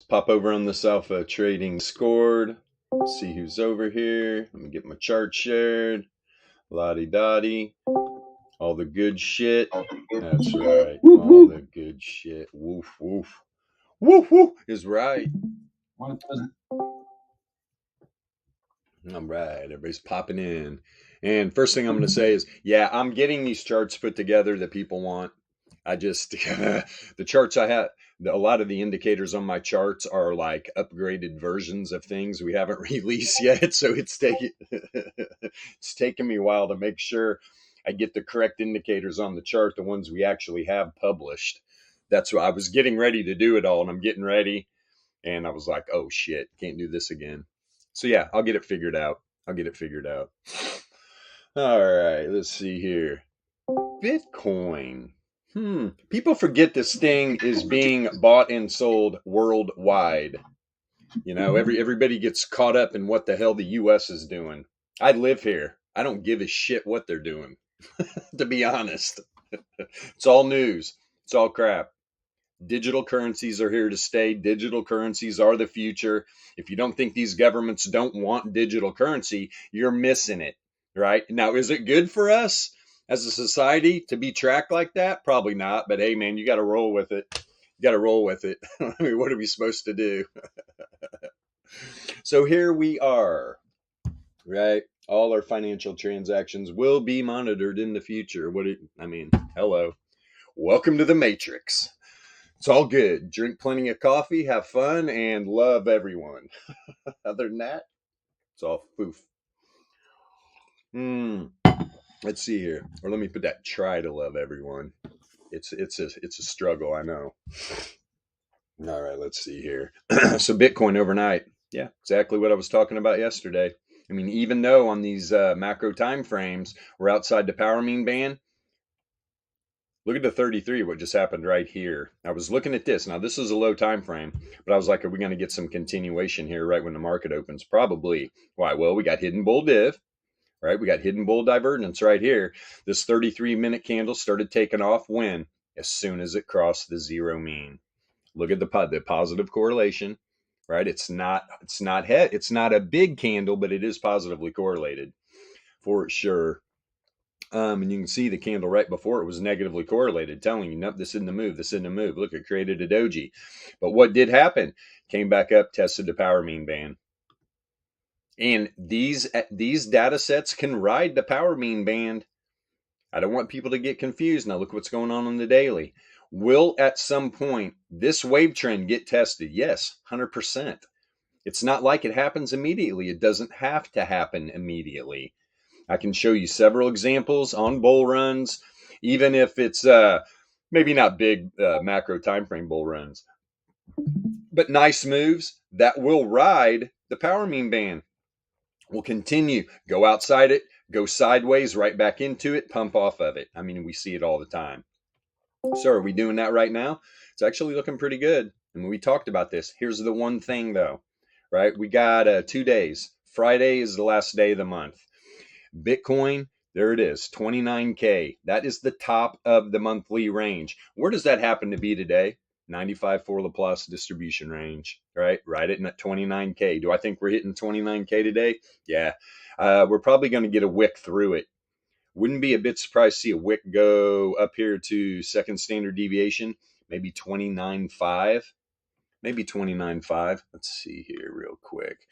Pop over on this alpha trading Discord. See who's over here. Let me get my chart shared. Lottie-dottie. All the good shit. That's right. All the good shit. Woof, woof. Woof, woof is right. All right. Everybody's popping in. And first thing I'm going to say is, yeah, I'm getting these charts put together that people want. I just, the charts I have, a lot of the indicators on my charts are like upgraded versions of things we haven't released yet. So it's taking me a while to make sure I get the correct indicators on the chart, the ones we actually have published. That's why I was getting ready to do it all, and I'm getting ready. And I was like, oh shit, can't do this again. So yeah, I'll get it figured out. All right, let's see here. Bitcoin. People forget this thing is being bought and sold worldwide. You know, everybody gets caught up in what the hell the US is doing. I live here. I don't give a shit what they're doing, to be honest. It's all news. It's all crap. Digital currencies are here to stay. Digital currencies are the future. If you don't think these governments don't want digital currency, you're missing it, right? Now, is it good for us as a society to be tracked like that? Probably not. But hey, man, you got to roll with it. I mean, what are we supposed to do? So here we are, right? All our financial transactions will be monitored in the future. Hello. Welcome to the Matrix. It's all good. Drink plenty of coffee, have fun, and love everyone. Other than that, it's all foof. Let's see here. Or let me put that, try to love everyone. It's a struggle, I know. All right, let's see here. So Bitcoin overnight. Yeah, exactly what I was talking about yesterday. I mean, even though on these macro time frames we're outside the power mean band, look at the 33, what just happened right here. I was looking at this. Now, this is a low time frame, but I was like, are we going to get some continuation here right when the market opens? Probably. Why? Well, we got hidden bull div, right? We got hidden bull divergence right here. This 33-minute candle started taking off when? As soon as it crossed the zero mean. Look at the positive correlation, right? It's not a big candle, but it is positively correlated for sure. And you can see the candle right before it was negatively correlated, telling you, nope, this isn't the move. Look, it created a doji. But what did happen? Came back up, tested the power mean band. And these data sets can ride the power mean band. I don't want people to get confused. Now look what's going on the daily. Will at some point this wave trend get tested? Yes, 100%. It's not like it happens immediately. It doesn't have to happen immediately. I can show you several examples on bull runs, even if it's maybe not big macro time frame bull runs, but nice moves that will ride the power mean band. We'll continue, go outside it, go sideways, right back into it, pump off of it. I mean, we see it all the time. So are we doing that right now? It's actually looking pretty good. I mean, we talked about this. Here's the one thing though, right? We got 2 days. Friday is the last day of the month. Bitcoin, there it is, 29K. That is the top of the monthly range. Where does that happen to be today? 95 for Laplace distribution range, right? Right at 29K. Do I think we're hitting 29K today? Yeah. We're probably going to get a wick through it. Wouldn't be a bit surprised to see a wick go up here to second standard deviation, maybe 29.5. Maybe 29.5. Let's see here real quick.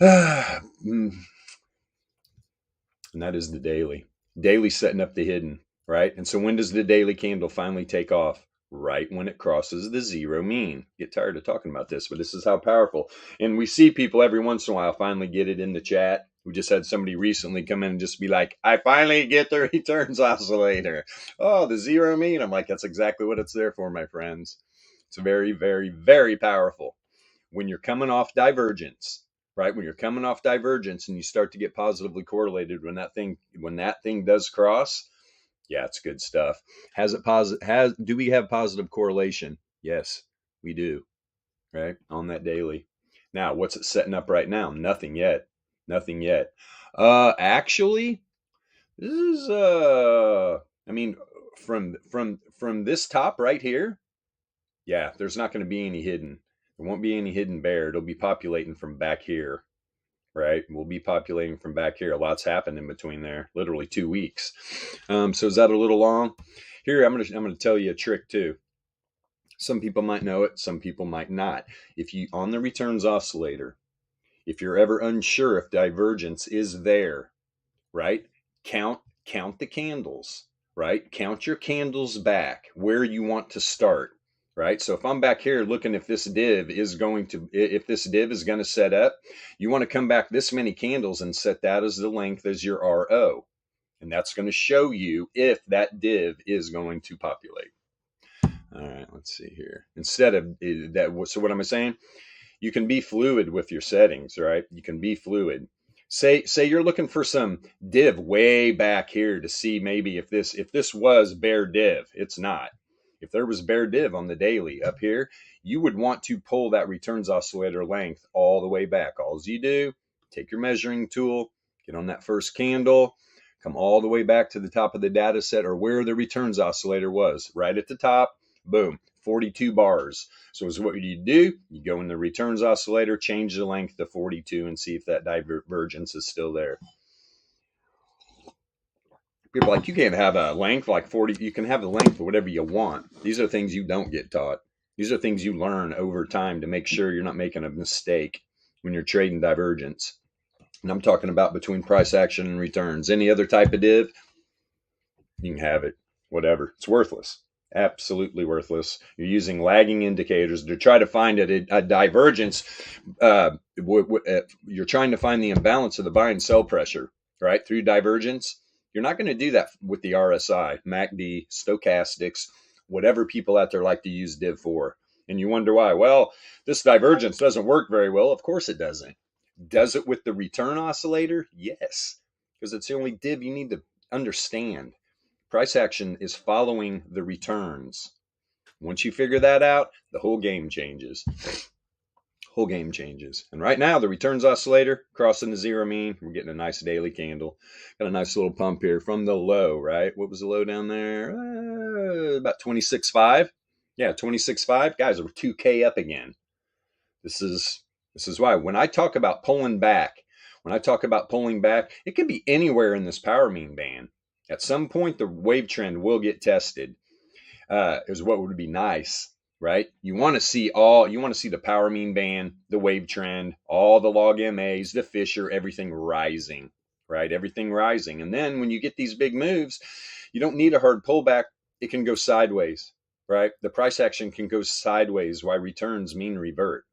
And that is the daily. Daily setting up the hidden, right? And so when does the daily candle finally take off? Right when it crosses the zero mean. Get tired of talking about this, but this is how powerful. And we see people every once in a while finally get it in the chat. We just had somebody recently come in and just be like, I finally get the returns oscillator. Oh, the zero mean. I'm like, that's exactly what it's there for, my friends. It's very, very, very powerful. When you're coming off divergence, right? When you're coming off divergence and you start to get positively correlated when that thing does cross, yeah, it's good stuff. Do we have positive correlation? Yes, we do, right? On that daily. Now, what's it setting up right now? Nothing yet. Actually, this is I mean, from this top right here, yeah, there's not going to be any hidden. There won't be any hidden bear. It'll be populating from back here, right? We'll be populating from back here. A lot's happened in between there, literally 2 weeks. So is that a little long? Here, I'm gonna tell you a trick too. Some people might know it, some people might not. If you, on the returns oscillator, if you're ever unsure if divergence is there, right? Count the candles, right? Count your candles back where you want to start, right? So if I'm back here looking if this div is going to set up, you want to come back this many candles and set that as the length as your RO. And that's going to show you if that div is going to populate. All right, let's see here. Instead of that, so what am I saying? You can be fluid with your settings, right? You can be fluid. Say you're looking for some div way back here to see maybe if this was bear div. It's not. If there was bear div on the daily up here, you would want to pull that returns oscillator length all the way back. All you do, take your measuring tool, get on that first candle, come all the way back to the top of the data set or where the returns oscillator was, right at the top. Boom, 42 bars. So is what you do, you go in the returns oscillator, change the length to 42 and see if that divergence is still there. People are like, you can't have a length like 40. You can have the length of whatever you want. These are things you don't get taught. These are things you learn over time to make sure you're not making a mistake when you're trading divergence. And I'm talking about between price action and returns. Any other type of div, you can have it, whatever. It's worthless. Absolutely worthless. You're using lagging indicators to try to find a divergence. You're trying to find the imbalance of the buy and sell pressure, right? Through divergence. You're not going to do that with the RSI, MACD, stochastics, whatever people out there like to use div for. And you wonder why. Well, this divergence doesn't work very well. Of course it doesn't. Does it with the return oscillator? Yes, because it's the only div you need to understand. Price action is following the returns. Once you figure that out, the whole game changes. Whole game changes. And right now, the returns oscillator crossing the zero mean. We're getting a nice daily candle. Got a nice little pump here from the low, right? What was the low down there? About 26.5. Yeah, 26.5. Guys, we're 2K up again. This is why when I talk about pulling back, it can be anywhere in this power mean band. At some point, the wave trend will get tested. Is what would be nice, right? You want to see the power mean band, the wave trend, all the log MAs, the Fisher, everything rising, right? Everything rising. And then when you get these big moves, you don't need a hard pullback. It can go sideways, right? The price action can go sideways while returns mean revert.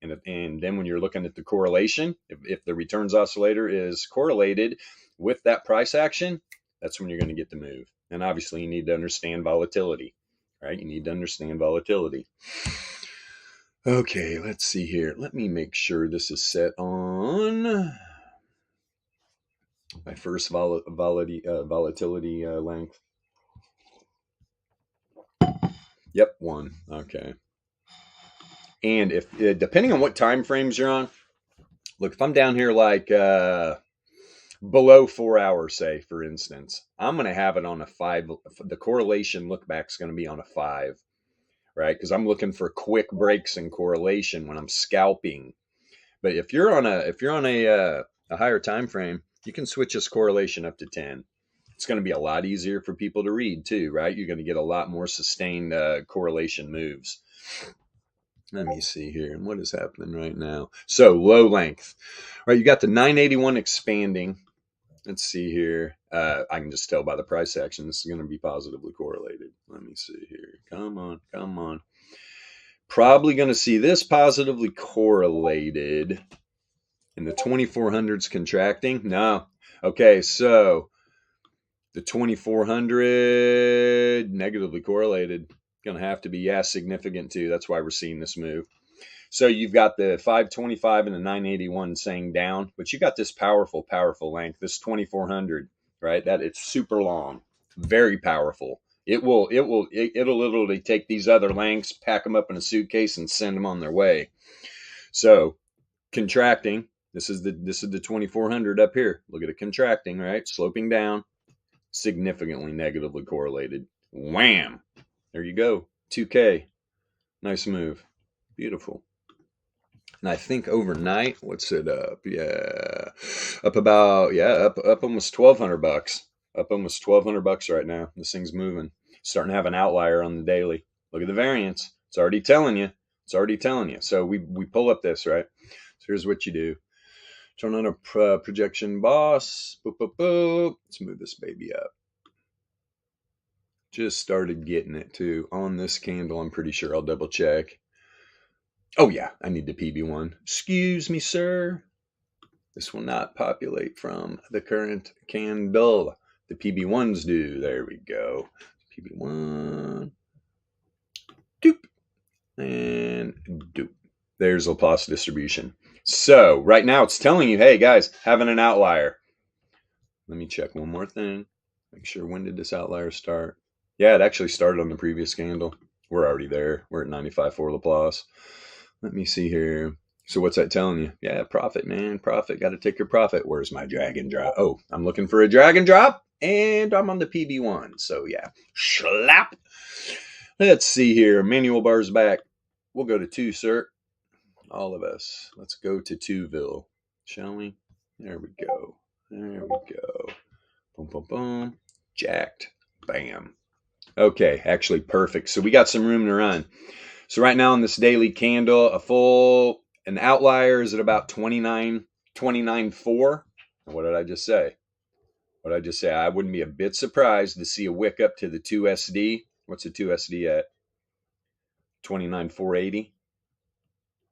And then when you're looking at the correlation, if the returns oscillator is correlated with that price action, that's when you're going to get the move. And obviously you need to understand volatility, right? You need to understand volatility. Okay, let's see here. Let me make sure this is set on my first volatility length. Yep, 1. Okay. And if depending on what time frames you're on, look, if I'm down here like below 4 hours, say, for instance, I'm going to have it on a 5. The correlation look back is going to be on a 5, right? Because I'm looking for quick breaks in correlation when I'm scalping. But if you're on a higher time frame, you can switch this correlation up to 10. It's going to be a lot easier for people to read too, right? You're going to get a lot more sustained correlation moves. Let me see here. What is happening right now? So low length, right? You got the 981 expanding. Let's see here. I can just tell by the price action. This is going to be positively correlated. Let me see here. Come on. Probably going to see this positively correlated. And the 2400's contracting. No. Okay, so the 2400 negatively correlated. Going to have to be significant too. That's why we're seeing this move. So you've got the 525 and the 981 saying down, but you got this powerful length, this 2400, right? That it's super long, very powerful. It'll literally take these other lengths, pack them up in a suitcase, and send them on their way. So contracting. This is the 2400 up here. Look at it contracting, right? Sloping down, significantly negatively correlated. Wham! There you go. 2K. Nice move. Beautiful. And I think overnight, what's it up? Yeah, up about up almost $1,200. Up almost $1,200 right now. This thing's moving. Starting to have an outlier on the daily. Look at the variance. It's already telling you. It's already telling you. So we pull up this, right? So here's what you do. Turn on a projection boss. Boop, boop, boop. Let's move this baby up. Just started getting it too on this candle. I'm pretty sure I'll double check. Oh yeah, I need the PB1. Excuse me, sir. This will not populate from the current candle. The PB1s do. There we go. PB1. Doop. And doop. There's Laplace distribution. So right now it's telling you, hey guys, having an outlier. Let me check one more thing. Make sure, when did this outlier start? Yeah, it actually started on the previous candle. We're already there. We're at 95.4 Laplace. Let me see here. So what's that telling you? Yeah, profit, man. Profit. Got to take your profit. Where's my drag and drop? Oh, I'm looking for a drag and drop, and I'm on the PB1. So yeah, slap. Let's see here. Manual bars back. We'll go to 2, sir. All of us. Let's go to 2ville, shall we? There we go. There we go. Boom, boom, boom. Jacked. Bam. Okay, actually perfect. So we got some room to run. So right now on this daily candle, an outlier is at about 29.4. What did I just say? What did I just say? I wouldn't be a bit surprised to see a wick up to the 2SD. What's the 2SD at? 29.480.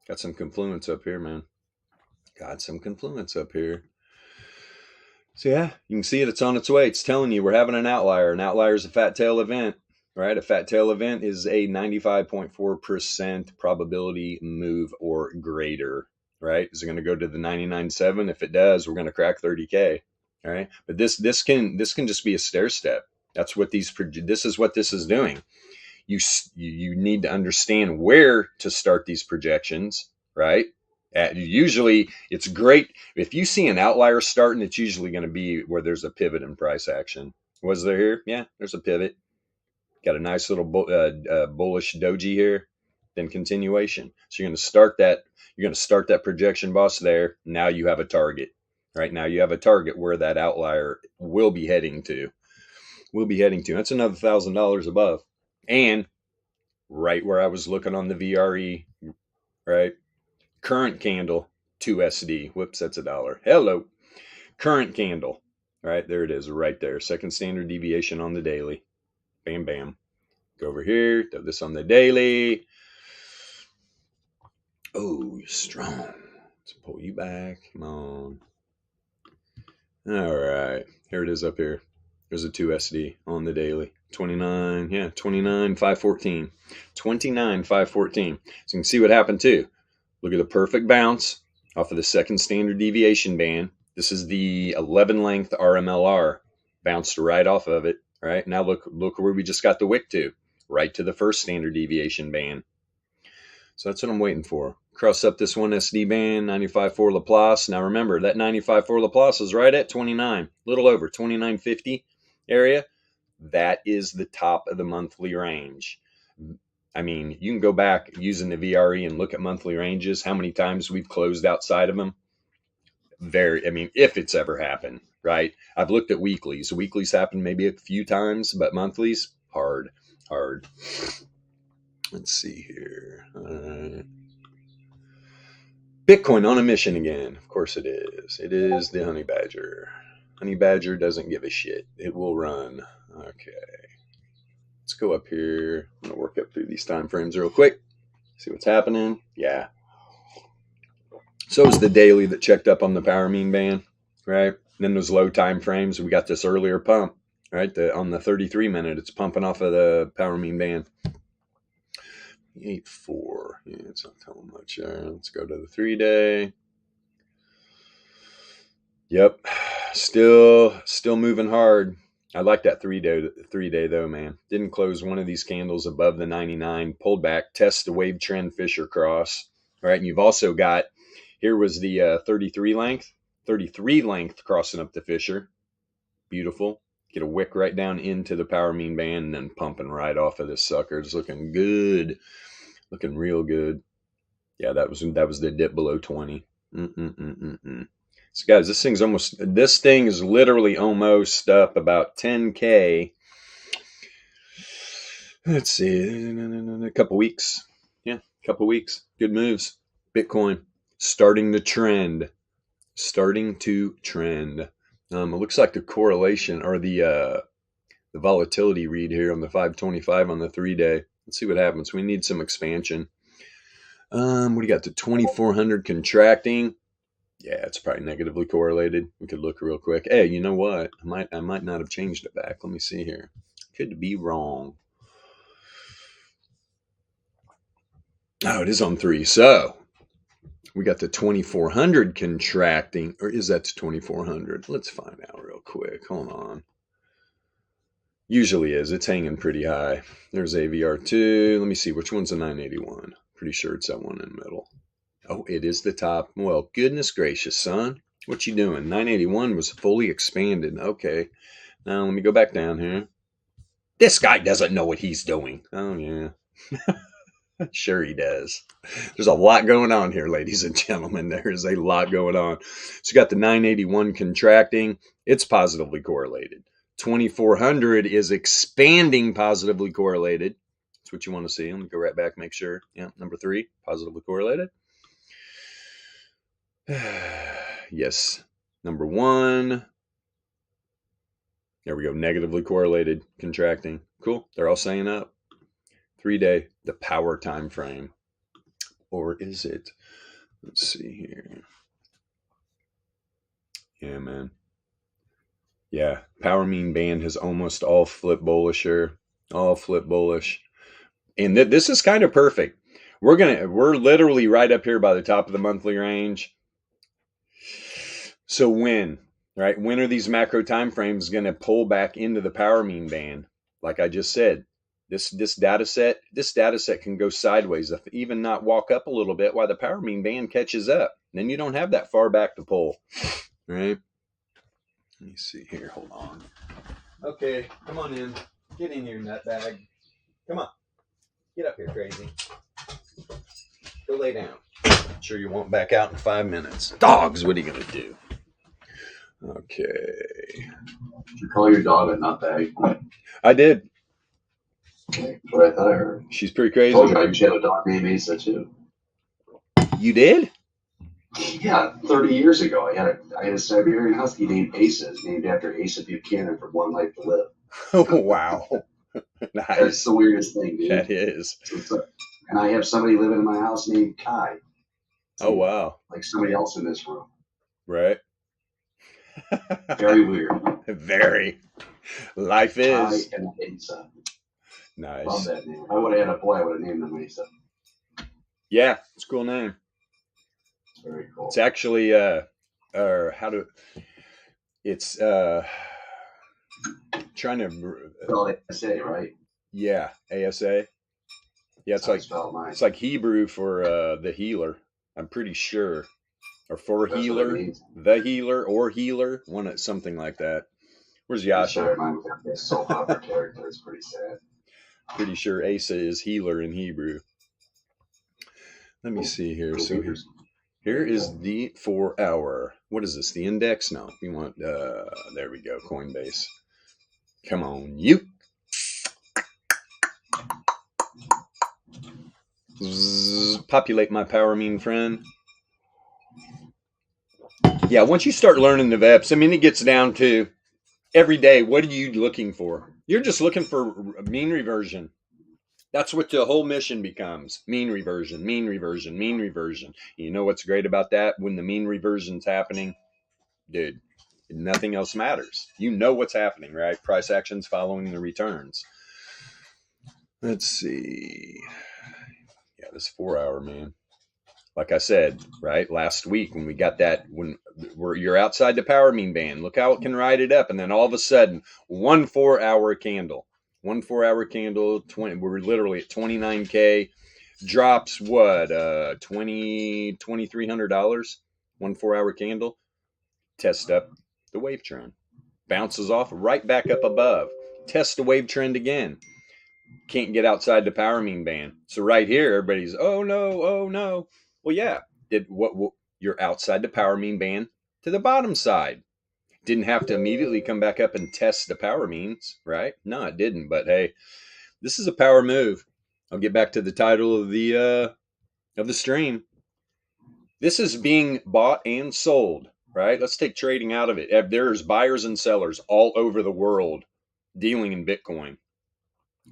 Got some confluence up here, man. Got some confluence up here. So yeah, you can see it. It's on its way. It's telling you we're having an outlier. An outlier is a fat tail event, right? A fat tail event is a 95.4% probability move or greater, right? Is it going to go to the 99.7? If it does, we're going to crack 30K, all right? But this can just be a stair step. That's what this is what this is doing. You need to understand where to start these projections, right? Usually it's great if you see an outlier starting. It's usually going to be where there's a pivot in price action. Was there here? Yeah, there's a pivot. Got a nice little bullish doji here, then continuation. So you're going to start that. You're going to start that projection boss there. Now you have a target. Right now you have a target where that outlier will be heading to. That's another $1,000 above, and right where I was looking on the VRE, right? Current candle, 2SD. Whoops, that's $1. Hello. Current candle. Right, there it is, right there. Second standard deviation on the daily. Bam, bam. Go over here, throw this on the daily. Oh, you're strong. Let's pull you back. Come on. All right, here it is up here. There's a 2SD on the daily. 29.514. 29.514. So you can see what happened too. Look at the perfect bounce off of the second standard deviation band. This is the 11 length RMLR. Bounced right off of it. Right now, look where we just got the wick to. Right to the first standard deviation band. So that's what I'm waiting for. Cross up this 1SD band, 95.4 Laplace. Now remember, that 95.4 Laplace is right at 29, a little over 29.50 area. That is the top of the monthly range. I mean, you can go back using the VRE and look at monthly ranges, how many times we've closed outside of them. If it's ever happened, right? I've looked at weeklies. Weeklies happen maybe a few times, but monthlies, hard. Let's see here. All right. Bitcoin on a mission again. Of course it is. It is the honey badger. Honey badger doesn't give a shit. It will run. Okay. Let's go up here. I'm going to work up through these time frames real quick. See what's happening. Yeah. So is the daily that checked up on the power mean band, right? And then those low time frames. We got this earlier pump, right? On the 33 minute, it's pumping off of the power mean band. 8.4. Yeah, it's not telling much. Let's go to the 3-day. Yep. Still moving hard. I like that 3-day though, man. Didn't close one of these candles above the 99. Pulled back, test the wave trend Fisher cross. All right, and you've also got, here was the 33 length crossing up the Fisher. Beautiful. Get a wick right down into the power mean band and then pumping right off of this sucker. It's looking good. Looking real good. Yeah, that was the dip below 20. So guys, this thing is literally almost up about 10K. Let's see, a couple weeks. Yeah, a couple weeks. Good moves. Bitcoin starting to trend. It looks like the correlation or the volatility read here on the 525 on the 3-day. Let's see what happens. We need some expansion. What do you got? The 2400 contracting. Yeah, it's probably negatively correlated. We could look real quick. Hey, you know what? I might not have changed it back. Let me see here. Could be wrong. Oh, it is on 3. So we got the 2400 contracting, or is that 2400? Let's find out real quick. Hold on. Usually is. It's hanging pretty high. There's AVR2. Let me see. Which one's a 981? Pretty sure it's that one in the middle. Oh, it is the top. Well, goodness gracious, son. What you doing? 981 was fully expanded. Okay. Now let me go back down here. This guy doesn't know what he's doing. Oh, yeah. Sure he does. There's a lot going on here, ladies and gentlemen. There is a lot going on. So you got the 981 contracting. It's positively correlated. 2400 is expanding, positively correlated. That's what you want to see. Let me go right back, make sure. Yeah, number 3, positively correlated. Yes. Number 1. There we go. Negatively correlated, contracting. Cool. They're all saying up. 3-day, the power time frame. Or is it? Let's see here. Yeah, man. Yeah, power mean band has almost all flipped bullish here. All flip bullish. And this is kind of perfect. We're literally right up here by the top of the monthly range. So when are these macro time frames going to pull back into the power mean band? Like I just said, this data set can go sideways, if even not walk up a little bit while the power mean band catches up. Then you don't have that far back to pull, right? Let me see here. Hold on. Okay, come on in. Get in here, nutbag. Come on. Get up here, crazy. Go lay down. I'm sure you won't back out in 5 minutes. Dogs, what are you going to do? Okay. Did you call your dog a nutbag? I did. Okay, that's what I thought I heard. She's pretty crazy. I told you I used to have a dog named Asa too. You did? Yeah, 30 years ago, I had a Siberian Husky named Asa, named after Asa Buchanan from One Life to Live. Oh, wow. Nice. That's the weirdest thing, dude. That is. And I have somebody living in my house named Kai. Oh, wow. Like somebody else in this room. Right. Very weird. Very. Life is. Kai and Asa. Nice. Love that name. If I would have had a boy, I would have named him Asa. Yeah, it's a cool name. It's very cool. It's actually it's trying to spell ASA, right? Yeah, ASA. Yeah, it's like Hebrew for the healer. I'm pretty sure, or for That's healer, the healer, or healer, something like that. Where's Yasha? It's so opera character. It's pretty sad. Pretty sure Asa is healer in Hebrew. Let me see here. So here is the 4-hour. What is this? The index? No, we want. There we go. Coinbase. Come on, you. Populate my power mean friend. Yeah, once you start learning the VEPS, I mean, it gets down to every day. What are you looking for? You're just looking for mean reversion. That's what the whole mission becomes. Mean reversion, mean reversion, mean reversion. You know what's great about that? When the mean reversion's happening, dude, nothing else matters. You know what's happening, right? Price actions following the returns. Let's see. Yeah, this 4-hour, man. Like I said, right, last week when we got that, you're outside the power mean band, look how it can ride it up. And then all of a sudden, 1 4-hour candle. 1 4-hour candle, we're literally at 29K, drops what, $2,300, 1 4-hour candle, test up the wave trend, bounces off right back up above, test the wave trend again, can't get outside the power mean band. So right here, everybody's, oh no, Well, yeah. Did what you're outside the power mean band to the bottom side. Didn't have to immediately come back up and test the power means, right? No, it didn't. But hey, this is a power move. I'll get back to the title of the stream. This is being bought and sold, right? Let's take trading out of it. There's buyers and sellers all over the world dealing in Bitcoin.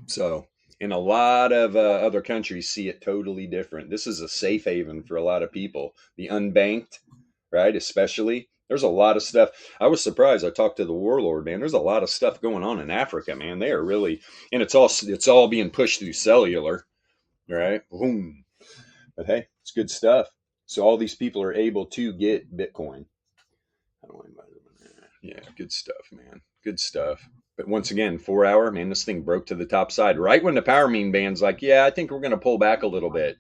So, and a lot of other countries see it totally different. This is a safe haven for a lot of people. The unbanked, right? Especially, there's a lot of stuff. I was surprised. I talked to the warlord, man. There's a lot of stuff going on in Africa, man. They are really, and it's all being pushed through cellular, right? Boom. But hey, it's good stuff. So all these people are able to get Bitcoin. How do I invite them? Yeah, good stuff, man. Good stuff. But once again, 4 hour, man, this thing broke to the top side right when the power mean band's like, yeah, I think we're going to pull back a little bit,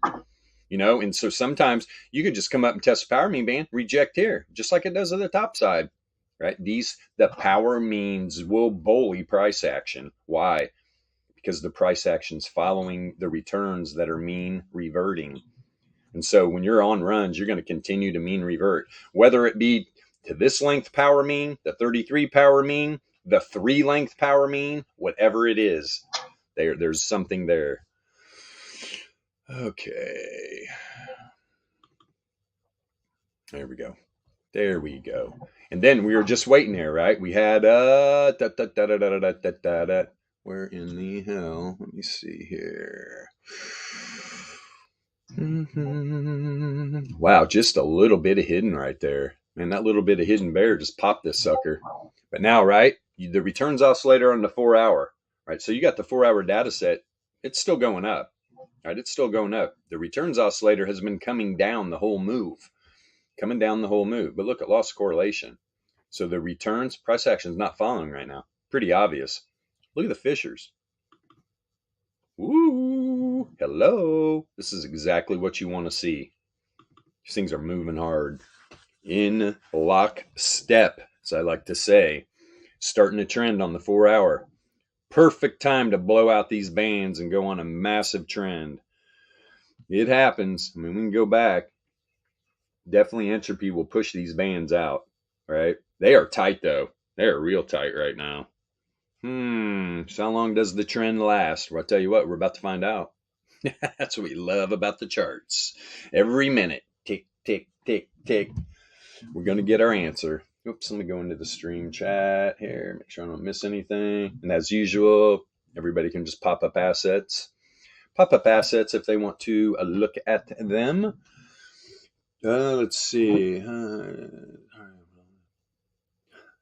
And so sometimes you could just come up and test the power mean band, reject here, just like it does at the top side, right? The power means will bully price action. Why? Because the price action's following the returns that are mean reverting. And so when you're on runs, you're going to continue to mean revert, whether it be to this length power mean, the 33 power mean, the 3 length power mean, whatever it is, there's something there. Okay. There we go. There we go. And then we were just waiting there, right? We had where in the hell? Let me see here. Wow, just a little bit of hidden right there. Man, that little bit of hidden bear just popped this sucker. But now, right, the returns oscillator on the 4 hour, right? So you got the 4 hour data set. It's still going up, right? It's still going up. The returns oscillator has been coming down the whole move. But look, it lost correlation. So the returns, price action is not following right now. Pretty obvious. Look at the Fishers. Woo! Hello. This is exactly what you want to see. These things are moving hard. In lockstep, as I like to say. Starting a trend on the 4 hour. Perfect time to blow out these bands and go on a massive trend. It happens. I mean, we can go back. Definitely Entropy will push these bands out, right? They are tight, though. They are real tight right now. So how long does the trend last? Well, I'll tell you what, we're about to find out. That's what we love about the charts. Every minute, tick, tick, tick, tick. We're going to get our answer. Oops, let me go into the stream chat here, make sure I don't miss anything. And as usual, everybody can just pop up assets. Pop up assets if they want to look at them. Let's see.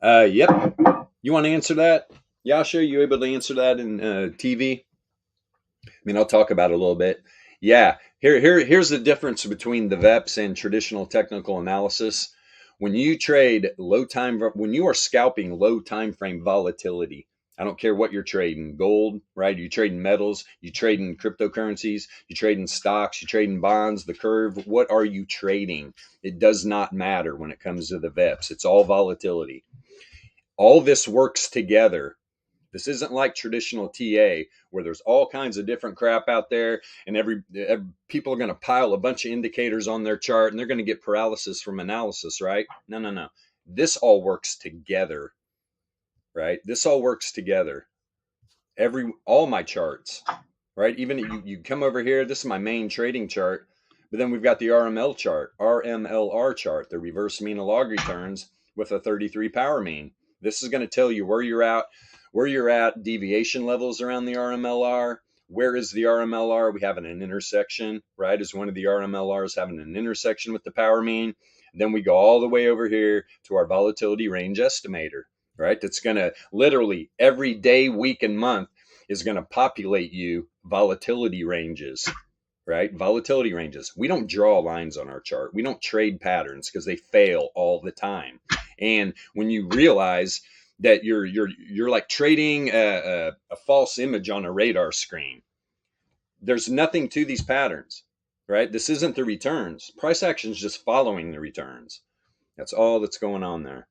Yep. You want to answer that? Yasha, you able to answer that in TV? I mean, I'll talk about it a little bit. Yeah. Here's the difference between the VEPS and traditional technical analysis. When you when you are scalping low time frame volatility, I don't care what you're trading, gold, right? You trading metals, you trading cryptocurrencies, you trading stocks, you trading bonds, the curve. What are you trading? It does not matter when it comes to the VEPS. It's all volatility. All this works together. This isn't like traditional TA where there's all kinds of different crap out there and every people are going to pile a bunch of indicators on their chart and they're going to get paralysis from analysis, right? No. This all works together, right? This all works together. All my charts, right? Even you come over here, this is my main trading chart, but then we've got the RMLR chart, the reverse mean of log returns with a 33 power mean. This is going to tell you where you're at, deviation levels around the RMLR. Where is the RMLR? We have an intersection, right? Is one of the RMLRs having an intersection with the power mean? And then we go all the way over here to our volatility range estimator, right? That's going to literally every day, week, and month is going to populate you volatility ranges, right? Volatility ranges. We don't draw lines on our chart. We don't trade patterns because they fail all the time. And when you realize that you're like trading a false image on a radar screen, there's nothing to these patterns, right? This isn't the returns. Price action is just following the returns. That's all that's going on there.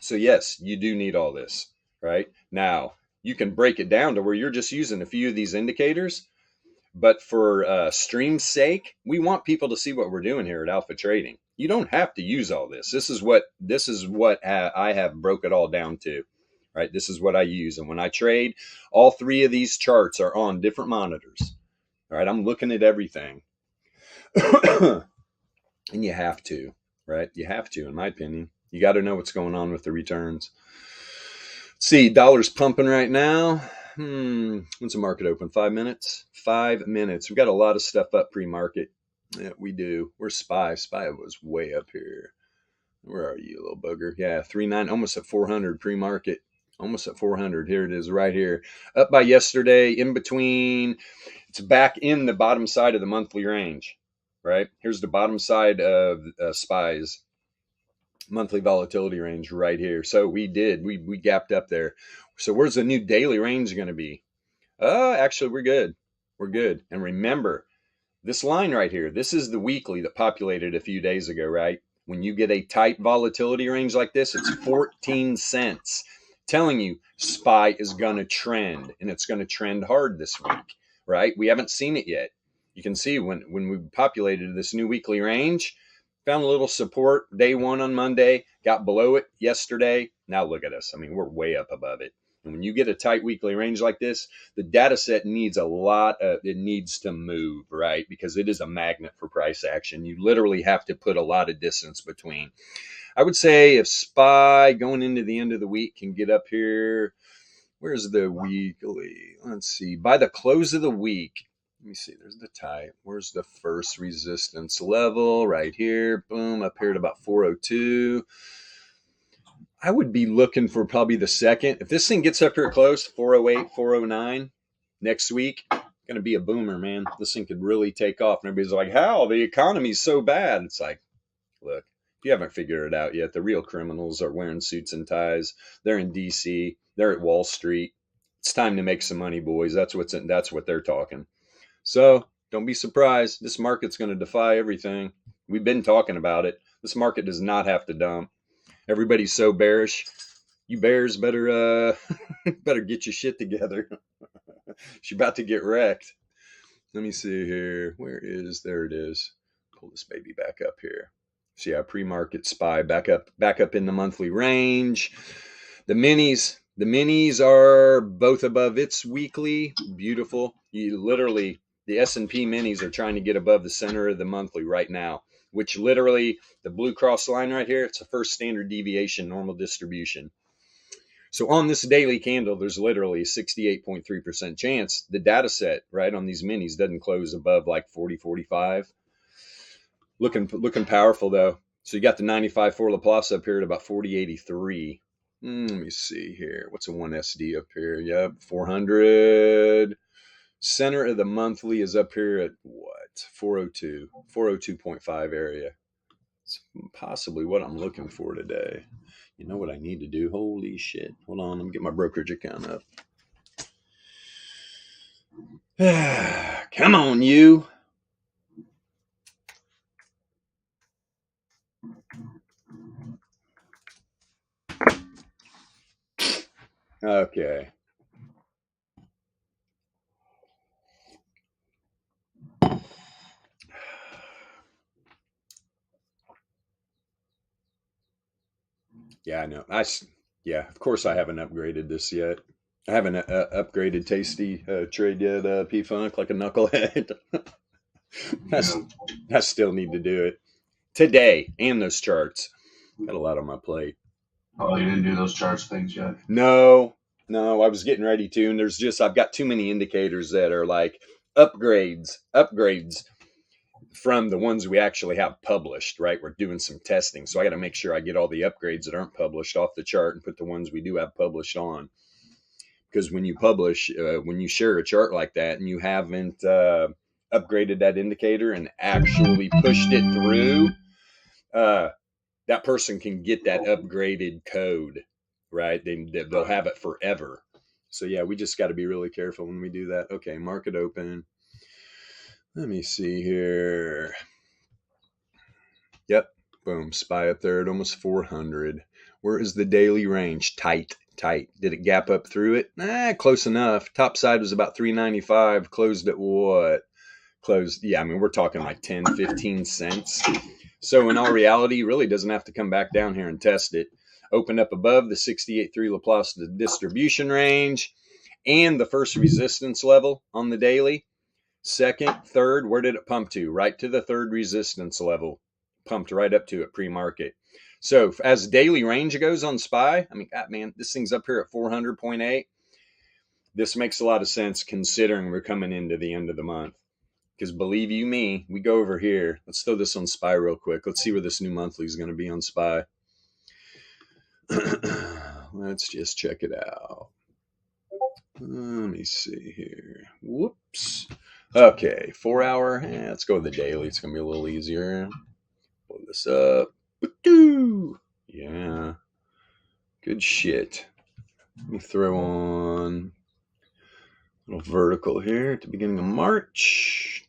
So yes, you do need all this, right? Now, you can break it down to where you're just using a few of these indicators, But for stream's sake, we want people to see what we're doing here at Alpha Trading. You don't have to use all this. This is what I have broke it all down to. Right? This is what I use. And when I trade, all three of these charts are on different monitors. All right, I'm looking at everything. And you have to, right? You have to, in my opinion. You got to know what's going on with the returns. Let's see, dollar's pumping right now. When's the market open? 5 minutes? 5 minutes. We've got a lot of stuff up pre-market. Yeah, we do. Where's SPY? SPY was way up here. Where are you, little bugger? Yeah, 3.9, almost at 400 pre-market. Almost at 400. Here it is right here. Up by yesterday, in between. It's back in the bottom side of the monthly range, right? Here's the bottom side of SPY's monthly volatility range right here. So we gapped up there. So where's the new daily range going to be? Actually, we're good. We're good. And remember, this line right here, this is the weekly that populated a few days ago, right? When you get a tight volatility range like this, it's 14 cents. Telling you SPY is going to trend, and it's going to trend hard this week, right? We haven't seen it yet. You can see when we populated this new weekly range, found a little support day one on Monday, got below it yesterday. Now look at us. I mean, we're way up above it. And when you get a tight weekly range like this, the data set needs it needs to move, right? Because it is a magnet for price action. You literally have to put a lot of distance between. I would say if SPY going into the end of the week can get up here, where's the weekly? Let's see. By the close of the week, let me see. There's the type. Where's the first resistance level? Right here. Boom. Up here at about 402. I would be looking for probably the second. If this thing gets up here close, 408, 409 next week, going to be a boomer, man. This thing could really take off. And everybody's like, how? The economy's so bad. It's like, look, if you haven't figured it out yet, the real criminals are wearing suits and ties. They're in DC. They're at Wall Street. It's time to make some money, boys. That's what they're talking. So don't be surprised. This market's going to defy everything. We've been talking about it. This market does not have to dump. Everybody's so bearish. You bears better better get your shit together. She's about to get wrecked. Let me see here. There it is. Pull this baby back up here. So yeah, pre-market SPY back up in the monthly range. The minis are both above its weekly. Beautiful. The S&P minis are trying to get above the center of the monthly right now, which literally the blue cross line right here, it's a first standard deviation normal distribution. So on this daily candle, there's literally a 68.3% chance the data set, right, on these minis doesn't close above like 40, 45. Looking powerful, though. So you got the 95 for Laplace up here at about 40.83. Let me see here. What's a 1SD up here? Yep, 400. Center of the monthly is up here at what? 402. 402.5 area. It's possibly what I'm looking for today. You know what I need to do? Holy shit. Hold on. Let me get my brokerage account up. Come on, you. Okay. Yeah, I know. Of course I haven't upgraded this yet. I haven't upgraded Tasty trade yet, P-Funk, like a knucklehead. I still need to do it today and those charts. Got a lot on my plate. Oh, you didn't do those charts things yet? No, I was getting ready to, and I've got too many indicators that are like upgrades from the ones we actually have published, right? We're doing some testing. So I got to make sure I get all the upgrades that aren't published off the chart and put the ones we do have published on. Because when you publish, when you share a chart like that and you haven't upgraded that indicator and actually pushed it through, that person can get that upgraded code, right? They'll have it forever. So yeah, we just got to be really careful when we do that. Okay, market open. Let me see here. Yep, boom, SPY up there at almost 400. Where is the daily range? Tight. Did it gap up through it? Close enough. Top side was about 395. Closed at what? closed. Yeah, I mean, we're talking like 10, 15 cents. So in all reality, really doesn't have to come back down here and test it. Opened up above the 68.3 Laplace distribution range and the first resistance level on the daily. Second, third, where did it pump to? Right to the third resistance level. Pumped right up to it pre-market. So as daily range goes on SPY, I mean, God, man, this thing's up here at 400.8. This makes a lot of sense considering we're coming into the end of the month. Because believe you me, we go over here. Let's throw this on SPY real quick. Let's see where this new monthly is going to be on SPY. Let's just check it out. Let me see here. Whoops. Okay, 4 hour. Let's go with the daily. It's going to be a little easier. Pull this up. Yeah. Good shit. Let me throw on a little vertical here at the beginning of March.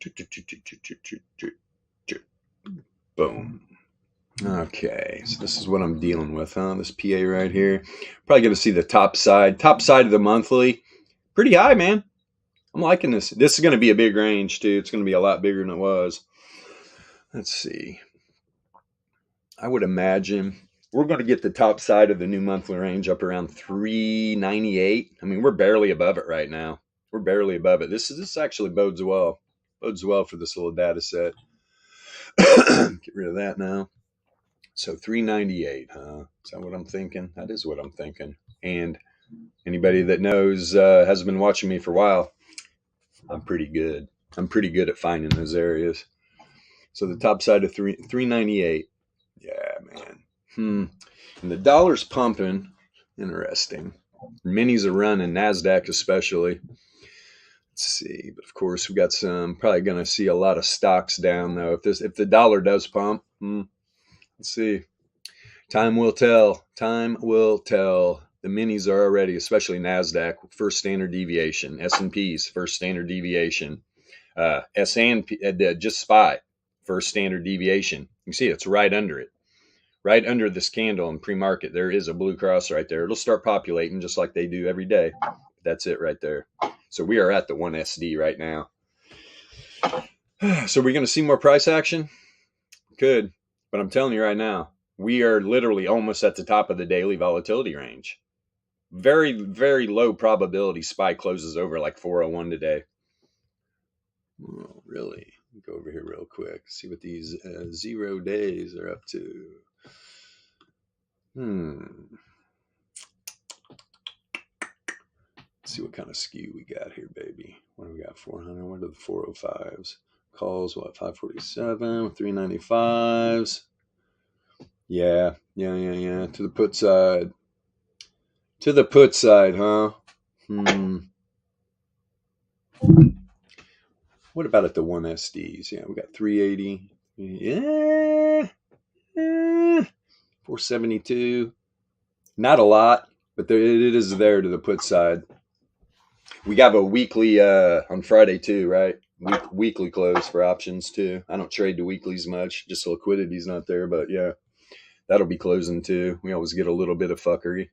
Boom. Okay, so this is what I'm dealing with, huh? This PA right here. Probably going to see the top side of the monthly. Pretty high, man. I'm liking this. This is going to be a big range, too. It's going to be a lot bigger than it was. Let's see. I would imagine we're going to get the top side of the new monthly range up around 398. I mean, we're barely above it right now. We're barely above it. This actually bodes well. Bodes well for this little data set. Get rid of that now. So 398, huh? Is that what I'm thinking? That is what I'm thinking. And anybody that knows has been watching me for a while, I'm pretty good. I'm pretty good at finding those areas. So the top side of 398. Yeah, man. And the dollar's pumping. Interesting. Minis are running, NASDAQ especially. Let's see. But of course, we got some, probably going to see a lot of stocks down, though. If the dollar does pump, let's see. Time will tell. Time will tell. The minis are already, especially NASDAQ, first standard deviation. S&P's first standard deviation. S&P, just SPY, first standard deviation. You can see it's right under it. Right under this candle in pre-market, there is a blue cross right there. It'll start populating just like they do every day. That's it right there. So we are at the 1 SD right now. So we're going to see more price action? Could. But I'm telling you right now, we are literally almost at the top of the daily volatility range. Very, very low probability SPY closes over like 401 today. Oh, really? Go over here real quick. See what these 0 days are up to. Let's see what kind of skew we got here, baby. What do we got? 400. What are the 405s? Calls, what? 547, 395s. Yeah. To the put side. To the put side, huh? What about at the 1 SDs? Yeah, we got 380. Yeah. 472. Not a lot, but it is there to the put side. We got a weekly on Friday too, right? Weekly close for options too. I don't trade the weeklies much, just the liquidity's not there, but yeah, that'll be closing too. We always get a little bit of fuckery.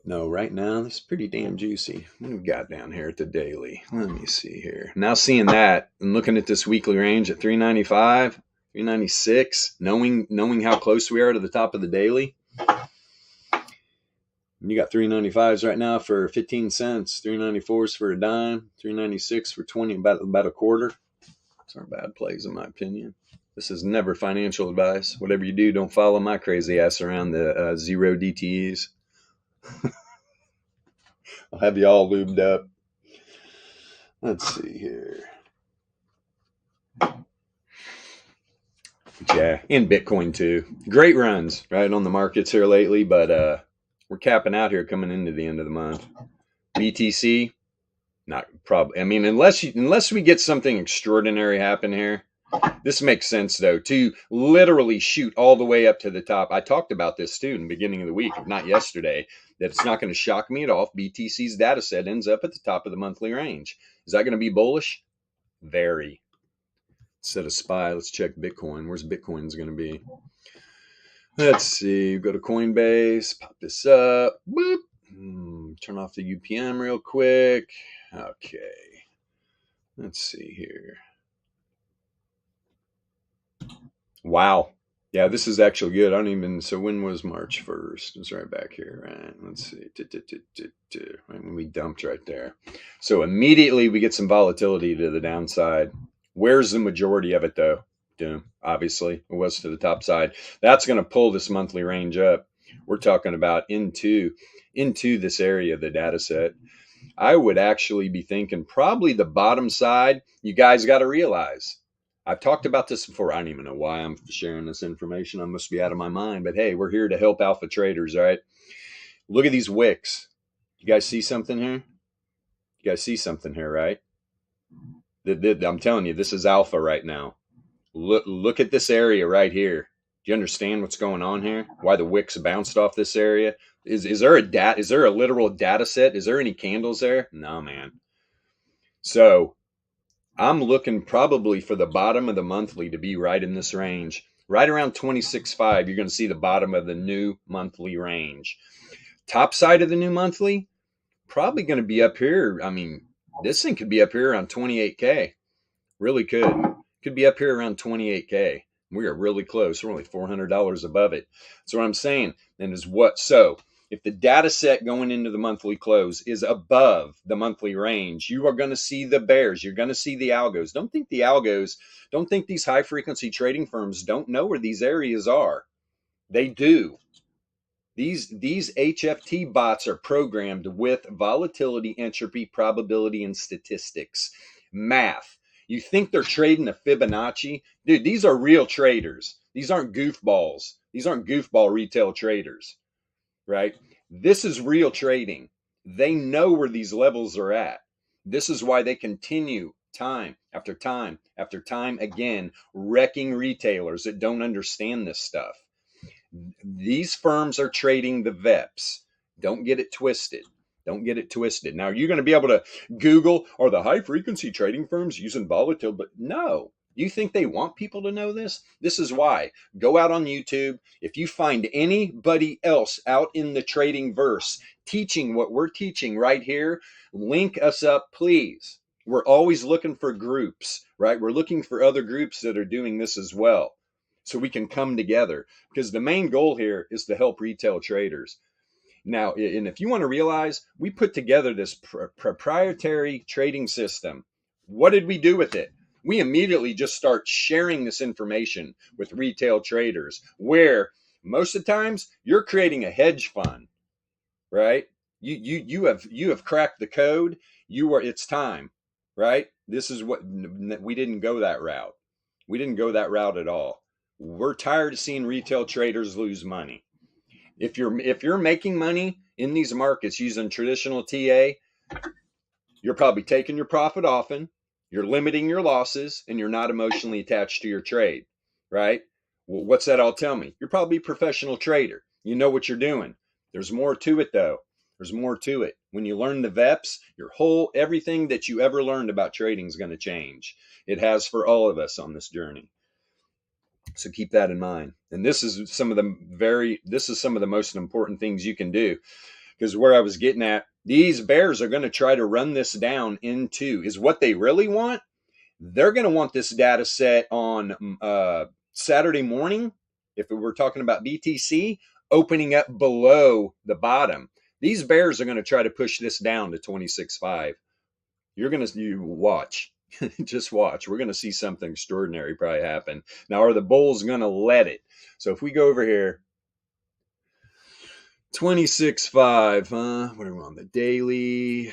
No, right now, this is pretty damn juicy. What do we got down here at the daily? Let me see here. Now seeing that and looking at this weekly range at 395, 396, knowing how close we are to the top of the daily. You got 395s right now for 15 cents, 394s for a dime, 396 for 20, about a quarter. Those aren't bad plays in my opinion. This is never financial advice. Whatever you do, don't follow my crazy ass around the 0 DTEs. I'll have you all lubed up. Let's see here. Yeah, and Bitcoin too. Great runs, right, on the markets here lately, but we're capping out here coming into the end of the month. BTC, not probably. I mean, unless we get something extraordinary happen here, this makes sense though to literally shoot all the way up to the top. I talked about this too in the beginning of the week, if not yesterday, that it's not going to shock me at all if BTC's data set ends up at the top of the monthly range. Is that going to be bullish? Very. Instead of SPY, let's check Bitcoin. Where's Bitcoin's going to be? Let's see. Go to Coinbase. Pop this up. Boop. Turn off the UPM real quick. Okay. Let's see here. Wow. Yeah, this is actually good. I don't even. So when was March 1st? It's right back here, right? Let's see. When we dumped right there. So immediately we get some volatility to the downside. Where's the majority of it though? Doom. Obviously, it was to the top side. That's going to pull this monthly range up. We're talking about into this area of the data set. I would actually be thinking probably the bottom side. You guys got to realize I've talked about this before. I don't even know why I'm sharing this information. I must be out of my mind. But hey, we're here to help alpha traders, right? Look at these wicks. You guys see something here? You guys see something here, right? I'm telling you, this is alpha right now. Look at this area right here. Do you understand what's going on here? Why the wicks bounced off this area? Is there a literal data set? Is there any candles there? No, man. So I'm looking probably for the bottom of the monthly to be right in this range. Right around 26.5, you're going to see the bottom of the new monthly range. Top side of the new monthly, probably going to be up here. I mean, this thing could be up here around 28K. Really could. Could be up here around 28K. We are really close. We're only $400 above it. So what I'm saying then is what? So if the data set going into the monthly close is above the monthly range, you are going to see the bears. You're going to see the algos. Don't think these high frequency trading firms don't know where these areas are. They do. These HFT bots are programmed with volatility, entropy, probability, and statistics. Math. You think they're trading a Fibonacci? Dude, these are real traders. These aren't goofballs. These aren't goofball retail traders, right? This is real trading. They know where these levels are at. This is why they continue time after time after time again, wrecking retailers that don't understand this stuff. These firms are trading the VEPS. Don't get it twisted. Don't get it twisted. Now, you're going to be able to Google, are the high frequency trading firms using volatile? But no. You think they want people to know this? This is why. Go out on YouTube. If you find anybody else out in the trading verse teaching what we're teaching right here, link us up, please. We're always looking for groups, right? We're looking for other groups that are doing this as well so we can come together, because the main goal here is to help retail traders. Now, and if you want to realize, we put together this proprietary trading system. What did we do with it? We immediately just start sharing this information with retail traders, where most of the times you're creating a hedge fund, right? You have cracked the code. It's time, right? This is what we didn't go that route. We didn't go that route at all. We're tired of seeing retail traders lose money. If you're making money in these markets using traditional TA, you're probably taking your profit often, you're limiting your losses, and you're not emotionally attached to your trade, right? Well, what's that all tell me? You're probably a professional trader. You know what you're doing. There's more to it though. There's more to it. When you learn the VEPS, everything that you ever learned about trading is going to change. It has for all of us on this journey. So keep that in mind. And this is some of the most important things you can do, because where I was getting at, these bears are going to try to run this down into is what they really want. They're going to want this data set on Saturday morning. If we're talking about BTC opening up below the bottom, these bears are going to try to push this down to 26.5. You watch. Just watch. We're going to see something extraordinary probably happen. Now, are the bulls going to let it? So if we go over here, 26.5, what are we on the daily?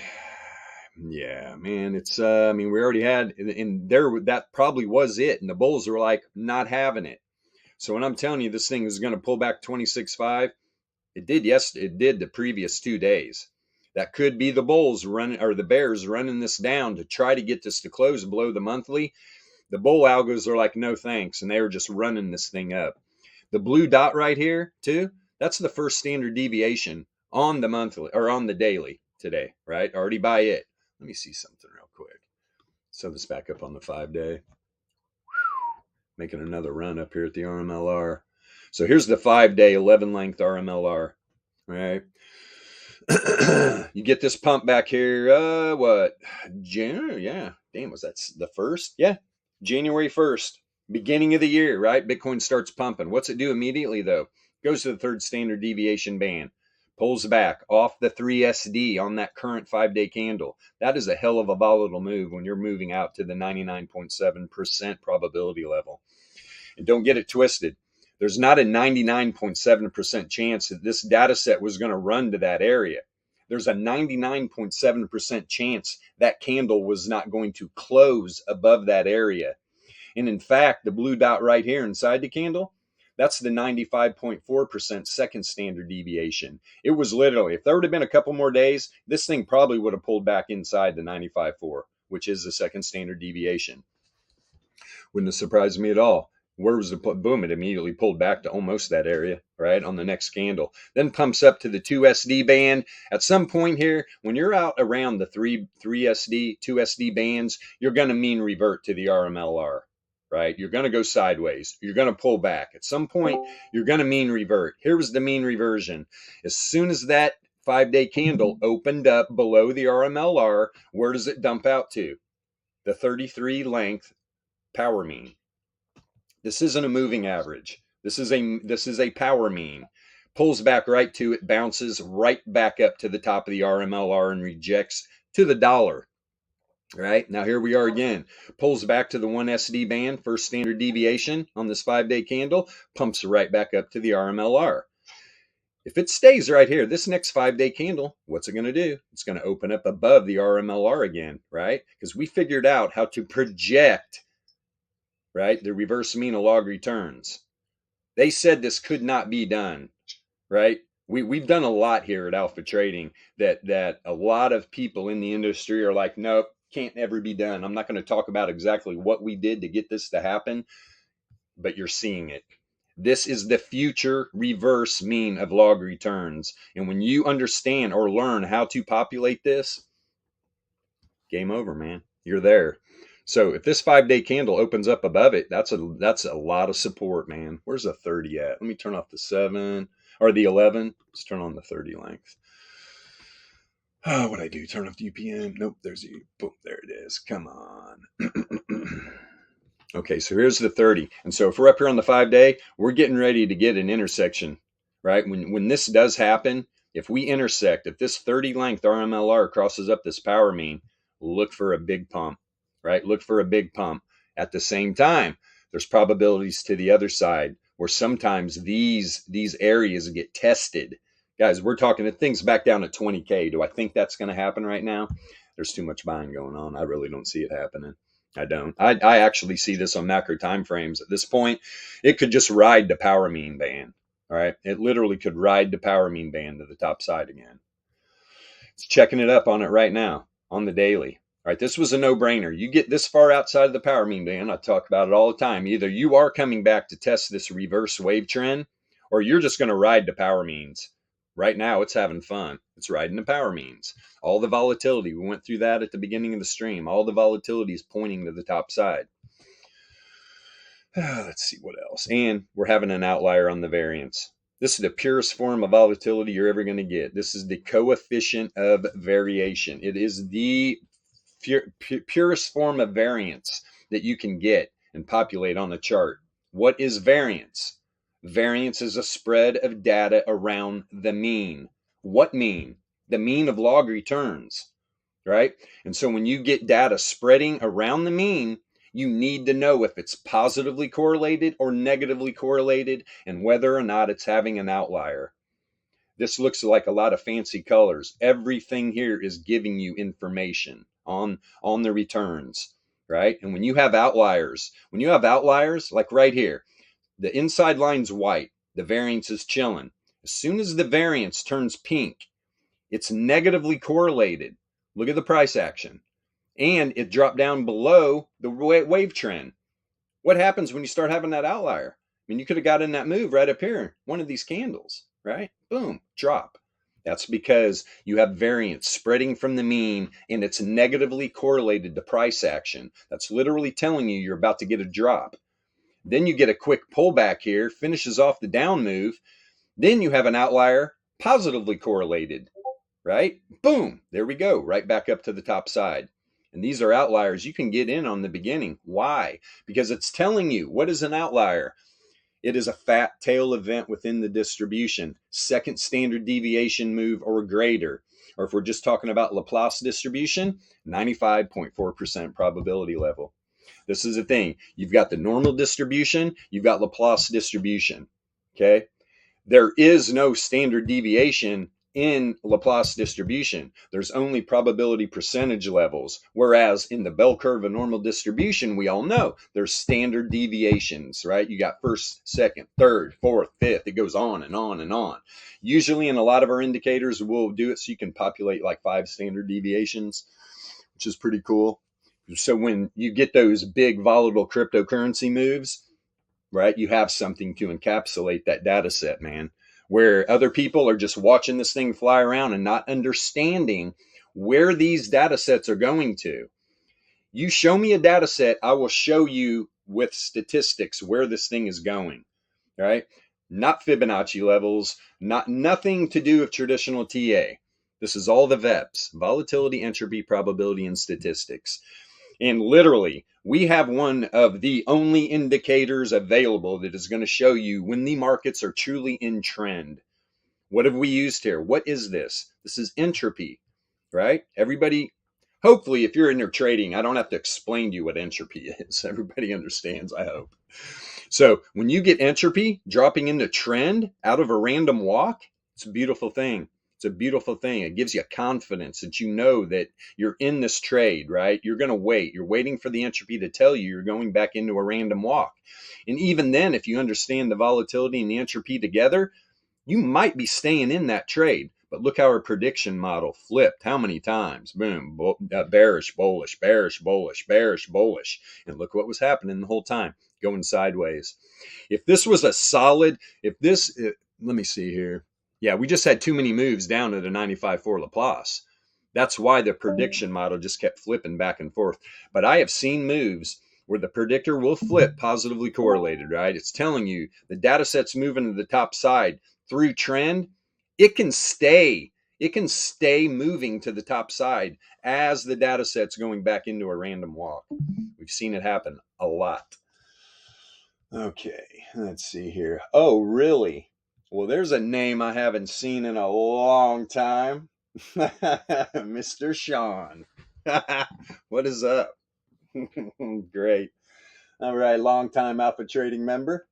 Yeah, man, it's I mean, we already had in there, that probably was it, and the bulls are like not having it. So when I'm telling you this thing is going to pull back 26.5, it did the previous 2 days. That could be the bulls running, or the bears running this down to try to get this to close below the monthly. The bull algos are like, no thanks, and they were just running this thing up. The blue dot right here too, that's the first standard deviation on the monthly or on the daily today, right? Already by it. Let me see something real quick. So this back up on the 5-day. Making another run up here at the RMLR. So here's the 5-day 11 length RMLR, right? You get this pump back here, what? January? Yeah. Damn, was that the 1st? Yeah. January 1st, beginning of the year, right? Bitcoin starts pumping. What's it do immediately, though? Goes to the third standard deviation band, pulls back off the 3SD on that current 5-day candle. That is a hell of a volatile move when you're moving out to the 99.7% probability level. And don't get it twisted. There's not a 99.7% chance that this data set was going to run to that area. There's a 99.7% chance that candle was not going to close above that area. And in fact, the blue dot right here inside the candle, that's the 95.4% second standard deviation. It was literally, if there would have been a couple more days, this thing probably would have pulled back inside the 95.4, which is the second standard deviation. Wouldn't have surprised me at all. Where was the boom? It immediately pulled back to almost that area, right, on the next candle. Then pumps up to the 2SD band. At some point here, when you're out around the 3SD, 2SD bands, you're going to mean revert to the RMLR, right? You're going to go sideways. You're going to pull back. At some point, you're going to mean revert. Here was the mean reversion. As soon as that 5-day candle opened up below the RMLR, where does it dump out to? The 33 length power mean. This isn't a moving average. This is a power mean. Pulls back right to it, bounces right back up to the top of the RMLR and rejects to the dollar. Right now, here we are again. Pulls back to the 1SD band, first standard deviation on this 5-day candle, pumps right back up to the RMLR. If it stays right here, this next 5-day candle, what's it going to do? It's going to open up above the RMLR again, right? Because we figured out how to project, right, the reverse mean of log returns. They said this could not be done, right? We've done a lot here at Alpha Trading that a lot of people in the industry are like, nope, can't ever be done. I'm not going to talk about exactly what we did to get this to happen, but you're seeing it. This is the future reverse mean of log returns. And when you understand or learn how to populate this, game over, man. You're there. So if this 5-day candle opens up above it, that's a lot of support, man. Where's the 30 at? Let me turn off the 7 or the 11. Let's turn on the 30 length. Oh, what'd I do? Turn off the UPN? Nope, there's the, boom, there it is. Come on. Okay, so here's the 30. And so if we're up here on the 5-day, we're getting ready to get an intersection, right? When this does happen, if we intersect, if this 30 length RMLR crosses up this power mean, look for a big pump, right? Look for a big pump. At the same time, there's probabilities to the other side where sometimes these areas get tested. Guys, we're talking things back down at 20K. Do I think that's going to happen right now? There's too much buying going on. I really don't see it happening. I don't. I actually see this on macro time frames. At this point, it could just ride the power mean band. All right. It literally could ride the power mean band to the top side again. It's checking it up on it right now on the daily. All right. This was a no-brainer. You get this far outside of the power mean band, I talk about it all the time. Either you are coming back to test this reverse wave trend, or you're just going to ride the power means. Right now, it's having fun. It's riding the power means. All the volatility, we went through that at the beginning of the stream. All the volatility is pointing to the top side. Let's see what else. And we're having an outlier on the variance. This is the purest form of volatility you're ever going to get. This is the coefficient of variation. It is the purest form of variance that you can get and populate on the chart. What is variance? Variance is a spread of data around the mean. What mean? The mean of log returns, right? And so when you get data spreading around the mean, you need to know if it's positively correlated or negatively correlated and whether or not it's having an outlier. This looks like a lot of fancy colors. Everything here is giving you information on the returns, right? And when you have outliers like right here, the inside line's white, the variance is chilling. As soon as the variance turns pink, it's negatively correlated. Look at the price action. And it dropped down below the wave trend. What happens when you start having that outlier? I mean, you could have got in that move right up here, one of these candles, right? Boom, drop. That's because you have variance spreading from the mean and it's negatively correlated to price action. That's literally telling you you're about to get a drop. Then you get a quick pullback here, finishes off the down move. Then you have an outlier positively correlated. right? Boom, there we go, right back up to the top side. And these are outliers you can get in on the beginning. Why? Because it's telling you, what is an outlier? It is a fat tail event within the distribution, second standard deviation move or greater. Or if we're just talking about Laplace distribution, 95.4% probability level. This is the thing. You've got the normal distribution, you've got Laplace distribution. Okay? There is no standard deviation in Laplace distribution. There's only probability percentage levels. Whereas in the bell curve of normal distribution, we all know there's standard deviations, right? You got first, second, third, fourth, fifth. It goes on and on and on. Usually in a lot of our indicators, we'll do it so you can populate like 5 standard deviations, which is pretty cool. So when you get those big volatile cryptocurrency moves, right, you have something to encapsulate that data set, man, where other people are just watching this thing fly around and not understanding where these data sets are going to. You show me a data set, I will show you with statistics where this thing is going, right? Not Fibonacci levels, nothing to do with traditional TA. This is all the VEPS, volatility, entropy, probability, and statistics. And literally, we have one of the only indicators available that is going to show you when the markets are truly in trend. What have we used here? What is this? This is entropy, right? Everybody, hopefully, if you're in your trading, I don't have to explain to you what entropy is. Everybody understands, I hope. So when you get entropy dropping into trend out of a random walk, it's a beautiful thing. It's a beautiful thing. It gives you confidence that you know that you're in this trade, right? You're going to wait. You're waiting for the entropy to tell you you're going back into a random walk. And even then, if you understand the volatility and the entropy together, you might be staying in that trade. But look how our prediction model flipped. How many times? Boom, bearish, bullish, bearish, bullish, bearish, bullish. And look what was happening the whole time, going sideways. If this was a solid, let me see here. Yeah, we just had too many moves down at a 95.4 Laplace. That's why the prediction model just kept flipping back and forth. But I have seen moves where the predictor will flip positively correlated, right? It's telling you the data set's moving to the top side through trend. It can stay moving to the top side as the data set's going back into a random walk. We've seen it happen a lot. Okay, let's see here. Oh, really? Well, there's a name I haven't seen in a long time. Mr. Sean. What is up? Great. All right, long time Alpha Trading member.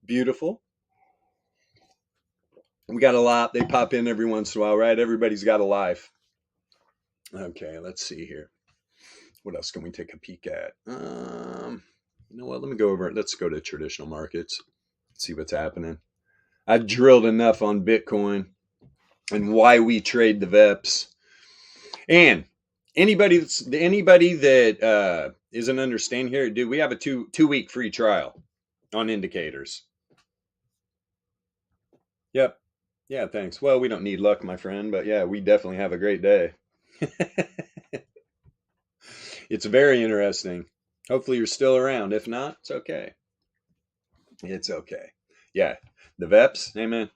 Beautiful. We got a lot. They pop in every once in a while, right? Everybody's got a life. Okay, let's see here. What else can we take a peek at? You know what? Let me go over it. Let's go to traditional markets. See what's happening. I drilled enough on Bitcoin and why we trade the VEPS. And anybody that isn't understanding here, dude, we have a two-week free trial on indicators. Yep. Yeah, thanks. Well, we don't need luck, my friend, but yeah, we definitely have a great day. It's very interesting. Hopefully you're still around. If not, it's okay. It's okay. Yeah. The VEPS, hey man,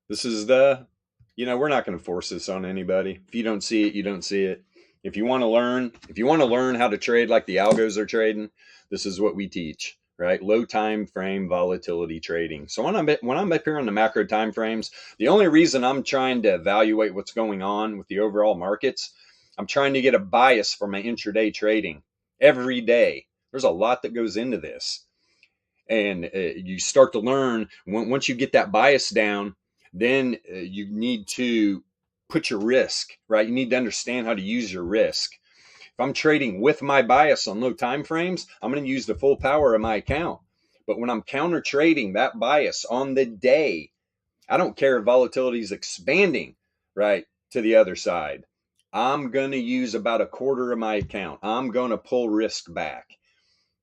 this is we're not going to force this on anybody. If you don't see it, you don't see it. If you want to learn how to trade like the algos are trading, this is what we teach, right? Low time frame volatility trading. So when I'm up here on the macro time frames, the only reason I'm trying to evaluate what's going on with the overall markets, I'm trying to get a bias for my intraday trading every day. There's a lot that goes into this. And you start to learn once you get that bias down, then you need to put your risk, right? You need to understand how to use your risk. If I'm trading with my bias on low time frames, I'm going to use the full power of my account. But when I'm counter trading that bias on the day, I don't care if volatility is expanding, right, to the other side. I'm going to use about a quarter of my account. I'm going to pull risk back.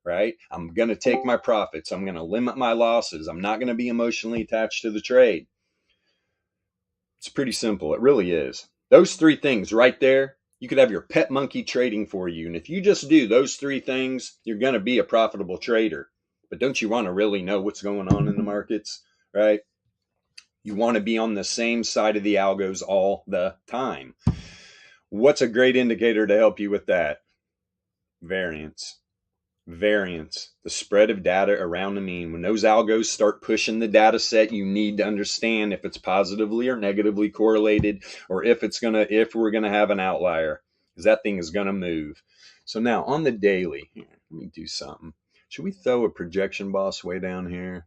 Right? I'm going to take my profits. I'm going to limit my losses. I'm not going to be emotionally attached to the trade. It's pretty simple. It really is. Those three things right there, you could have your pet monkey trading for you. And if you just do those three things, you're going to be a profitable trader. But don't you want to really know what's going on in the markets, right? You want to be on the same side of the algos all the time. What's a great indicator to help you with that? Variance. Variance, the spread of data around the mean. When those algos start pushing the data set, you need to understand if it's positively or negatively correlated, or if we're gonna have an outlier, because that thing is gonna move. So now on the daily, let me do something. Should we throw a projection boss way down here?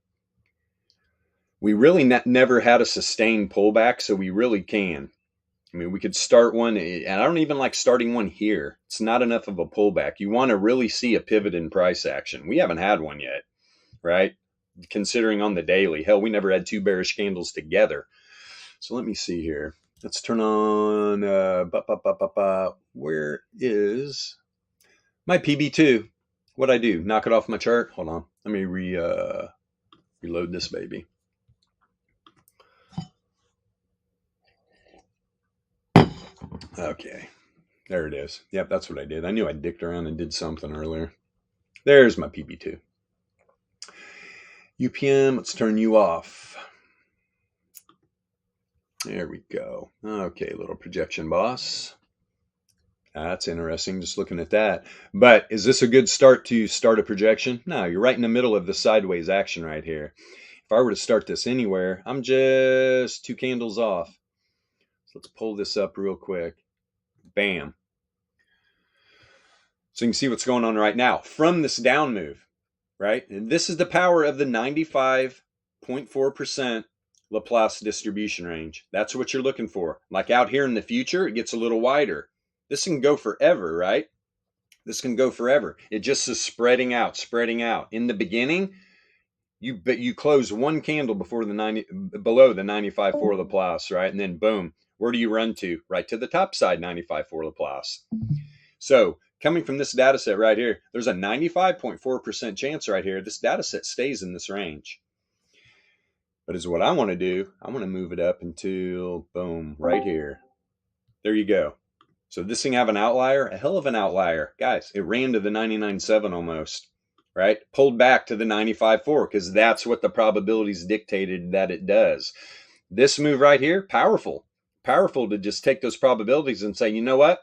We really never had a sustained pullback, so we really can. I mean, we could start one, and I don't even like starting one here. It's not enough of a pullback. You want to really see a pivot in price action. We haven't had one yet, right? Considering on the daily. Hell, we never had two bearish candles together. So let me see here. Let's turn on, where is my PB2? What'd I do? Knock it off my chart? Hold on. Let me reload this baby. Okay, there it is. Yep, that's what I did. I knew I dicked around and did something earlier. There's my PB2. UPM, let's turn you off. There we go. Okay, little projection boss. That's interesting, just looking at that. But is this a good start to start a projection? No, you're right in the middle of the sideways action right here. If I were to start this anywhere, I'm just 2 candles off. So let's pull this up real quick. Bam. So you can see what's going on right now from this down move, right? And this is the power of the 95.4% Laplace distribution range. That's what you're looking for. Like out here in the future, it gets a little wider. This can go forever, right? This can go forever. It just is spreading out, spreading out. In the beginning, you close one candle before below the 95.4 Laplace, right? And then boom, where do you run to? Right to the top side, 95.4 Laplace. So coming from this data set right here, there's a 95.4% chance right here this data set stays in this range. But is what I want to do, I want to move it up until boom, right here. There you go. So this thing have an outlier, a hell of an outlier. Guys, it ran to the 99.7 almost, right? Pulled back to the 95.4 because that's what the probabilities dictated that it does. This move right here, powerful. Powerful to just take those probabilities and say, you know what?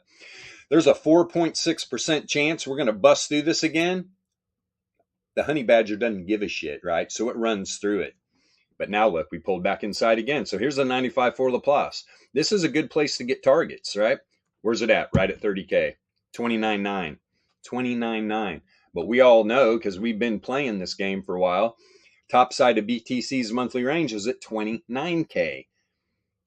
There's a 4.6% chance we're going to bust through this again. The honey badger doesn't give a shit, right? So it runs through it. But now look, we pulled back inside again. So here's the 95.4 Laplace. This is a good place to get targets, right? Where's it at? Right at 30K. 29.9. 29.9. But we all know, because we've been playing this game for a while, top side of BTC's monthly range is at 29K.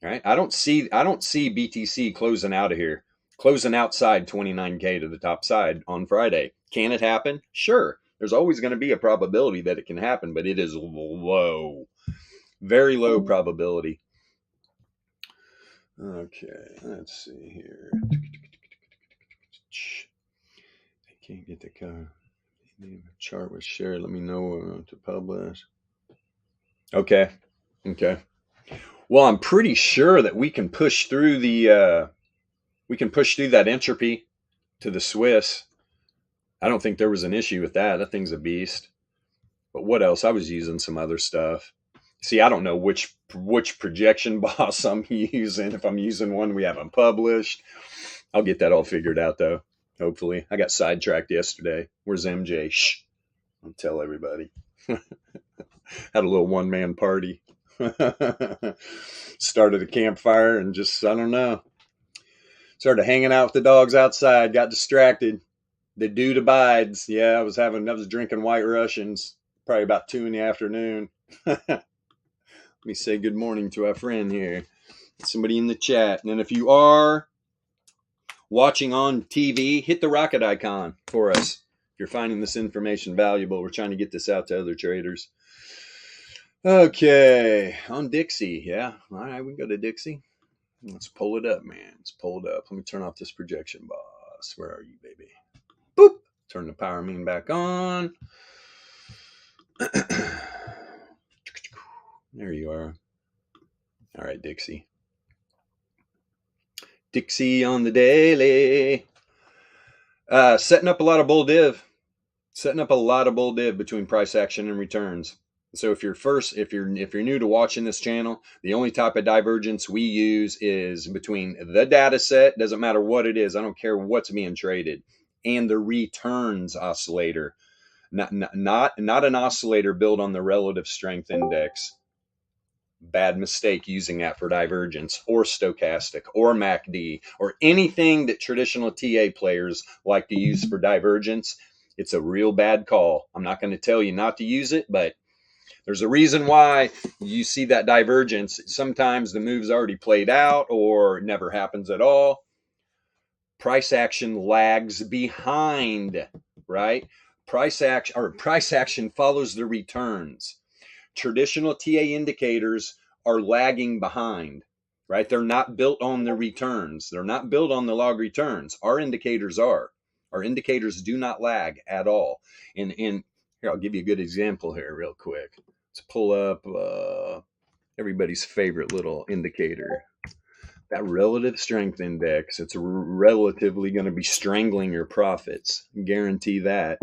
Right? I don't see BTC closing out of here. Closing outside 29K to the top side on Friday. Can it happen? Sure. There's always going to be a probability that it can happen, but it is low. Very low probability. Okay, let's see here. I can't get the chart was shared. Let me know to publish. Okay. Well, I'm pretty sure that we can push through that entropy to the Swiss. I don't think there was an issue with that. That thing's a beast. But what else? I was using some other stuff. See, I don't know which projection boss I'm using. If I'm using one we haven't published, I'll get that all figured out though. Hopefully, I got sidetracked yesterday. Where's MJ? Shh! I'll tell everybody. Had a little one-man party. Started a campfire and just, I don't know. Started hanging out with the dogs outside. Got distracted. The dude abides. Yeah, I was drinking White Russians. Probably about 2 PM. Let me say good morning to our friend here. Somebody in the chat. And then if you are watching on TV, hit the rocket icon for us. If you're finding this information valuable, we're trying to get this out to other traders. Okay, on Dixie. Yeah, all right, we can go to Dixie. Let's pull it up, man. Let's pull it up. Let me turn off this projection boss. Where are you, baby? Boop. Turn the power mean back on. There you are. All right, Dixie. Dixie on the daily. Setting up a lot of bull div. Setting up a lot of bull div between price action and returns. So if you're new to watching this channel, the only type of divergence we use is between the data set, doesn't matter what it is, I don't care what's being traded, and the returns oscillator. Not an oscillator built on the relative strength index. Bad mistake using that for divergence, or stochastic, or MACD, or anything that traditional TA players like to use for divergence. It's a real bad call. I'm not going to tell you not to use it, but there's a reason why you see that divergence. Sometimes the move's already played out or never happens at all. Price action lags behind, right? Price action follows the returns. Traditional TA indicators are lagging behind, right? They're not built on the returns. They're not built on the log returns. Our indicators are. Our indicators do not lag at all. And here, I'll give you a good example here real quick. Let's pull up everybody's favorite little indicator. That relative strength index, it's relatively going to be strangling your profits. Guarantee that.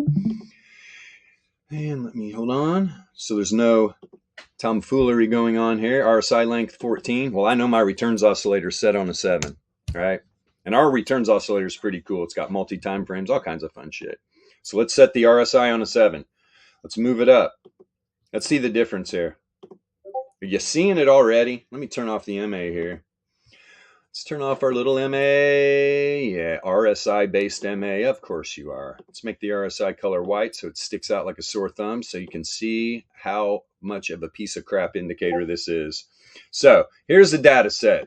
And let me hold on. So there's no tomfoolery going on here. RSI length 14. Well, I know my returns oscillator is set on a 7, right? And our returns oscillator is pretty cool. It's got multi-time frames, all kinds of fun shit. So let's set the RSI on a 7. Let's move it up. Let's see the difference here. Are you seeing it already? Let me turn off the MA here. Let's turn off our little MA. Yeah, RSI based MA. Of course you are. Let's make the RSI color white so it sticks out like a sore thumb so you can see how much of a piece of crap indicator this is. So here's the data set.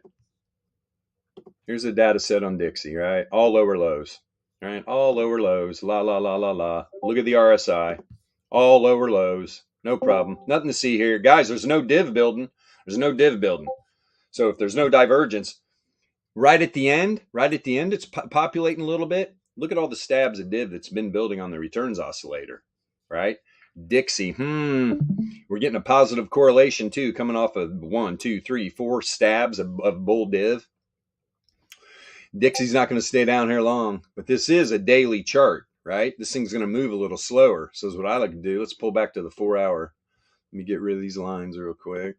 Here's the data set on Dixie, right? All lower lows, right? All lower lows. La, la, la, la, la. Look at the RSI. All lower lows. No problem. Nothing to see here. Guys, there's no div building. There's no div building. So if there's no divergence, right at the end, it's populating a little bit. Look at all the stabs of div that's been building on the returns oscillator, right? Dixie, we're getting a positive correlation too, coming off of 1, 2, 3, 4 stabs of bull div. Dixie's not going to stay down here long, but this is a daily chart, right? This thing's going to move a little slower. So is what I like to do. Let's pull back to the 4 hour. Let me get rid of these lines real quick.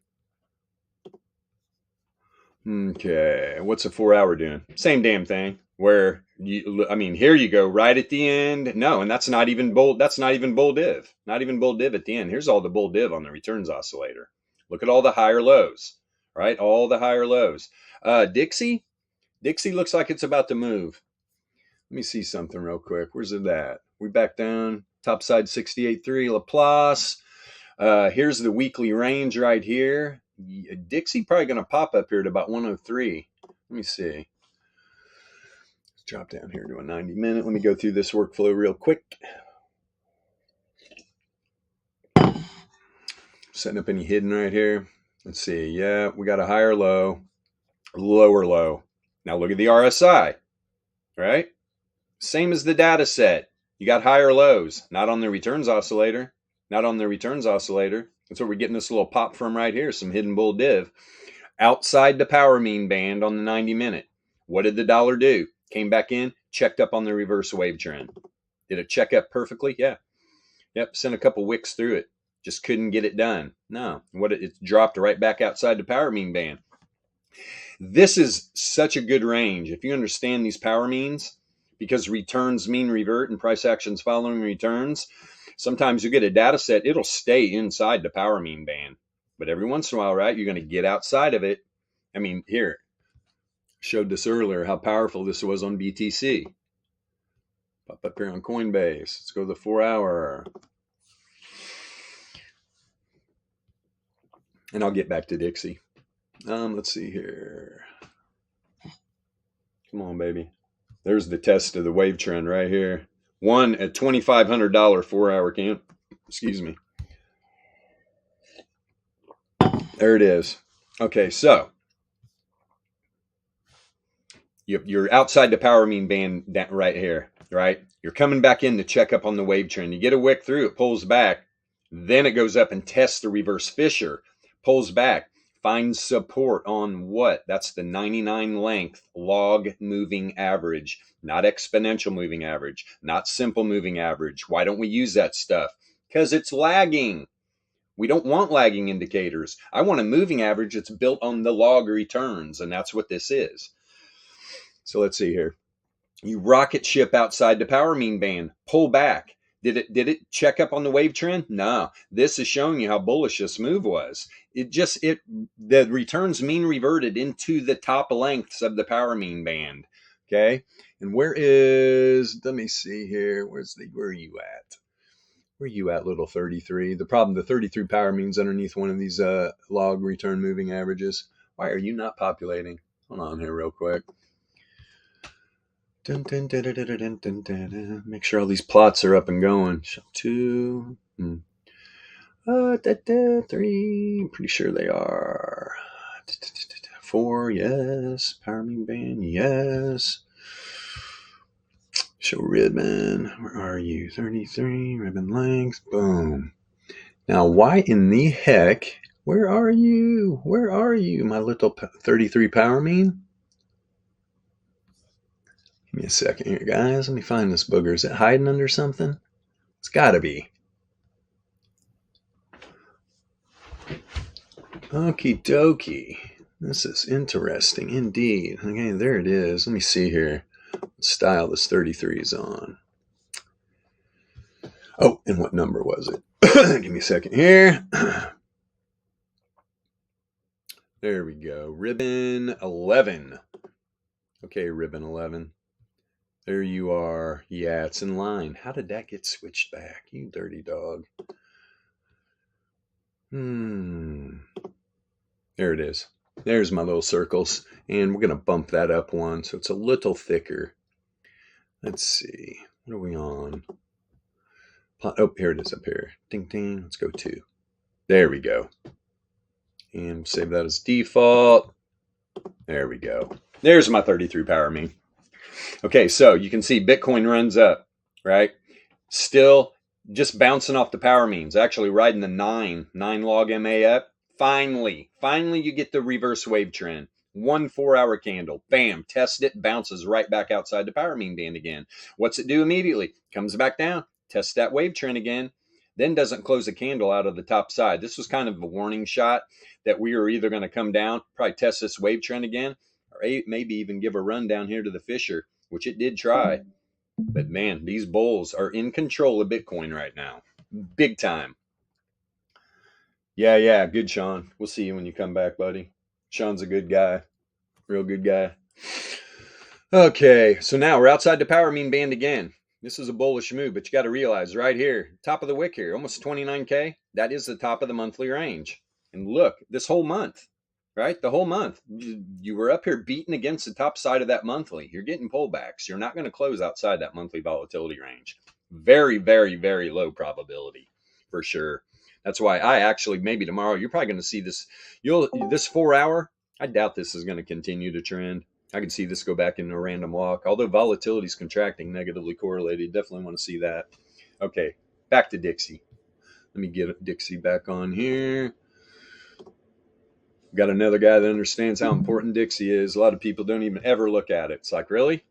Okay, what's a 4 hour doing? Same damn thing. Where here you go right at the end. No, and that's not even bull. That's not even bull div. Not even bull div at the end. Here's all the bull div on the returns oscillator. Look at all the higher lows, right? All the higher lows. Dixie looks like it's about to move. Let me see something real quick. Where's it at? We back down. Top side 68.3 Laplace. Here's the weekly range right here. Dixie probably going to pop up here at about 103. Let me see. Let's drop down here to a 90 minute. Let me go through this workflow real quick. Setting up any hidden right here. Let's see. Yeah, we got a higher low, lower low. Now look at the RSI, right? Same as the data set. You got higher lows, not on the returns oscillator. Not on the returns oscillator. That's where we're getting this little pop from right here, some hidden bull div. Outside the power mean band on the 90 minute. What did the dollar do? Came back in, checked up on the reverse wave trend. Did it check up perfectly? Yeah. Yep, sent a couple wicks through it. Just couldn't get it done. No. It dropped right back outside the power mean band. This is such a good range. If you understand these power means, because returns mean revert and price actions following returns, sometimes you get a data set, it'll stay inside the power mean band. But every once in a while, right, you're going to get outside of it. I mean, here, showed this earlier, how powerful this was on BTC. Pop up here on Coinbase. Let's go to the 4 hour. And I'll get back to Dixie. Let's see here. Come on, baby. There's the test of the wave trend right here. One at $2,500 4 hour candle. Excuse me. There it is. Okay, so you're outside the power mean band right here, right? You're coming back in to check up on the wave trend. You get a wick through, it pulls back. Then it goes up and tests the reverse fissure, pulls back, finds support on what? That's the 99 length log moving average, not exponential moving average, not simple moving average. Why don't we use that stuff? Because it's lagging. We don't want lagging indicators. I want a moving average that's built on the log returns, and that's what this is. So let's see here. You rocket ship outside the power mean band, pull back. Did it check up on the wave trend? No. This is showing you how bullish this move was. The returns mean reverted into the top lengths of the power mean band. Okay. And let me see here. Where are you at? Where are you at, little 33? The problem, the 33 power means underneath one of these log return moving averages. Why are you not populating? Hold on here real quick. Dun, dun, dun, dun, dun, dun, dun, dun, dun. Make sure all these plots are up and going. 2, 3. Pretty sure they are. 4, yes. Power mean band, yes. Show ribbon. Where are you? 33, ribbon length. Boom. Now, why in the heck? Where are you? Where are you, my little 33 power mean? Give me a second here, guys. Let me find this booger. Is it hiding under something? It's got to be. Okie dokie. This is interesting indeed. Okay, there it is. Let me see here what style this 33 is on. Oh, and what number was it? Give me a second here. There we go. Ribbon 11. Okay, ribbon 11. There you are. Yeah, it's in line. How did that get switched back? You dirty dog. There it is. There's my little circles. And we're going to bump that up one so it's a little thicker. Let's see. What are we on? Oh, here it is up here. Ding, ding. Let's go 2. There we go. And save that as default. There we go. There's my 33 power mean. Okay, so you can see Bitcoin runs up, right? Still just bouncing off the power means. Actually riding the 9 log MA up. Finally you get the reverse wave trend. 1 4-hour candle. Bam, test it, bounces right back outside the power mean band again. What's it do immediately? Comes back down, tests that wave trend again, then doesn't close a candle out of the top side. This was kind of a warning shot that we were either going to come down, probably test this wave trend again, or maybe even give a run down here to the Fisher, which it did try. But man, these bulls are in control of Bitcoin right now. Big time. Yeah, good, Sean. We'll see you when you come back, buddy. Sean's a good guy. Real good guy. Okay, so now we're outside the power mean band again. This is a bullish move, but you got to realize right here, top of the wick here, almost 29K. That is the top of the monthly range. And look, this whole month, right? The whole month, you were up here beating against the top side of that monthly. You're getting pullbacks. You're not going to close outside that monthly volatility range. Very, very, very low probability for sure. That's why I actually, maybe tomorrow, you're probably going to see this. This 4-hour, I doubt this is going to continue to trend. I can see this go back into a random walk. Although volatility is contracting, negatively correlated. Definitely want to see that. Okay, back to Dixie. Let me get Dixie back on here. Got another guy that understands how important Dixie is. A lot of people don't even ever look at it. It's like, really?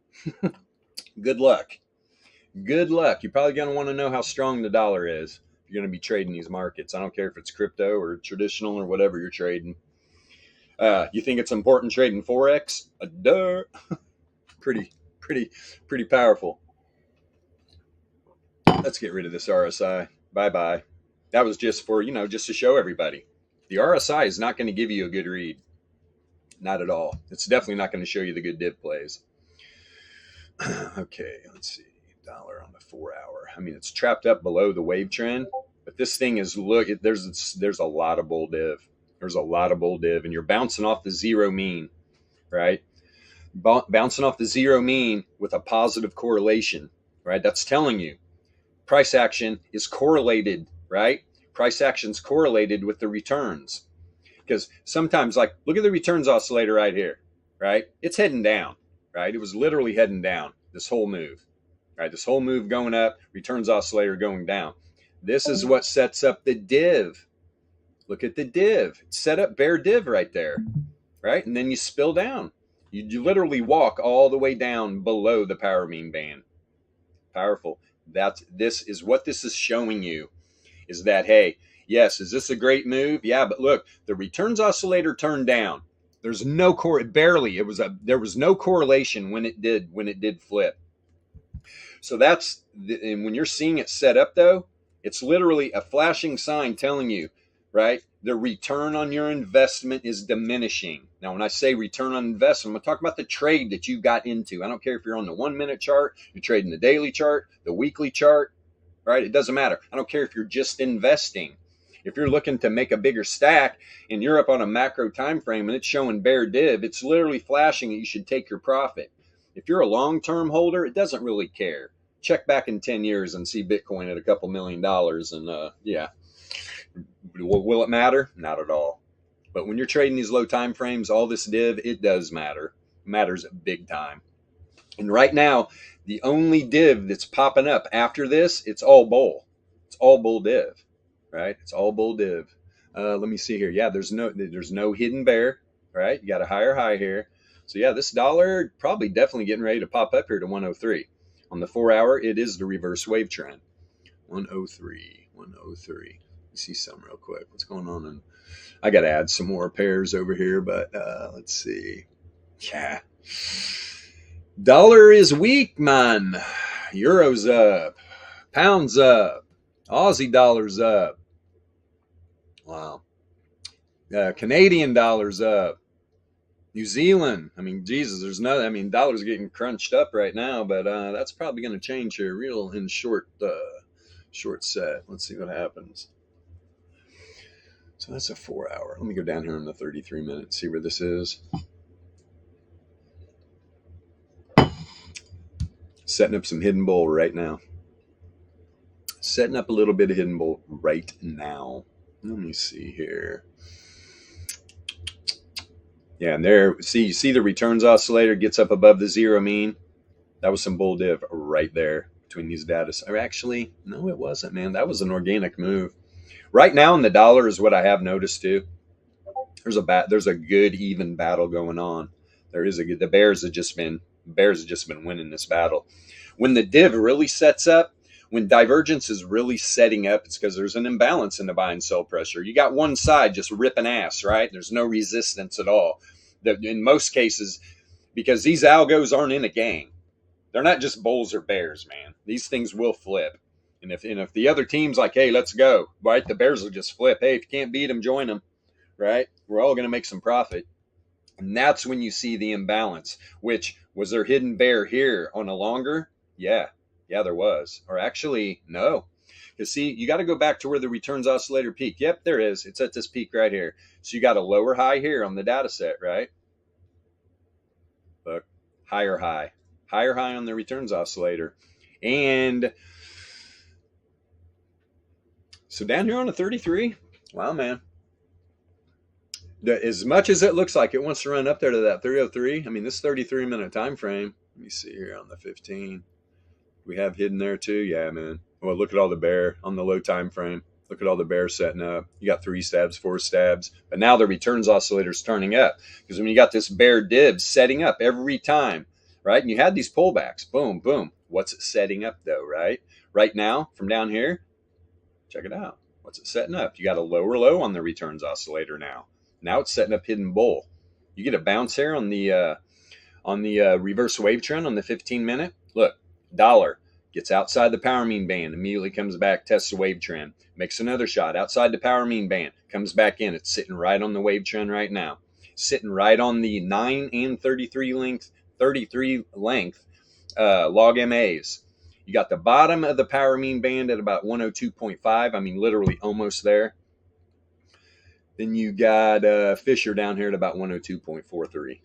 Good luck. Good luck. You're probably going to want to know how strong the dollar is. You're going to be trading these markets. I don't care if it's crypto or traditional or whatever you're trading. You think it's important trading Forex? Duh. Pretty powerful. Let's get rid of this RSI. Bye-bye. That was just for, just to show everybody. The RSI is not going to give you a good read. Not at all. It's definitely not going to show you the good div plays. Okay, let's see. Dollar on the 4-hour. I mean, it's trapped up below the wave trend, but this thing is, there's a lot of bull div. There's a lot of bull div, and you're bouncing off the zero mean, right? Bouncing off the zero mean with a positive correlation, right? That's telling you price action is correlated, right? Price action's correlated with the returns. Because sometimes, like, look at the returns oscillator right here, right? It's heading down, right? It was literally heading down this whole move, right? This whole move going up, returns oscillator going down. This is what sets up the div. Look at the div. It's set up bear div right there, right? And then you spill down. You literally walk all the way down below the power mean band. Powerful. This is what this is showing you, is that, hey, Yes, is this a great move? Yeah, but look, the returns oscillator turned down. There's no barely. There was no correlation when it did flip. So and when you're seeing it set up though, it's literally a flashing sign telling you, right? The return on your investment is diminishing. Now, when I say return on investment, I'm going to talk about the trade that you got into. I don't care if you're on the 1 minute chart, you're trading the daily chart, the weekly chart, right? It doesn't matter. I don't care if you're just investing. If you're looking to make a bigger stack and you're up on a macro time frame and it's showing bear div, it's literally flashing that you should take your profit. If you're a long-term holder, it doesn't really care. Check back in 10 years and see Bitcoin at a couple $1 million. And yeah, will it matter? Not at all. But when you're trading these low time frames, all this div, it does matter. It matters big time. And right now, the only div that's popping up after this, it's all bull. It's all bull div, right? It's all bull div. Let me see here. Yeah, there's no hidden bear, right? You got a higher high here. So yeah, this dollar probably definitely getting ready to pop up here to 103. On the 4 hour, it is the reverse wave trend. 103, 103. Let me see some real quick. What's going on? And I got to add some more pairs over here, but let's see. Yeah. Dollar is weak, man. Euro's up. Pound's up. Aussie dollar's up. Wow. Canadian dollar's up. New Zealand. I mean, Jesus, dollar's getting crunched up right now, but that's probably going to change here real in short set. Let's see what happens. So that's a 4 hour. Let me go down here on the 33 minutes, see where this is. Setting up some hidden bull right now. Setting up a little bit of hidden bull right now. Let me see here. Yeah, and there, you see the returns oscillator gets up above the zero mean. That was some bull div right there between these data. Or actually, no, it wasn't, man. That was an organic move. Right now in the dollar is what I have noticed too. There's a good even battle going on. The bears have just been winning this battle. When the div really sets up, when divergence is really setting up, it's because there's an imbalance in the buy and sell pressure. You got one side just ripping ass, right? There's no resistance at all. In most cases, because these algos aren't in a gang. They're not just bulls or bears, man. These things will flip. And if the other team's like, hey, let's go, right? The bears will just flip. Hey, if you can't beat them, join them, right? We're all going to make some profit. And that's when you see the imbalance, which was there hidden bear here on a longer? Yeah, there was. Or actually, no. Because see, you got to go back to where the returns oscillator peak. Yep, there is. It's at this peak right here. So you got a lower high here on the data set, right? Look, higher high on the returns oscillator. And so down here on the 33, wow, man. As much as it looks like it wants to run up there to that 303, I mean, this 33-minute time frame, let me see here on the 15. We have hidden there too. Yeah, man. Well, look at all the bear on the low time frame. Look at all the bears setting up. You got 3 stabs, 4 stabs. But now the returns oscillator is turning up. Because when you got this bear div setting up every time, right? And you had these pullbacks. Boom, boom. What's it setting up though, right? Right now, from down here, check it out. What's it setting up? You got a lower low on the returns oscillator now. Now it's setting up hidden bull. You get a bounce here on the reverse wave trend on the 15-minute. Look, dollar gets outside the power mean band, immediately comes back, tests the wave trend, makes another shot outside the power mean band, comes back in. It's sitting right on the wave trend right now, sitting right on the 9 and 33 length log MAs. You got the bottom of the power mean band at about 102.5. I mean, literally almost there. Then you got Fisher down here at about 102.43.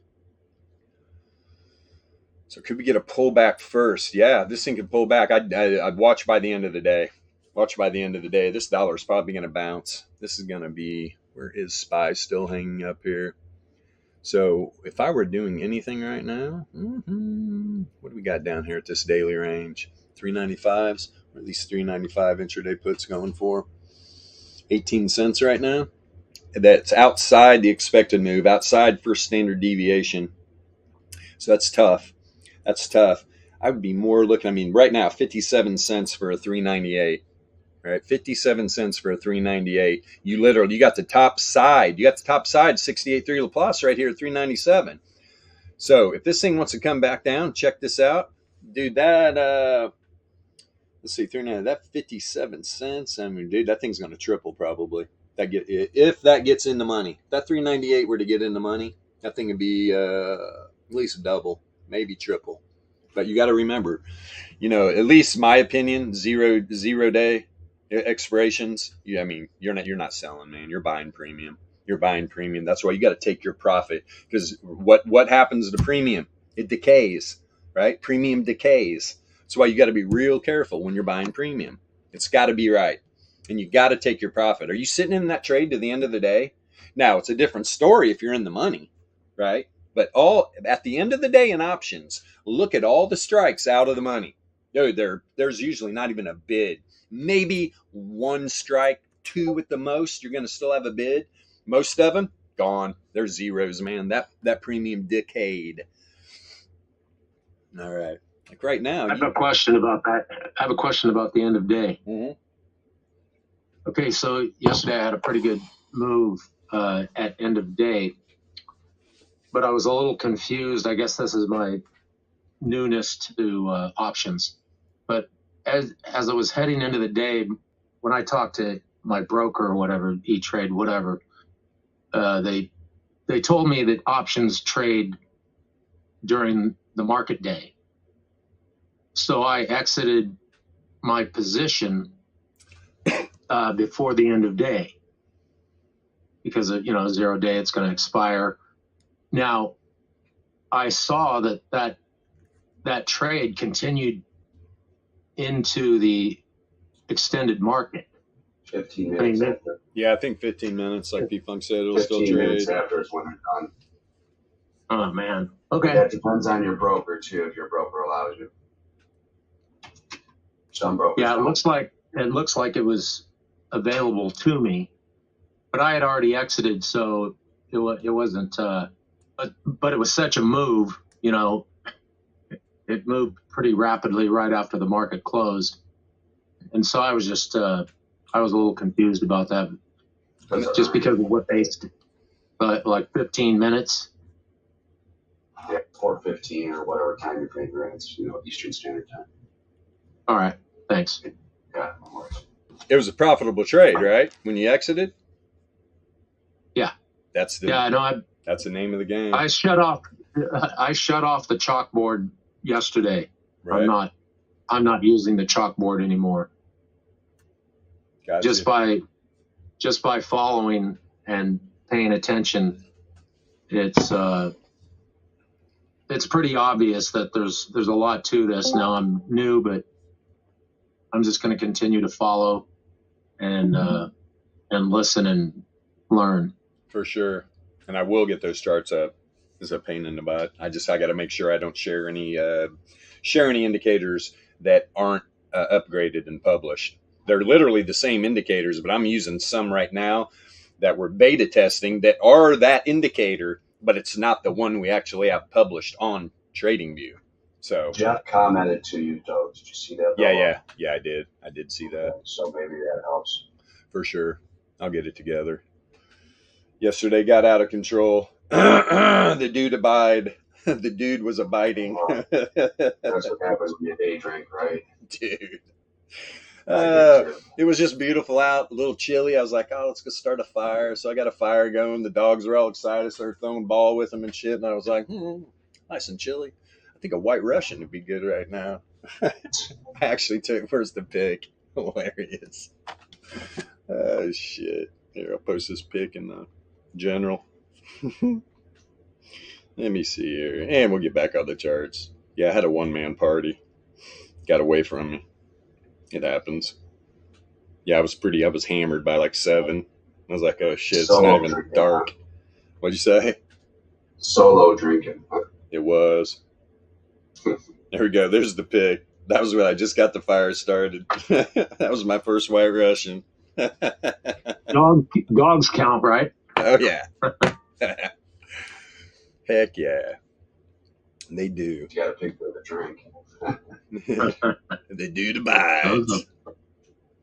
So could we get a pullback first? Yeah, this thing could pull back. I'd watch by the end of the day. This dollar is probably going to bounce. This is going to be, where is SPY still hanging up here? So if I were doing anything right now, what do we got down here at this daily range? 395s, or at least 395 intraday puts going for 18 cents right now. That's outside the expected move, outside first standard deviation. So that's tough. I would be more looking, right now, 57 cents for a 398. right? 57 cents for a 398. You got the top side. You got the top side 68.3 Laplace right here at 397. So if this thing wants to come back down, check this out, dude. That let's see, 390. That 57 cents. I mean, dude, that thing's going to triple probably. If that gets in the money. If that 398 were to get in the money, that thing would be at least double, maybe triple. But you got to remember, at least my opinion, zero day expirations. I mean, you're not selling, man. You're buying premium. You're buying premium. That's why you got to take your profit, because what happens to premium? It decays, right? Premium decays. That's why you got to be real careful when you're buying premium. It's got to be right, and you got to take your profit. Are you sitting in that trade to the end of the day? Now it's a different story if you're in the money, right? But all at the end of the day in options, look at all the strikes out of the money. There's usually not even a bid. Maybe one strike, two at the most. You're going to still have a bid. Most of them gone. They're zeros, man. That premium decayed. All right. Like right now. I have a question about that. I have a question about the end of day. Mm-hmm. Okay, so yesterday I had a pretty good move at end of day, but I was a little confused. I guess this is my newness to options. But as I was heading into the day, when I talked to my broker or whatever, E-Trade, whatever, they told me that options trade during the market day. So I exited my position before the end of day because of 0 day, it's going to expire. Now I saw that trade continued into the extended market. 15 minutes after. Yeah, I think 15 minutes, like P-Funk said, it'll 15 still trade. minutes after is when they're done. Oh man. Okay. That depends on your broker too, if your broker allows you. Some brokers. Yeah, it don't. looks like it was available to me, but I had already exited, so it wasn't. But it was such a move, it moved pretty rapidly right after the market closed, and so I was just I was a little confused about that, just because of what they, like 15 minutes. Yeah, 4:15 or whatever time your favorite is, Eastern Standard Time. All right, thanks. Yeah, no worries. It was a profitable trade, right? When you exited? Yeah. That's the name of the game. I shut off the chalkboard yesterday. Right. I'm not using the chalkboard anymore. Gotcha. Just by following and paying attention, it's pretty obvious that there's a lot to this. Now I'm new, but I'm just going to continue to follow and listen and learn. For sure. And I will get those charts up. It's a pain in the butt. I got to make sure I don't share any indicators that aren't upgraded and published. They're literally the same indicators, but I'm using some right now that we're beta testing that are that indicator, but it's not the one we actually have published on TradingView. So Jeff commented to you, though. Did you see that? Yeah, I did. I did see that. So maybe that helps. For sure. I'll get it together. Yesterday got out of control. The dude abide. The dude was abiding. That's what happens when you day drink, right? Dude. It was just beautiful out, a little chilly. I was like, oh, let's go start a fire. So I got a fire going. The dogs were all excited. Started throwing ball with them and shit. And I was like, nice and chilly. I think a white Russian would be good right now. I actually took, where's the pic? Hilarious. Oh, shit. Here, I'll post this pic in the general. Let me see here. And we'll get back on the charts. Yeah, I had a one-man party. Got away from me. It happens. Yeah, I was hammered by like 7. I was like, oh shit, it's not even drinking, dark. What'd you say? Solo drinking. It was. There we go. There's the pic. That was when I just got the fire started. That was my first white Russian. Dogs count, right? Oh yeah. Heck yeah. They do. You gotta pick with a drink. They do the bites.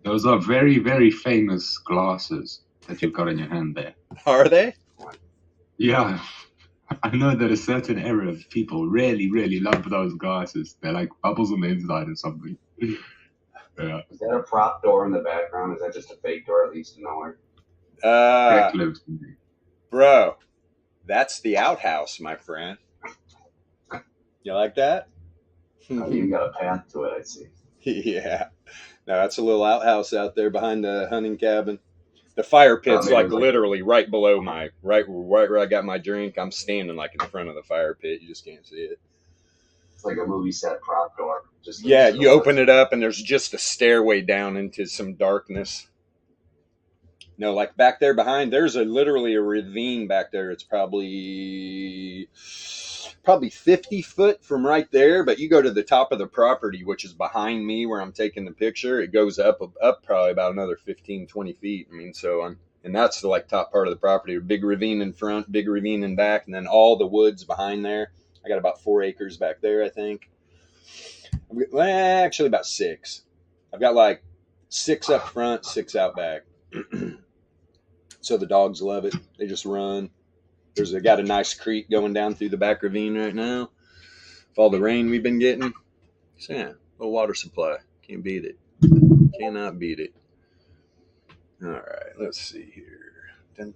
Those are very, very famous glasses that you've got in your hand there. Are they? Yeah. I know that a certain area of people really, really love those glasses. They're like bubbles on the inside or something. Yeah. Is that a prop door in the background? Is that just a fake door that leads to nowhere? Speculative. Bro, that's the outhouse, my friend. You like that? I even got a path to it, I see. Yeah. No, that's a little outhouse out there behind the hunting cabin. The fire pit's like literally right below right where I got my drink. I'm standing like in front of the fire pit. You just can't see it. It's like a movie set prop door. Just Yeah, you open it up and there's just a stairway down into some darkness. No, like back there behind, there's literally a ravine back there. It's probably 50 foot from right there. But you go to the top of the property, which is behind me where I'm taking the picture. It goes up probably about another 15, 20 feet. I mean, and that's the like top part of the property. A big ravine in front, big ravine in back, and then all the woods behind there. I got about 4 acres back there, I think. Well, actually about 6. I've got like 6 up front, 6 out back. So the dogs love it. They just run. Got a nice creek going down through the back ravine right now. With all the rain we've been getting. So yeah, little water supply. Can't beat it. Cannot beat it. All right, let's see here. Go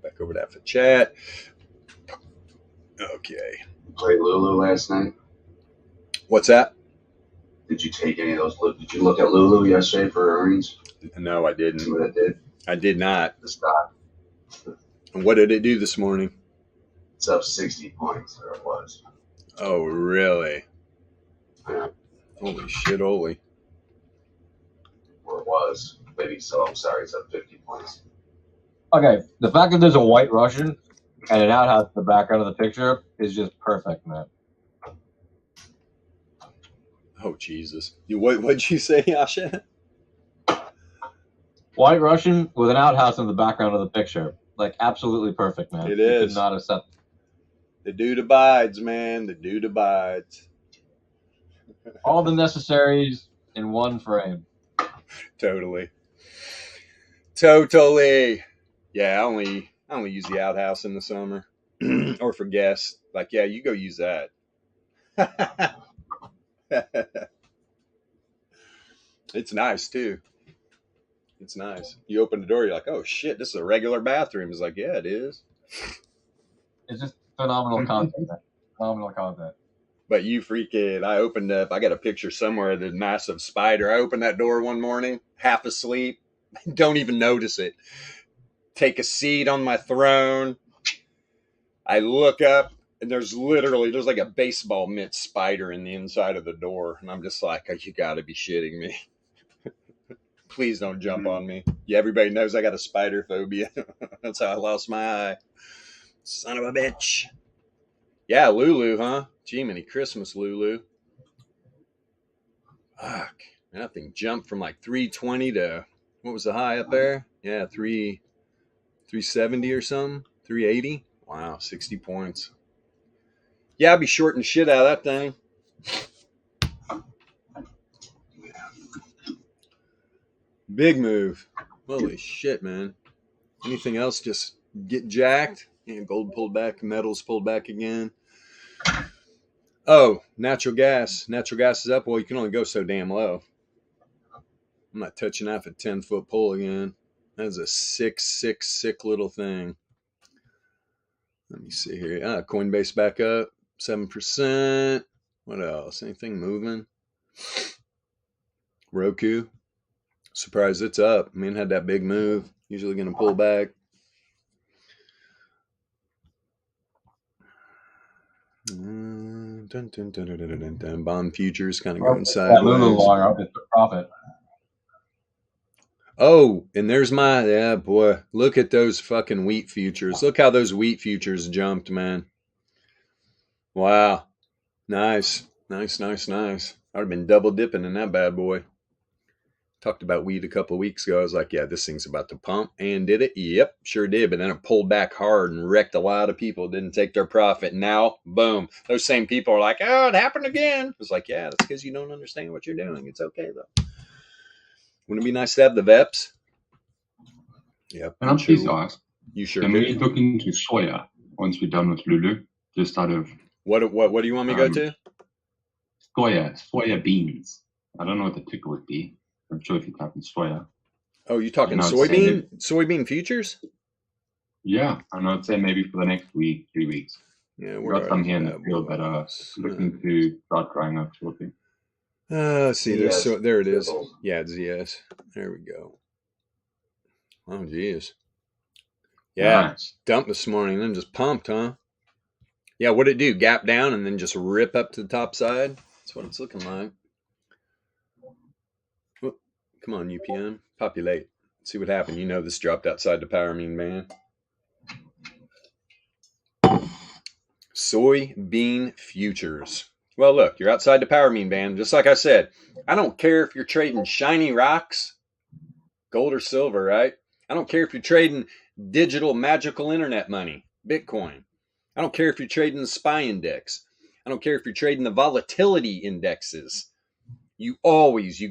back over that for chat. Okay. Played Lulu last night. What's that? Did you take any of those? Did you look at Lulu yesterday for earnings? No, I didn't. See what it did? I did not. The stock. And what did it do this morning? It's up 60 points, or it was. Oh, really? Yeah. Holy shit, holy. Or it was. Maybe so. I'm sorry, it's up 50 points. Okay, the fact that there's a white Russian and an outhouse in the background of the picture is just perfect, man. Oh, Jesus. What'd you say, Yasha? White Russian with an outhouse in the background of the picture. Like, absolutely perfect, man. It You is. could not have said. The dude abides, man. The dude abides. All the necessaries in one frame. Totally. Yeah, I only use the outhouse in the summer. Or for guests. Like, yeah, you go use that. It's nice, too. It's nice. You open the door, you're like, oh, shit, this is a regular bathroom. It's like, yeah, it is. It's just phenomenal content, man. Phenomenal content. But I opened up, I got a picture somewhere of the massive spider. I opened that door one morning, half asleep, don't even notice it. Take a seat on my throne. I look up, and there's like a baseball mitt spider in the inside of the door. And I'm just like, oh, you gotta be shitting me. Please don't jump on me. Yeah, everybody knows I got a spider phobia. That's how I lost my eye. Son of a bitch. Yeah, Lulu, huh? Gee, many Christmas, Lulu. Fuck. Man, that thing jumped from like 320 to, what was the high up there? Yeah, 370 or something. 380. Wow, 60 points. Yeah, I'd be shorting shit out of that thing. Big move. Holy shit, man. Anything else just get jacked? Yeah, gold pulled back, metals pulled back again. Oh, natural gas. Natural gas is up. Well, you can only go so damn low. I'm not touching that for 10-foot pull again. That's a sick little thing. Let me see here. Coinbase back up 7%. What else? Anything moving? Roku. Surprised it's up. I mean, had that big move. Usually going to pull back. Bond futures kind of going sideways. Lulu long up is the profit. Oh, and there's yeah, boy. Look at those fucking wheat futures. Look how those wheat futures jumped, man. Wow. Nice. I'd have been double dipping in that bad boy. Talked about wheat a couple of weeks ago. I was like, yeah, this thing's about to pump. And did it? Yep, sure did. But then it pulled back hard and wrecked a lot of people. Didn't take their profit. Now, boom. Those same people are like, oh, it happened again. It's like, yeah, that's because you don't understand what you're doing. It's okay, though. Wouldn't it be nice to have the VEPS? Yep. And I'm pleased to ask, You sure can could. we look into soya once we're done with Lulu? Just out of What do you want me to go to? soya beans. I don't know what the ticker would be. I'm sure if you type in soya. Oh, you talking And I would soybean futures? Yeah, I know. I'd say maybe for the next week, 3 weeks. Yeah, We got some here in the field that are looking to start drying up shortly. Let's see. ZS There it is. Bizzles. Yeah, it's ZS. There we go. Oh, geez. Yeah, Nice. dumped this morning, then just pumped, huh? Yeah, what'd it do? Gap down and then just rip up to the top side? That's what it's looking like. Whoop. Come on, UPN. Populate. See what happened. You know this dropped outside the power mean band. Soybean futures. Well, look, you're outside the power mean band. Just like I said, I don't care if you're trading shiny rocks, gold or silver, right? I don't care if you're trading digital magical internet money, Bitcoin. I don't care if you're trading the SPY index. I don't care if you're trading the volatility indexes. You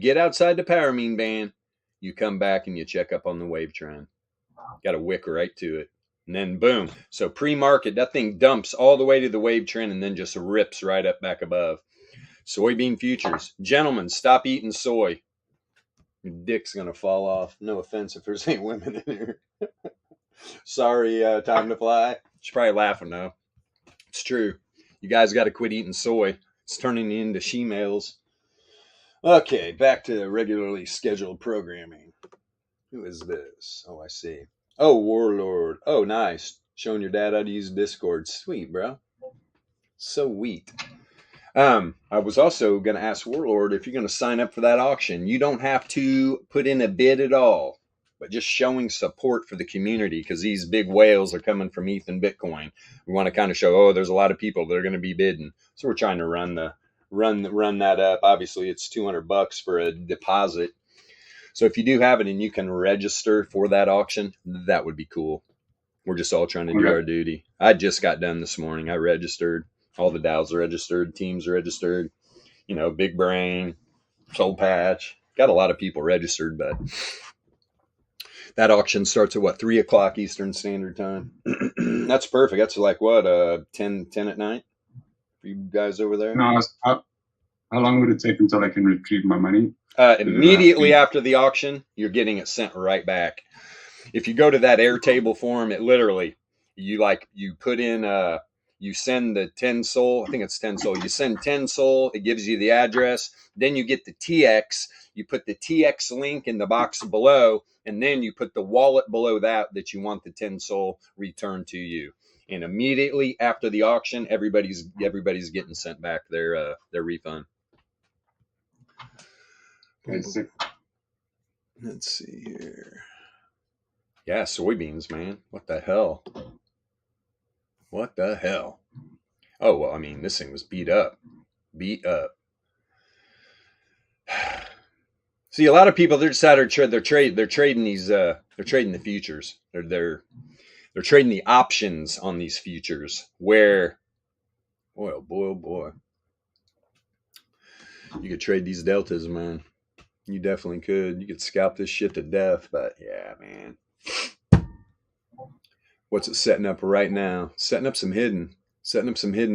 get outside the power mean band, you come back and you check up on the wave trend. Got a wick right to it. And then boom. So pre-market, that thing dumps all the way to the wave trend and then just rips right up back above. Soybean futures. Gentlemen, stop eating soy. Your dick's going to fall off. No offense if there's any women in here. Sorry, time to fly. She's probably laughing though. It's true. You guys got to quit eating soy. It's turning you into she-males. Okay, back to regularly scheduled programming. Who is this? Oh, I see. Oh, Warlord. Oh, nice. Showing your dad how to use Discord. Sweet, bro. So wheat. I was also going to ask Warlord if you're going to sign up for that auction. You don't have to put in a bid at all, but just showing support for the community because these big whales are coming from ETH and Bitcoin. We want to kind of show, oh, there's a lot of people that are going to be bidding. So we're trying to run that up. Obviously, it's $200 for a deposit. So if you do have it and you can register for that auction, that would be cool. We're just all trying to do our duty. I just got done this morning. I registered. All the DAOs are registered. Teams are registered. You know, Big Brain, Soul Patch. Got a lot of people registered, but that auction starts at 3 o'clock Eastern Standard Time. That's perfect. That's like 10 at night for you guys over there? No, how long would it take until I can retrieve my money? Immediately after the auction, you're getting it sent right back. If you go to that Airtable form, it literally, you put in, you send the 10 SOL, I think it's 10 SOL. You send 10 SOL, it gives you the address. Then you get the TX. You put the TX link in the box below, and then you put the wallet below that you want the 10 SOL returned to you. And immediately after the auction, everybody's getting sent back their refund. Let's see here. Yeah, soybeans, man. What the hell? What the hell? Oh, well, I mean, this thing was beat up. See, a lot of people, they're trading these, they're trading the futures. They're trading the options on these futures where, boy, oh boy. You could trade these deltas, man. You definitely could. You could scalp this shit to death, but yeah, man. What's it setting up right now? Setting up some hidden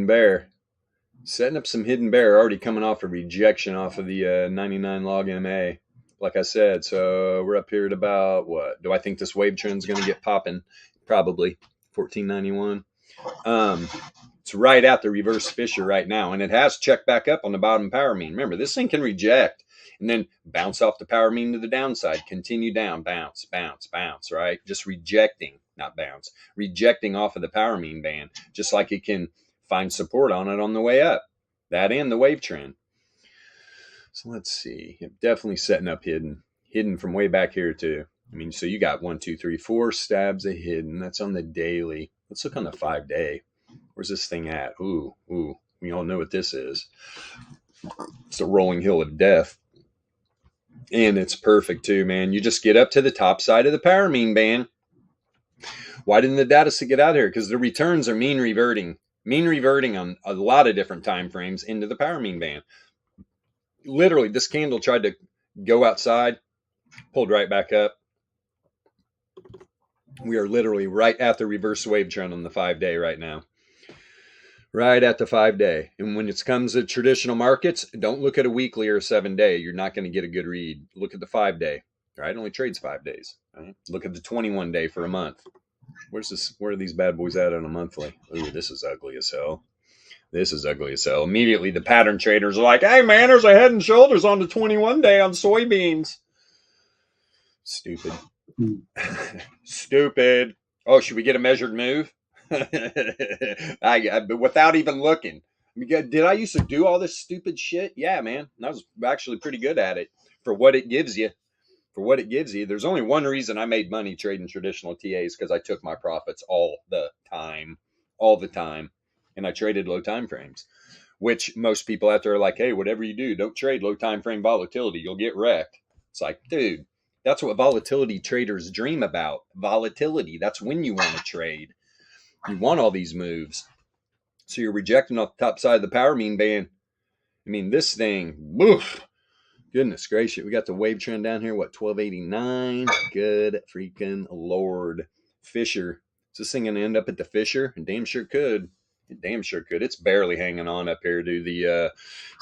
bear. Already coming off a rejection off of the 99 log MA. Like I said, so we're up here at about what? Do I think this wave trend's going to get popping? Probably 1491. It's right at the reverse fissure right now, and it has checked back up on the bottom power mean. Remember, this thing can reject and then bounce off the power mean to the downside, continue down, bounce, right? Just rejecting, not bounce, rejecting off of the power mean band, just like it can find support on it on the way up. That and the wave trend. So let's see. Definitely setting up hidden from way back here too. I mean, so you got 1, 2, 3, 4 stabs of hidden. That's on the daily. Let's look on the 5-day. Where's this thing at? Ooh. We all know what this is. It's a rolling hill of death. And it's perfect too, man. You just get up to the top side of the power mean band. Why didn't the data set get out here? Because the returns are mean reverting on a lot of different time frames into the power mean band. Literally, this candle tried to go outside, pulled right back up. We are literally right at the reverse wave trend on the 5-day right now. Right at the 5-day. And when it comes to traditional markets, don't look at a weekly or a 7-day. You're not going to get a good read. Look at the 5-day. Right? It only trades 5 days. Right? Look at the 21-day for a month. Where's this? Where are these bad boys at on a monthly? Ooh, this is ugly as hell. This is ugly as hell. Immediately, the pattern traders are like, hey, man, there's a head and shoulders on the 21-day on soybeans. Stupid. Stupid. Oh, should we get a measured move? Without even looking. Did I used to do all this stupid shit? Yeah, man. I was actually pretty good at it for what it gives you. For what it gives you. There's only one reason I made money trading traditional TAs, because I took my profits all the time. And I traded low time frames, which most people out there are like, hey, whatever you do, don't trade low time frame volatility. You'll get wrecked. It's like, dude, that's what volatility traders dream about. Volatility. That's when you want to trade. You want all these moves. So you're rejecting off the top side of the power mean band. I mean, this thing, woof. Goodness gracious. We got the wave trend down here. What, 1289? Good freaking Lord. Fisher. Is this thing going to end up at the Fisher? It damn sure could. It damn sure could. It's barely hanging on up here to the, is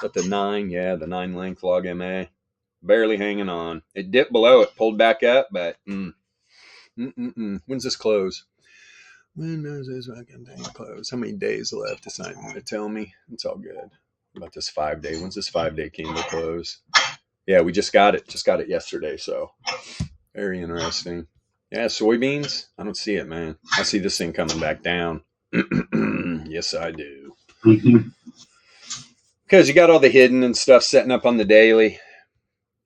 that the 9? Yeah, the 9 length log MA. Barely hanging on. It dipped below it, pulled back up, but when's this close? When does this fucking thing close? How many days left? It's not going to tell me. It's all good. About this 5-day. When's this 5-day candle close? Yeah, we just got it. Just got it yesterday. So very interesting. Yeah, soybeans. I don't see it, man. I see this thing coming back down. Yes, I do. Because you got all the hidden and stuff setting up on the daily.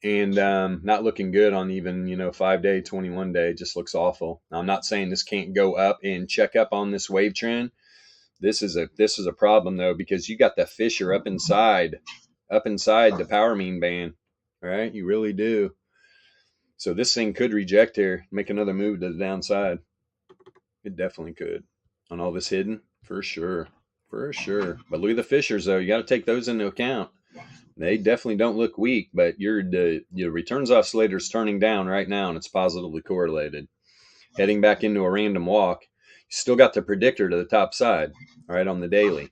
And not looking good on even, 5-day, 21-day. Just looks awful. Now, I'm not saying this can't go up and check up on this wave trend. This is a problem though, because you got the Fisher up inside the power mean band, right? You really do. So this thing could reject here, make another move to the downside. It definitely could on all this hidden, for sure. But look at the Fishers though. You got to take those into account. They definitely don't look weak, but your returns oscillator is turning down right now, and it's positively correlated. Heading back into a random walk. You still got the predictor to the top side, all right, on the daily.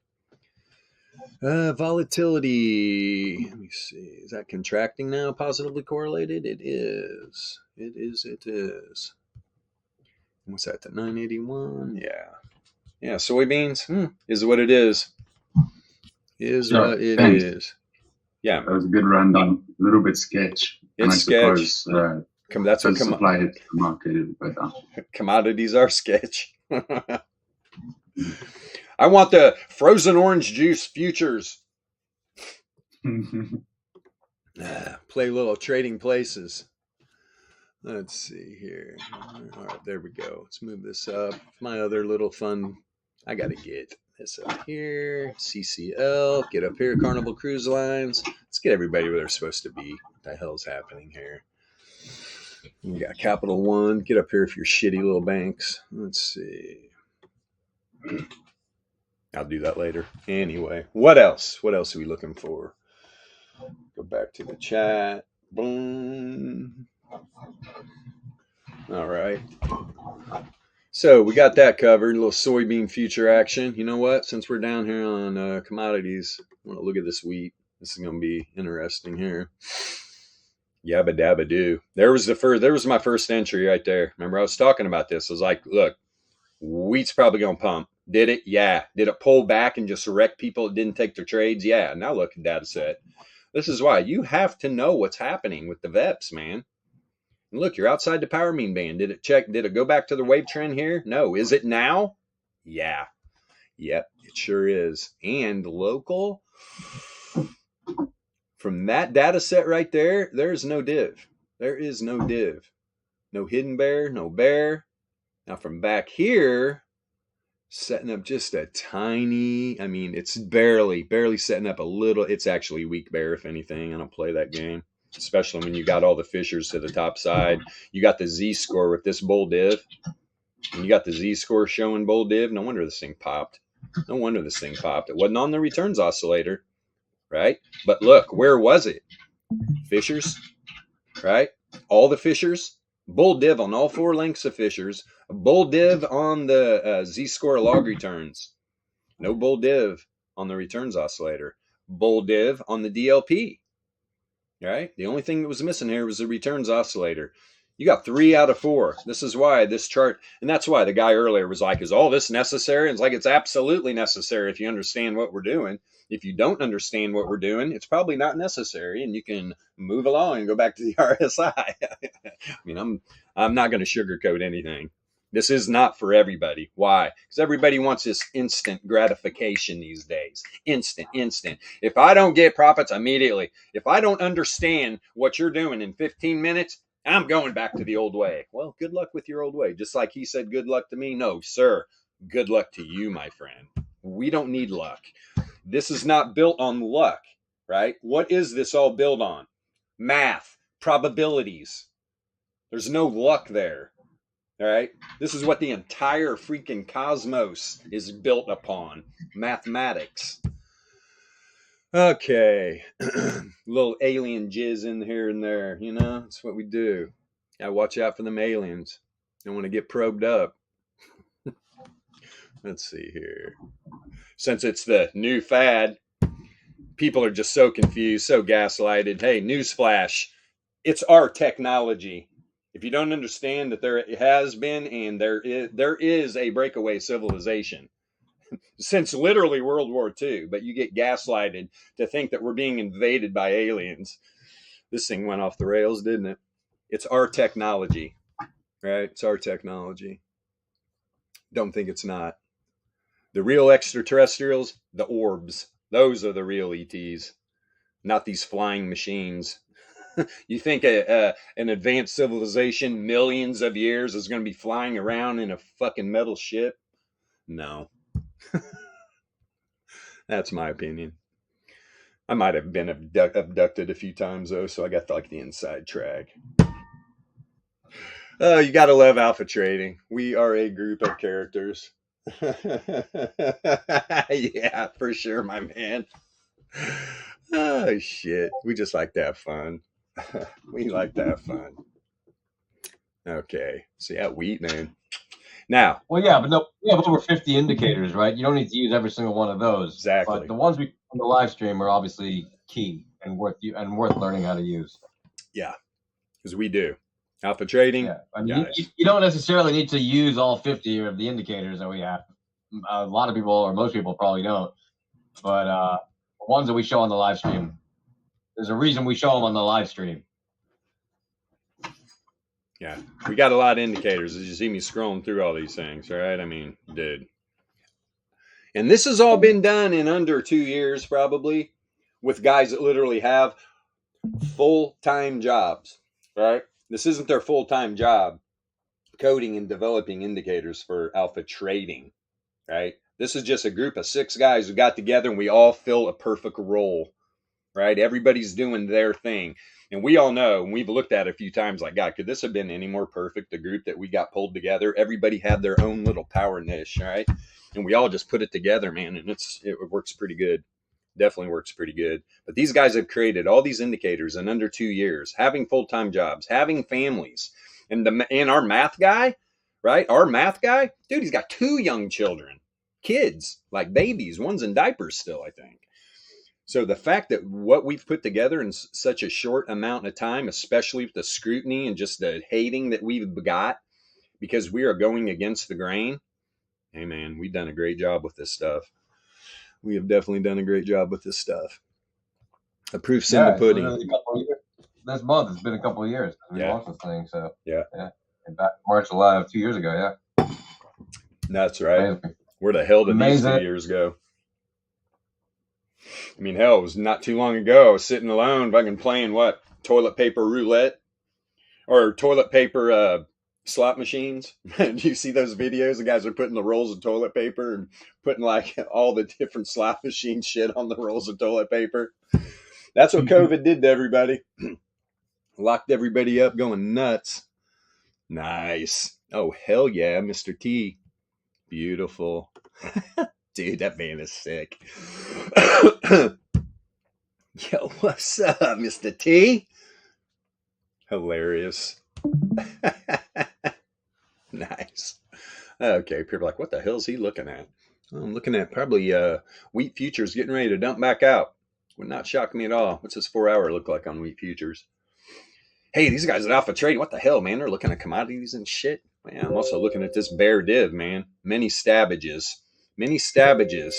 Volatility. Let me see. Is that contracting now? Positively correlated? It is. It is. What's that? The 981? Yeah. Yeah. Soybeans is what it is. What it is. Yeah. That was a good rundown. A little bit sketch. It's sketch. That's what supply it to the market. Commodities are sketch. I want the frozen orange juice futures. Play little trading places. Let's see here. All right, there we go. Let's move this up. My other little fun. I got to get this up here. CCL. Get up here. Carnival Cruise Lines. Let's get everybody where they're supposed to be. What the hell's happening here? We got Capital One. Get up here for your shitty little banks. Let's see. I'll do that later. Anyway, what else? What else are we looking for? Go back to the chat. Boom. All right. So we got that covered. A little soybean future action. You know what? Since we're down here on commodities, I want to look at this wheat. This is going to be interesting here. Yabba dabba do. There was my first entry right there. Remember, I was talking about this. I was like, look, wheat's probably going to pump. Did it? Yeah. Did it pull back and just wreck people that didn't take their trades? Yeah. Now look at data set. This is why you have to know what's happening with the VEPS, man. And look, you're outside the power mean band. Did it go back to the wave trend here? No. Is it now? Yeah. Yep, it sure is. And local, from that data set right there, there's no div. There is no div. No hidden bear, no bear. Now from back here, setting up just a tiny, I mean, it's barely setting up a little. It's actually weak bear, if anything. I don't play that game. especially when you got all the fissures to the top side. You got the Z-score with this bull div, and you got the Z-score showing bull div. No wonder this thing popped. No wonder this thing popped. It wasn't on the returns oscillator, right? But look, where was it? Fissures, right? All the fissures, bull div on all 4 lengths of fissures, bull div on the Z-score log returns. No bull div on the returns oscillator. Bull div on the DLP. Right? The only thing that was missing here was the returns oscillator. You got 3 out of 4. This is why this chart, and that's why the guy earlier was like, is all this necessary? And it's like, it's absolutely necessary if you understand what we're doing. If you don't understand what we're doing, it's probably not necessary, and you can move along and go back to the RSI. I mean, I'm not going to sugarcoat anything. This is not for everybody. Why? Because everybody wants this instant gratification these days. Instant. If I don't get profits immediately, if I don't understand what you're doing in 15 minutes, I'm going back to the old way. Well, good luck with your old way. Just like he said, good luck to me. No, sir. Good luck to you, my friend. We don't need luck. This is not built on luck, right? What is this all built on? Math, probabilities. There's no luck there. All right. This is what the entire freaking cosmos is built upon. Mathematics. Okay. Little alien jizz in here and there. You know, that's what we do. Gotta watch out for them aliens. Don't want to get probed up. Let's see here. Since it's the new fad, people are just so confused, so gaslighted. Hey, newsflash. It's our technology. If you don't understand that there has been and there is a breakaway civilization since literally World War II, but you get gaslighted to think that we're being invaded by aliens. This thing went off the rails, didn't it? It's our technology, right? It's our technology. Don't think it's not. The real extraterrestrials, the orbs, those are the real ETs, not these flying machines. You think an advanced civilization, millions of years, is going to be flying around in a fucking metal ship? No. That's my opinion. I might have been abducted a few times, though, so I got like the inside track. You got to love alpha trading. We are a group of characters. Yeah, for sure, my man. Oh, shit. We just like to have fun. We like to have fun. Okay. So yeah, wheat, man. Now. Well, yeah, but no, we have over 50 indicators, right? You don't need to use every single one of those. Exactly. But the ones we on the live stream are obviously key and worth learning how to use. Yeah, because we do. Alpha trading. Yeah, I mean, you don't necessarily need to use all 50 of the indicators that we have. A lot of people, or most people, probably don't. But the ones that we show on the live stream, there's a reason we show them on the live stream. Yeah, we got a lot of indicators as you see me scrolling through all these things, right? I mean, dude. And this has all been done in under 2 years, probably, with guys that literally have full-time jobs, right? This isn't their full-time job, coding and developing indicators for alpha trading, right? This is just a group of 6 guys who got together and we all fill a perfect role, right? Everybody's doing their thing. And we all know, and we've looked at it a few times, like, God, could this have been any more perfect, the group that we got pulled together? Everybody had their own little power niche, right? And we all just put it together, man, and it works pretty good. Definitely works pretty good. But these guys have created all these indicators in under 2 years, having full-time jobs, having families. And our math guy, right? Our math guy, dude, he's got 2 young children, kids, like babies. One's in diapers still, I think. So the fact that what we've put together in such a short amount of time, especially with the scrutiny and just the hating that we've got because we are going against the grain, hey, man, we've done a great job with this stuff. We have definitely done a great job with this stuff. The proof's in the pudding. This month, it's been a couple of years since we launched this thing. So yeah. And back March 11, 2 years ago, yeah. That's right. Amazing. Where the hell did these 2 years go? I mean, hell, it was not too long ago. I was sitting alone, fucking playing what? Toilet paper roulette? Or toilet paper slot machines? Do you see those videos? The guys are putting the rolls of toilet paper and putting like all the different slot machine shit on the rolls of toilet paper. That's what COVID did to everybody. Locked everybody up going nuts. Nice. Oh, hell yeah, Mr. T. Beautiful. Dude, that man is sick. Yo, what's up, Mr. T? Hilarious. Nice. Okay, people are like, what the hell is he looking at? Well, I'm looking at probably wheat futures getting ready to dump back out. Would not shock me at all. What's this 4 hour look like on wheat futures? Hey, these guys at Alpha Trade, what the hell, man? They're looking at commodities and shit. Man, I'm also looking at this bear div, man. Many stabbages. Many stabbages.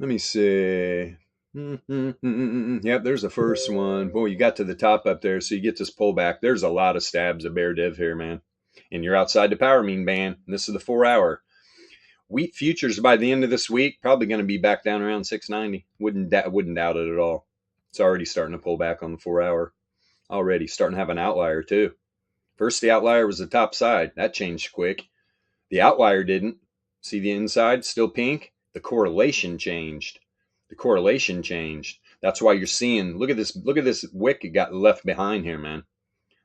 Let me see. Yep, there's the first one. Boy, you got to the top up there, so you get this pullback. There's a lot of stabs of bear div here, man. And you're outside the power mean band. This is the 4 hour. Wheat futures by the end of this week probably going to be back down around 690. Wouldn't doubt it at all. It's already starting to pull back on the 4 hour. Already starting to have an outlier too. First, the outlier was the top side. That changed quick. The outlier didn't. See the inside still pink? The correlation changed. The correlation changed. That's why you're seeing, look at this wick it got left behind here, man.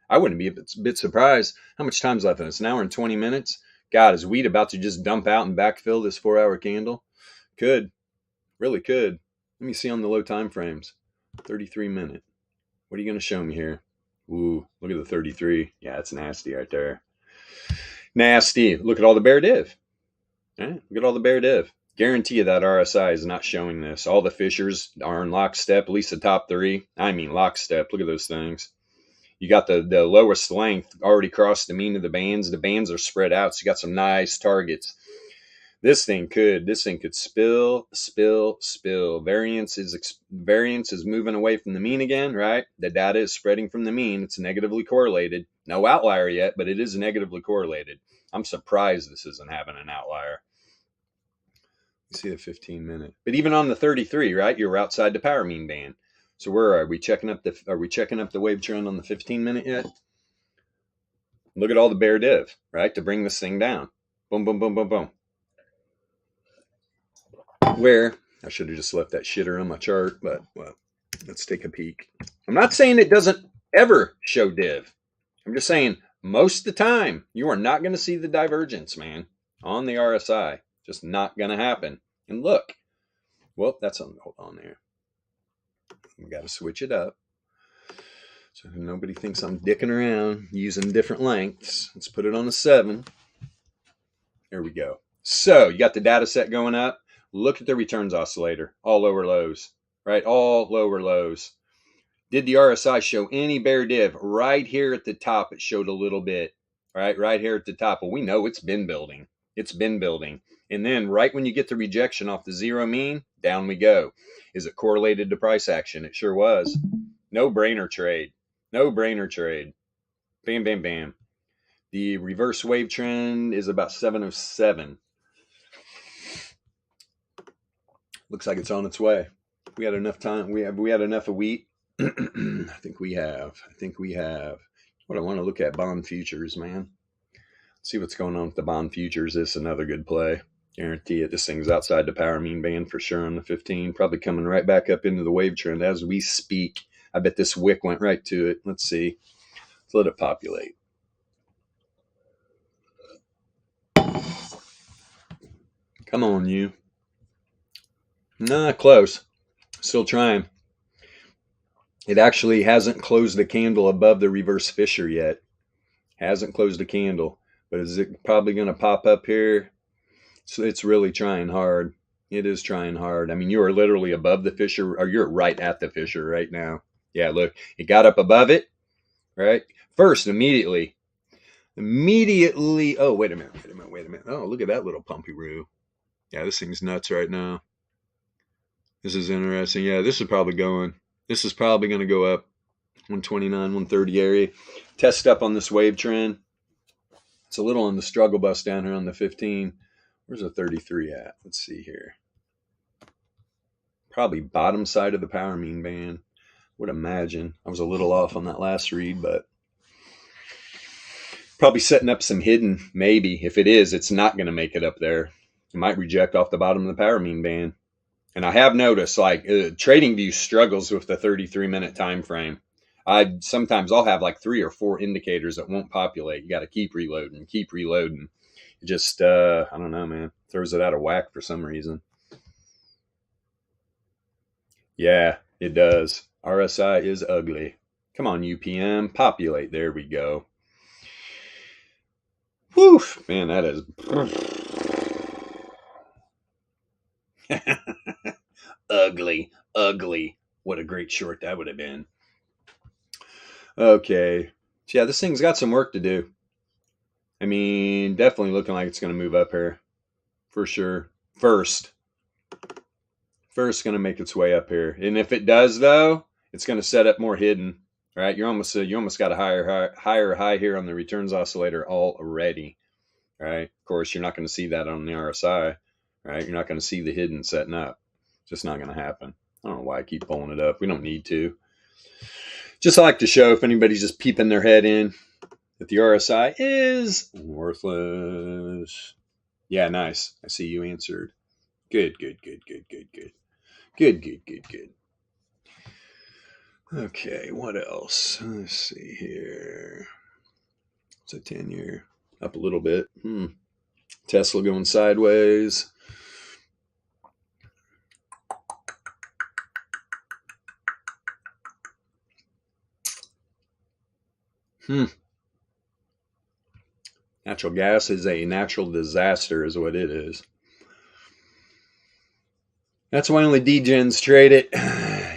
I wouldn't be a bit surprised. How much time's left in this? An hour and 20 minutes? God, is wheat about to just dump out and backfill this 4 hour candle? Could. Really could. Let me see on the low time frames. 33 minute. What are you going to show me here? Ooh, look at the 33. Yeah, it's nasty right there. Nasty. Look at all the bear div. Right? Look at all the bear div. Guarantee you that RSI is not showing this. All the fissures are in lockstep, at least the top three. I mean lockstep. Look at those things. You got the lowest length already crossed the mean of the bands. The bands are spread out, so you got some nice targets. This thing could spill. Variance is moving away from the mean again, right? The data is spreading from the mean. It's negatively correlated. No outlier yet, but it is negatively correlated. I'm surprised this isn't having an outlier. You see the 15 minute, but even on the 33, right? You're outside the power mean band. So where are we checking up the wave trend on the 15 minute yet? Look at all the bear div, right? To bring this thing down. Boom, boom, boom, boom, boom. Where I should have just left that shitter on my chart, but well, let's take a peek. I'm not saying it doesn't ever show div. I'm just saying most of the time you are not going to see the divergence, man, on the RSI. Just not going to happen. And look, well, that's on. Hold on there. We got to switch it up so nobody thinks I'm dicking around using different lengths. Let's put it on a 7. There we go. So you got the data set going up. Look at the returns oscillator, all lower lows, right? All lower lows. Did the RSI show any bear div? Right here at the top, it showed a little bit, right? Right here at the top. Well, we know it's been building. It's been building. And then right when you get the rejection off the zero mean, down we go. Is it correlated to price action? It sure was. No brainer trade. No brainer trade. Bam, bam, bam. The reverse wave trend is about 707. Looks like it's on its way. We had enough time. We had enough of wheat. I think we have. What I want to look at bond futures, man. See what's going on with the bond futures. This is another good play. Guarantee it. This thing's outside the power mean band for sure on the 15. Probably coming right back up into the wave trend as we speak. I bet this wick went right to it. Let's see. Let's let it populate. Come on, you. Nah, close. Still trying. It actually hasn't closed the candle above the reverse fissure yet. Hasn't closed the candle. But is it probably going to pop up here? So it's really trying hard. It is trying hard. I mean, you are literally above the fissure, or you're right at the fissure right now. Yeah, look. It got up above it, right? First, immediately. Oh, wait a minute. Oh, look at that little pumpy-roo. Yeah, this thing's nuts right now. This is interesting. Yeah, this is probably going to go up 129, 130 area. Test up on this wave trend. It's a little on the struggle bus down here on the 15. Where's the 33 at? Let's see here. Probably bottom side of the power mean band. Would imagine. I was a little off on that last read, but probably setting up some hidden, maybe. If it is, it's not going to make it up there. It might reject off the bottom of the power mean band. And I have noticed, like, TradingView struggles with the 33-minute time frame. Sometimes I'll have like 3 or 4 indicators that won't populate. You got to keep reloading. It just, I don't know, man, throws it out of whack for some reason. Yeah, it does. RSI is ugly. Come on, UPM, populate. There we go. Whew, man, that is ugly. What a great short that would have been. Okay. So yeah, this thing's got some work to do. I mean, definitely looking like it's going to move up here. For sure. First going to make its way up here. And if it does, though, it's going to set up more hidden. Right? You almost got a higher high here on the returns oscillator already. Right? Of course, you're not going to see that on the RSI. Right? You're not going to see the hidden setting up. Just not going to happen. I don't know why I keep pulling it up. We don't need to. Just like to show if anybody's just peeping their head in that the RSI is worthless. Yeah, nice. I see you answered. Good. Okay, what else? Let's see here. It's a 10-year up a little bit. Tesla going sideways. Natural gas is a natural disaster is what it is. That's why only degens trade it.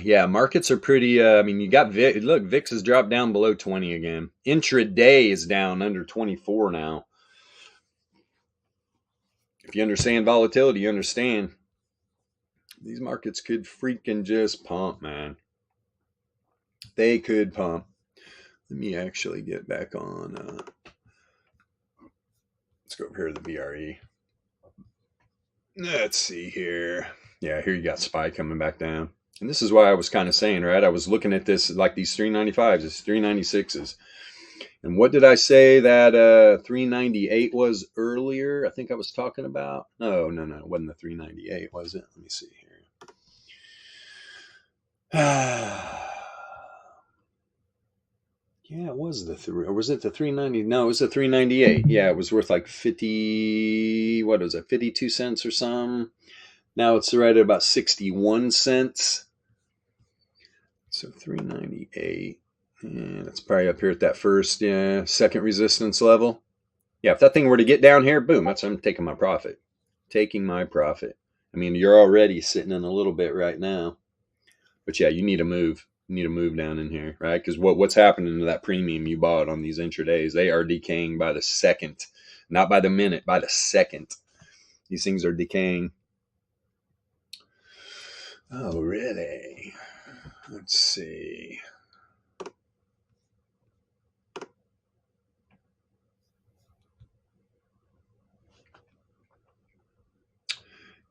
Yeah, markets are pretty, I mean, you got VIX. Look, VIX has dropped down below 20 again. Intraday is down under 24 now. If you understand volatility, you understand these markets could freaking just pump, man. They could pump. Let me actually get back on. Let's go over here to the VRE. Let's see here. Yeah, here you got SPY coming back down. And this is why I was kind of saying, right? I was looking at this like these 395s, these 396s. And what did I say that 398 was earlier? I think I was talking about. No, it wasn't the 398, was it? Let me see here. Yeah, it was the 3, or was it the 390? No, it was the 398. Yeah, it was worth like 50. What was it? 52 cents or something. Now it's right at about 61 cents. So 398. And it's probably up here at that first, second resistance level. Yeah, if that thing were to get down here, boom, I'm taking my profit. I mean, you're already sitting in a little bit right now. But yeah, you need to move. You need to move down in here, right? Because what's happening to that premium you bought on these intradays? They are decaying by the second. Not by the minute, by the second. These things are decaying. Oh, really? Let's see.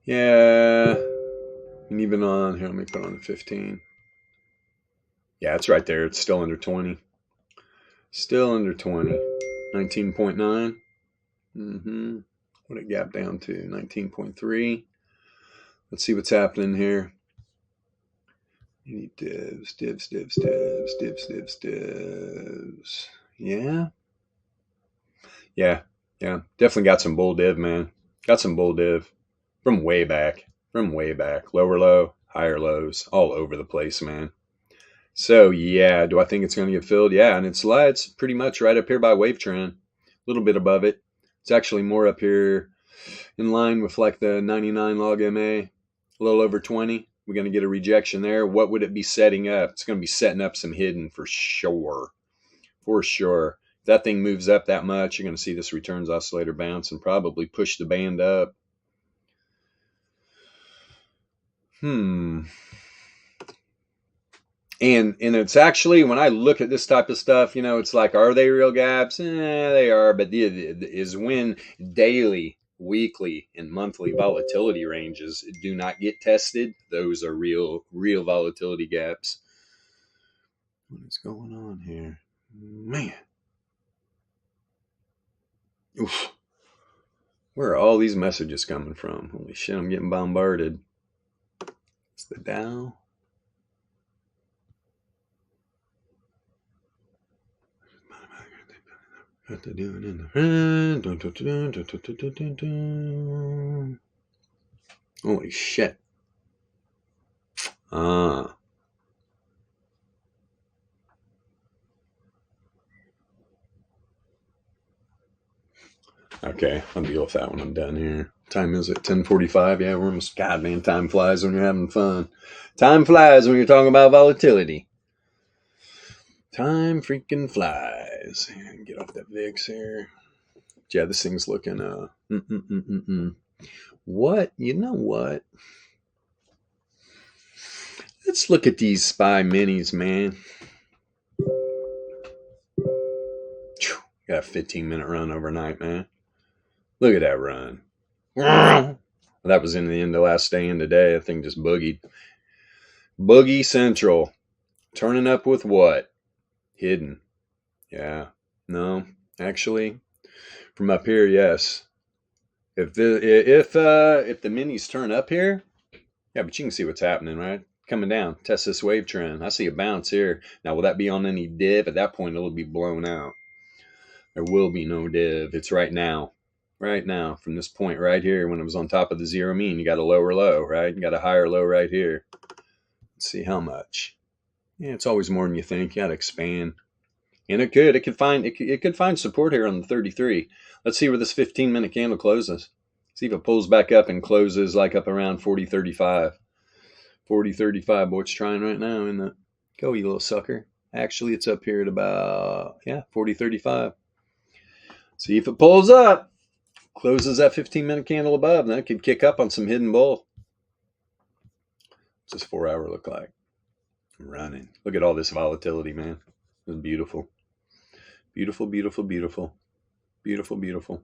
Yeah. And even on here, let me put on the 15. Yeah, it's right there. It's still under 20. Still under 20. 19.9. What it gap down to? 19.3. Let's see what's happening here. You need divs. Yeah. Definitely got some bull div, man. Got some bull div from way back. Lower low, higher lows, all over the place, man. So yeah, do I think it's going to get filled? Yeah, and it's pretty much right up here by wave trend, a little bit above it. It's actually more up here in line with like the 99 log MA, a little over 20. We're going to get a rejection there. What would it be setting up? It's going to be setting up some hidden for sure. If that thing moves up that much, you're going to see this returns oscillator bounce and probably push the band up. And it's actually, when I look at this type of stuff, it's like, are they real gaps? They are, but is when daily, weekly, and monthly volatility ranges do not get tested. Those are real volatility gaps. What is going on here? Man. Oof. Where are all these messages coming from? Holy shit, I'm getting bombarded. It's the Dow. What they doing in the holy shit. Ah. Okay, I'll deal with that when I'm done here. Time is it? 10:45? Yeah, we're almost, God, man, time flies when you're having fun. Time flies when you're talking about volatility. Time freaking flies. Get off that VIX here. Yeah, this thing's looking, What? You know what? Let's look at these SPY minis, man. Got a 15-minute run overnight, man. Look at that run. That was in the end of last day and today. That thing just boogied. Boogie Central. Turning up with what? Hidden. Yeah. No. Actually, from up here, yes. If the minis turn up here, yeah, but you can see what's happening, right? Coming down. Test this wave trend. I see a bounce here. Now, will that be on any div? At that point, it'll be blown out. There will be no div. It's right now. Right now, from this point right here, when it was on top of the zero mean, you got a lower low, right? You got a higher low right here. Let's see how much. Yeah, it's always more than you think. You got to expand. And it could find support here on the 33. Let's see where this 15-minute candle closes. See if it pulls back up and closes like up around 40.35. 40.35, boy, it's trying right now, isn't it? Go, you little sucker. Actually, it's up here at about, 40.35. See if it pulls up. Closes that 15-minute candle above. Then it could kick up on some hidden bull. What's this 4-hour look like? I'm running. Look at all this volatility, man. It's beautiful. Beautiful, beautiful, beautiful. Beautiful, beautiful.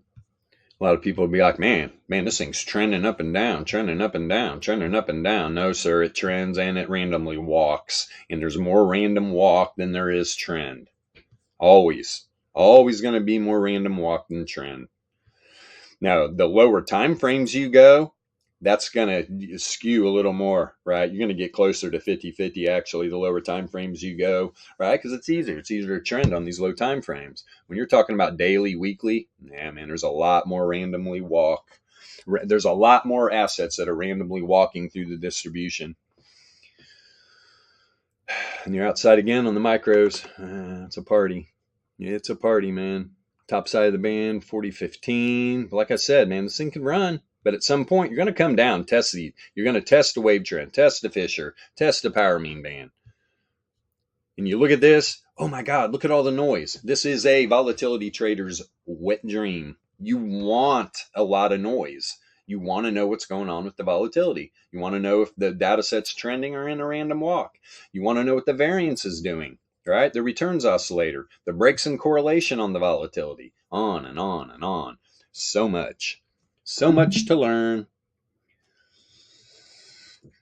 A lot of people would be like, man, this thing's trending up and down, trending up and down, trending up and down. No, sir, it trends and it randomly walks. And there's more random walk than there is trend. Always. Always going to be more random walk than trend. Now, the lower time frames you go, that's going to skew a little more, right? You're going to get closer to 50-50, actually, the lower time frames you go, right? Because it's easier. It's easier to trend on these low time frames. When you're talking about daily, weekly, man, there's a lot more randomly walk. There's a lot more assets that are randomly walking through the distribution. And you're outside again on the micros. It's a party. It's a party, man. Top side of the band, 40.15. But like I said, man, this thing can run. But at some point, you're going to come down, you're going to test the wave trend, test the Fisher, test the power mean band. And you look at this, oh my God, look at all the noise. This is a volatility trader's wet dream. You want a lot of noise. You want to know what's going on with the volatility. You want to know if the data set's trending or in a random walk. You want to know what the variance is doing. Right? The returns oscillator, the breaks in correlation on the volatility, on and on and on. So much to learn.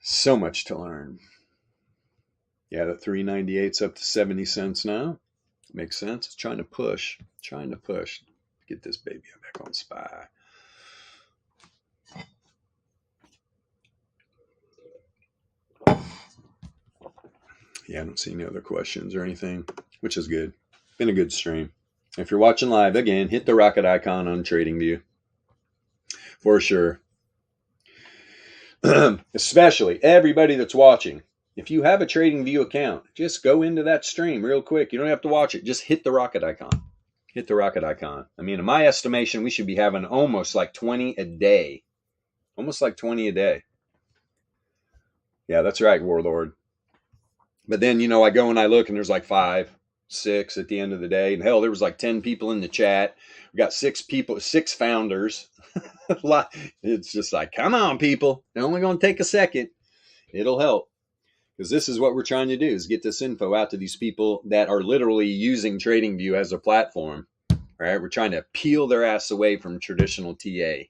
So much to learn. Yeah, the 398's up to 70 cents now. Makes sense. It's trying to push. Get this baby back on SPY. Yeah, I don't see any other questions or anything, which is good. Been a good stream. If you're watching live, again, hit the rocket icon on TradingView. For sure. Especially everybody that's watching. If you have a TradingView account, just go into that stream real quick. You don't have to watch it. Just hit the rocket icon. Hit the rocket icon. In my estimation, we should be having almost like 20 a day. Almost like 20 a day. Yeah, that's right, Warlord. But then, I go and I look and there's like 5, 6 at the end of the day. And hell, there was like 10 people in the chat. We got 6 founders. It's just like, come on, people. They're only going to take a second. It'll help. Because this is what we're trying to do, is get this info out to these people that are literally using TradingView as a platform. Right? We're trying to peel their ass away from traditional TA.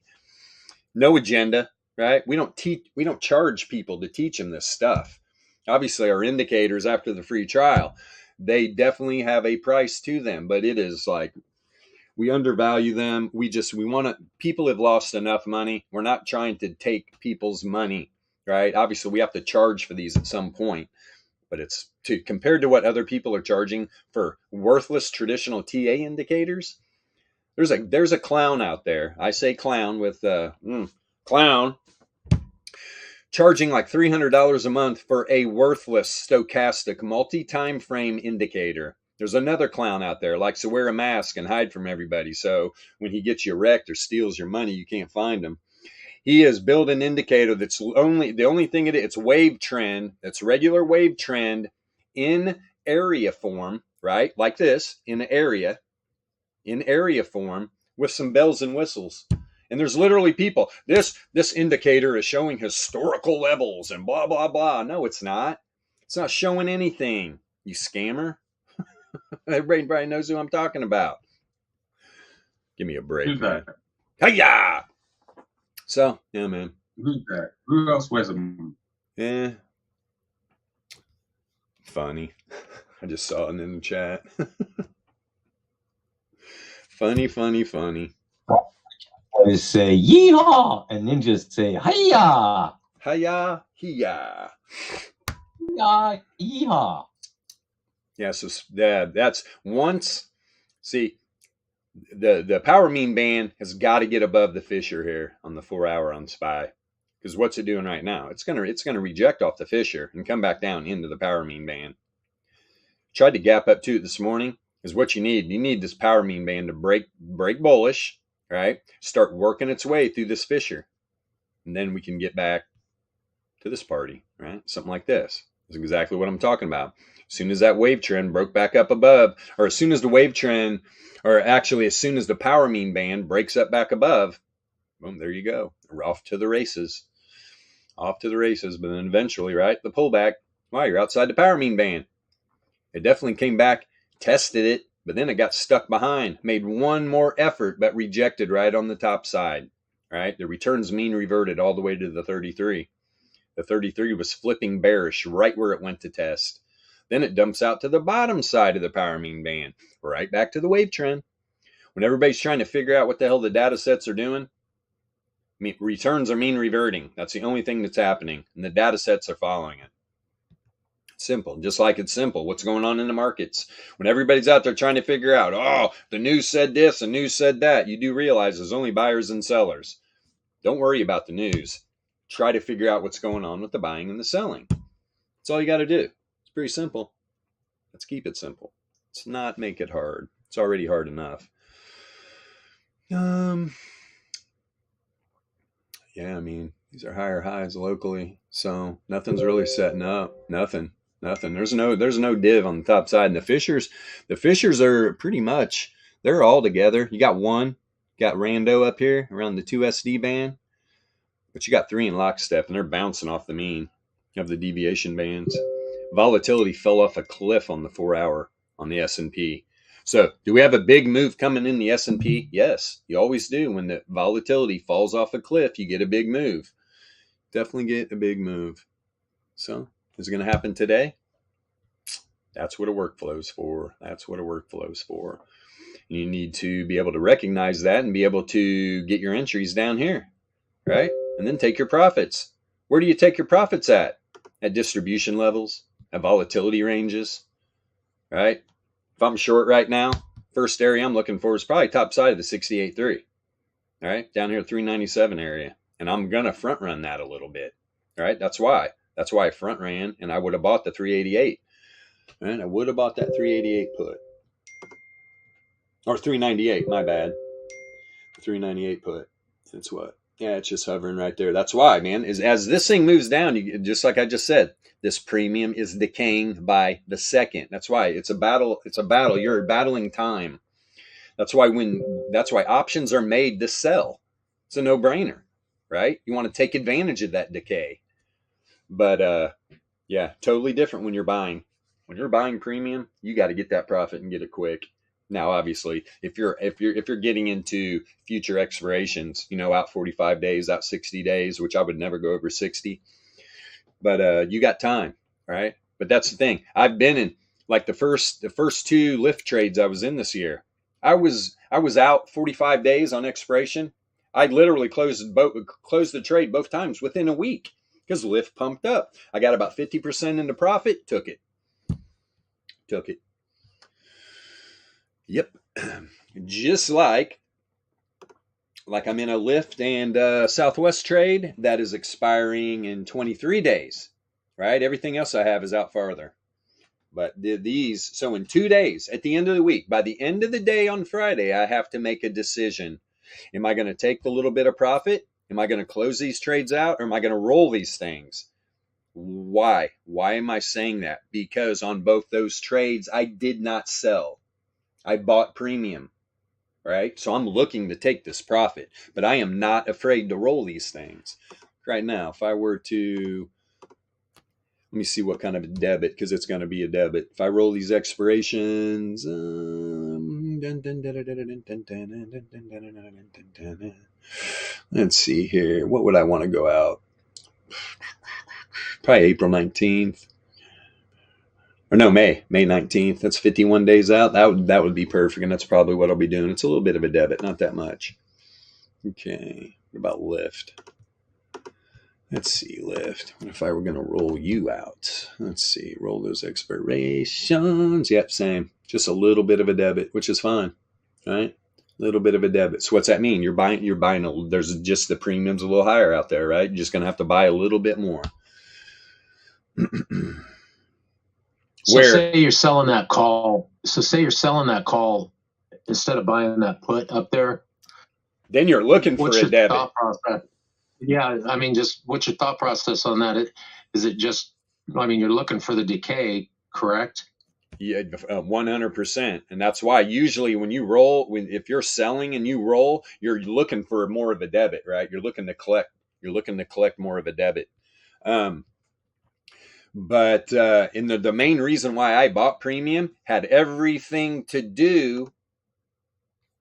No agenda, right? We don't charge people to teach them this stuff. Obviously, our indicators after the free trial, they definitely have a price to them, but it is like, we undervalue them. People have lost enough money. We're not trying to take people's money, right? Obviously, we have to charge for these at some point, but compared to what other people are charging for worthless traditional TA indicators, There's a clown out there. I say clown with clown charging like $300 a month for a worthless stochastic multi-time frame indicator. There's another clown out there likes to wear a mask and hide from everybody. So when he gets you wrecked or steals your money, you can't find him. He has built an indicator that's the only thing it's wave trend. It's regular wave trend in area form, right? Like this, in area form with some bells and whistles. And there's literally people. This indicator is showing historical levels and blah, blah, blah. No, it's not. It's not showing anything, you scammer. Everybody knows who I'm talking about. Give me a break. Who's that? Hiya! So, yeah, man. Who's that? Who else wears them? Yeah. Funny. I just saw it in the chat. Funny. Boys say yeehaw, and ninjas say hiya. Hiya. Hiya, yeehaw. Yeah, so that's once. See, the power mean band has got to get above the Fisher here on the 4 hour on SPY, because what's it doing right now? It's gonna reject off the Fisher and come back down into the power mean band. Tried to gap up to it this morning. Is what you need. You need this power mean band to break bullish, right? Start working its way through this Fisher, and then we can get back to this party, right? Something like this. That's exactly what I'm talking about. As soon as that wave trend broke back up above, or as soon as the wave trend, or actually as soon as the power mean band breaks up back above, boom, there you go. We're off to the races. But then eventually, right, the pullback, wow, you're outside the power mean band. It definitely came back, tested it, but then it got stuck behind, made one more effort, but rejected right on the top side, right? The returns mean reverted all the way to the 33. The 33 was flipping bearish right where it went to test. Then it dumps out to the bottom side of the power mean band, right back to the wave trend. When everybody's trying to figure out what the hell the data sets are doing, returns are mean reverting. That's the only thing that's happening, and the data sets are following it. Simple, just like it's simple. What's going on in the markets? When everybody's out there trying to figure out, oh, the news said this, the news said that, you do realize there's only buyers and sellers. Don't worry about the news. Try to figure out what's going on with the buying and the selling. That's all you got to do. It's pretty simple. Let's keep it simple. Let's not make it hard. It's already hard enough. Yeah, I mean, these are higher highs locally, so nothing's really setting up. Nothing. There's no div on the top side. And the Fishers are pretty much, they're all together. You got Rando up here around the 2SD band, but you got 3 in lockstep, and they're bouncing off the mean of the deviation bands. Volatility fell off a cliff on the 4 hour on the S&P. So do we have a big move coming in the S&P? Yes, you always do. When the volatility falls off a cliff, you get a big move. Definitely get a big move. So is it going to happen today? That's what a workflow is for. You need to be able to recognize that and be able to get your entries down here, right? And then take your profits. Where do you take your profits at? At distribution levels, at volatility ranges, right? If I'm short right now, first area I'm looking for is probably top side of the 68.3, all right? Down here, 397 area. And I'm going to front run that a little bit, all right? That's why I front ran, and I would have bought the 388. And I would have bought that 388 put. Or 398, my bad. 398 put. That's what? Yeah, it's just hovering right there. That's why, man. As this thing moves down, just like I just said, this premium is decaying by the second. That's why it's a battle. You're battling time. That's why options are made to sell. It's a no-brainer, right? You want to take advantage of that decay. But yeah, totally different when you're buying. When you're buying premium, you got to get that profit and get it quick. Now, obviously, if you're getting into future expirations, out 45 days, out 60 days, which I would never go over 60, but you got time, right? But that's the thing. I've been in like the first 2 lift trades I was in this year. I was out 45 days on expiration. I literally closed the trade both times within a week because lift pumped up. I got about 50% into profit, took it. Yep. Just like like I'm in a Lyft and Southwest trade that is expiring in 23 days, right? Everything else I have is out farther. But these, so in 2 days, at the end of the week, by the end of the day on Friday, I have to make a decision. Am I going to take the little bit of profit? Am I going to close these trades out, or am I going to roll these things? Why? Why am I saying that? Because on both those trades, I did not sell. I bought premium, right? So I'm looking to take this profit, but I am not afraid to roll these things. Right now, if I were to, let me see what kind of a debit, because it's going to be a debit. If I roll these expirations, let's see here. What would I want to go out? Probably April 19th. Or no, May 19th. That's 51 days out. That would be perfect, and that's probably what I'll be doing. It's a little bit of a debit, not that much. Okay, what about Lyft? Let's see, Lyft. What if I were going to roll you out? Let's see, roll those expirations. Yep, same. Just a little bit of a debit, which is fine, right? A little bit of a debit. So what's that mean? You're buying there's just the premiums a little higher out there, right? You're just going to have to buy a little bit more. So say you're selling that call. So say you're selling that call instead of buying that put up there. Then you're looking for a debit. Thought process? Yeah, I mean, just what's your thought process on that? Is it just, I mean, you're looking for the decay, correct? Yeah, 100%. And that's why usually when you roll, if you're selling and you roll, you're looking for more of a debit, right? You're looking to collect more of a debit. But in the main reason why I bought premium had everything to do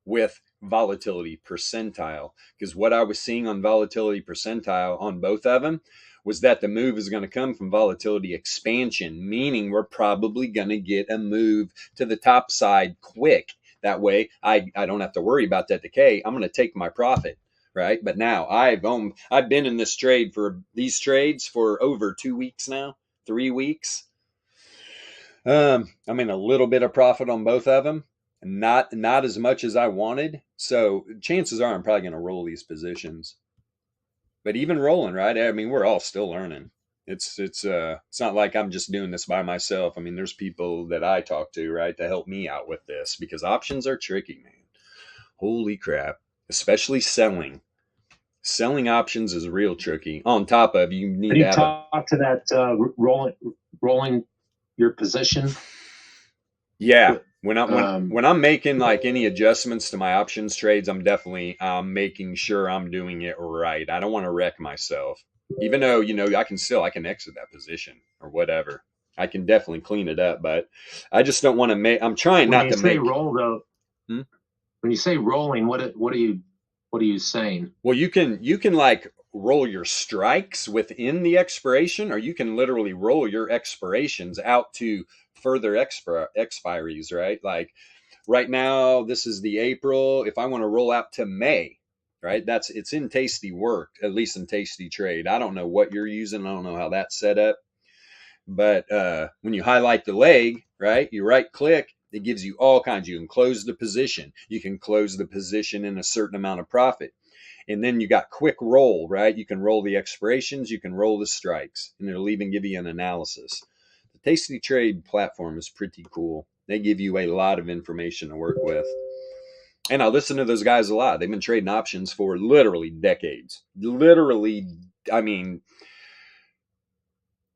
with volatility percentile, because what I was seeing on volatility percentile on both of them was that the move is going to come from volatility expansion, meaning we're probably going to get a move to the top side quick. That way I don't have to worry about that decay. I'm going to take my profit, right? But now I've been in this trade for these trades for over 2 weeks now, 3 weeks. I'm in a little bit of profit on both of them. Not as much as I wanted. So chances are I'm probably going to roll these positions. But even rolling, right? I mean, we're all still learning. It's not like I'm just doing this by myself. I mean, there's people that I talk to, right, to help me out with this, because options are tricky, man. Holy crap. Especially selling. Selling options is real tricky. On top of, you need to have talk to that rolling your position. Yeah. When I'm making like any adjustments to my options trades, I'm definitely making sure I'm doing it right. I don't want to wreck myself, even though, I can exit that position or whatever. I can definitely clean it up, but I just don't want to make, I'm trying not to make roll though. When you say rolling, what are you saying? Well, you can like roll your strikes within the expiration, or you can literally roll your expirations out to further expiries, right? Like right now, this is the April. If I want to roll out to May, right? It's in Tasty Work, at least in Tasty Trade. I don't know what you're using. I don't know how that's set up. But when you highlight the leg, right, you right click, it gives you all kinds. You can close the position. You can close the position in a certain amount of profit. And then you got quick roll, right? You can roll the expirations, you can roll the strikes, and it'll even give you an analysis. The Tasty Trade platform is pretty cool. They give you a lot of information to work with. And I listen to those guys a lot. They've been trading options for literally decades. Literally, I mean,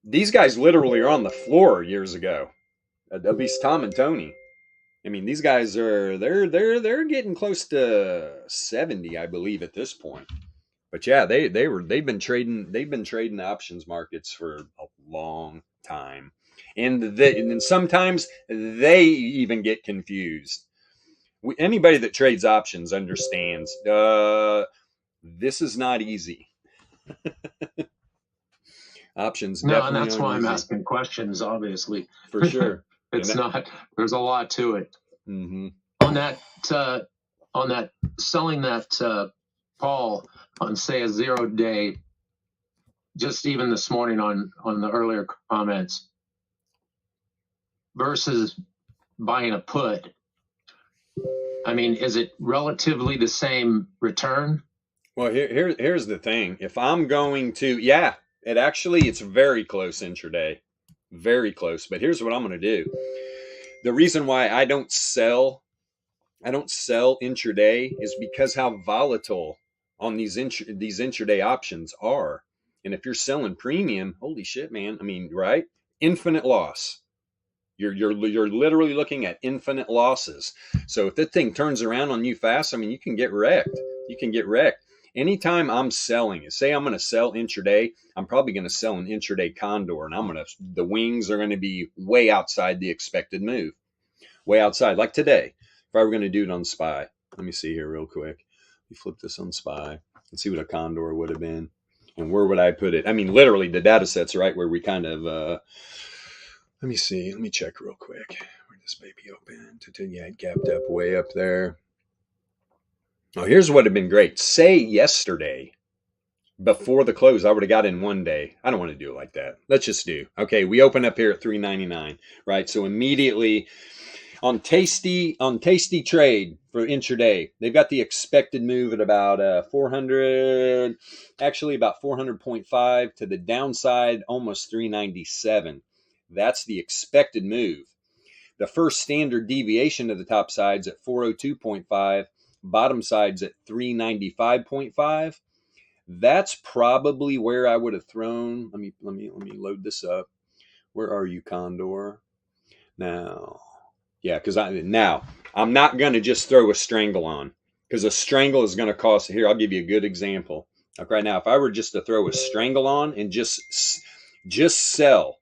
these guys literally are on the floor years ago. At least Tom and Tony. I mean, these guys they're getting close to 70, I believe, at this point. But yeah, they've been trading the options markets for a long time, and sometimes they even get confused. Anybody that trades options understands this is not easy. Options no, definitely and that's aren't why easy. I'm asking questions. Obviously, For sure. It's not. There's a lot to it. Mm-hmm. On that selling that Paul on, say, a 0 day, just even this morning on the earlier comments, versus buying a put. I mean, is it relatively the same return? Well, here's the thing. If I'm going to, yeah, it's very close intraday, very close. But here's what I'm going to do. The reason why I don't sell intraday is because how volatile on these intraday options are. And if you're selling premium, holy shit, man. I mean, right? Infinite loss. You're literally looking at infinite losses. So if that thing turns around on you fast, I mean, you can get wrecked. You can get wrecked. Anytime I'm selling, say I'm going to sell intraday, I'm probably going to sell an intraday condor, and the wings are going to be way outside the expected move, way outside. Like today, if I were going to do it on SPY, let me see here real quick. We flip this on SPY and see what a condor would have been, and where would I put it? I mean, literally, the data set's right where we kind of. Let me see. Let me check real quick. Where this baby open? Yeah, it gapped up way up there. Oh, here's what would have been great. Say yesterday, before the close, I would have got in one day. I don't want to do it like that. Let's just do. Okay, we open up here at $3.99, right? So immediately on Tasty Trade for intraday, they've got the expected move at about 400, actually about 400.5 to the downside, almost 397. That's the expected move. The first standard deviation to the top side's at 402.5, bottom side's at 395.5. That's probably where I would have thrown. Let me load this up. Where are you, Condor? Now, yeah, because I'm not going to just throw a strangle on, because a strangle is going to cost. Here, I'll give you a good example. Like right now, if I were just to throw a strangle on and just sell,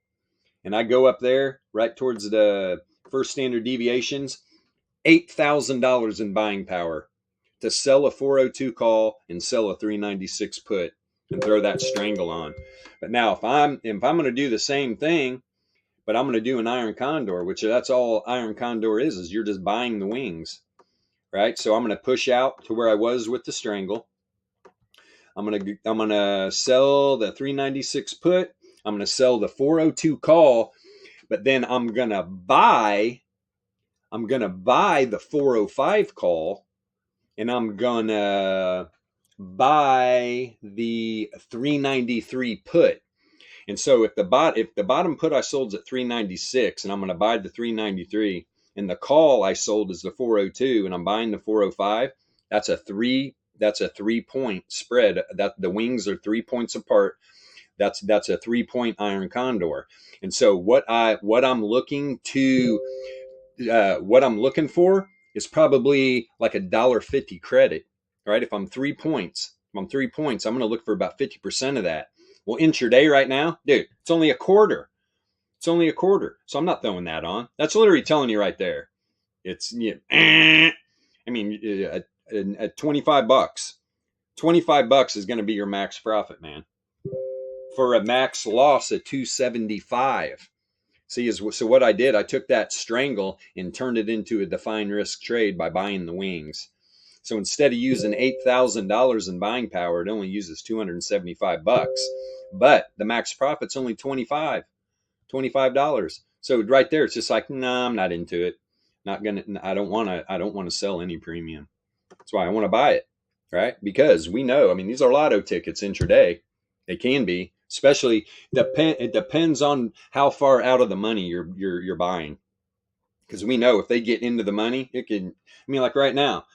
and I go up there right towards the first standard deviations, $8,000 in buying power to sell a 402 call and sell a 396 put and throw that strangle on. But now if I'm going to do the same thing, but I'm going to do an iron condor, which that's all iron condor is you're just buying the wings, right? So I'm going to push out to where I was with the strangle. I'm going to sell the 396 put. I'm going to sell the 402 call, but then I'm going to buy the 405 call, and I'm going to buy the 393 put. And so if the bottom put I sold is at 396, and I'm going to buy the 393, and the call I sold is the 402, and I'm buying the 405, that's a 3-point spread. That the wings are 3 points apart. That's a 3-point iron condor. And so what I'm looking for is probably like $1.50 credit, right? If I'm 3 points, I'm going to look for about 50% of that. Well, intraday right now, dude, it's only a quarter. So I'm not throwing that on. That's literally telling you right there. It's, at $25. $25 is going to be your max profit, man. For a max loss at 275. See, so what I did, I took that strangle and turned it into a defined risk trade by buying the wings. So instead of using $8,000 in buying power, it only uses $275. But the max profit's only $25. So right there, it's just like, nah, I'm not into it. I don't want to sell any premium. That's why I want to buy it, right? Because we know, I mean, these are lotto tickets intraday. They can be, especially it depends on how far out of the money you're buying. Because we know if they get into the money, it can. I mean, like right now,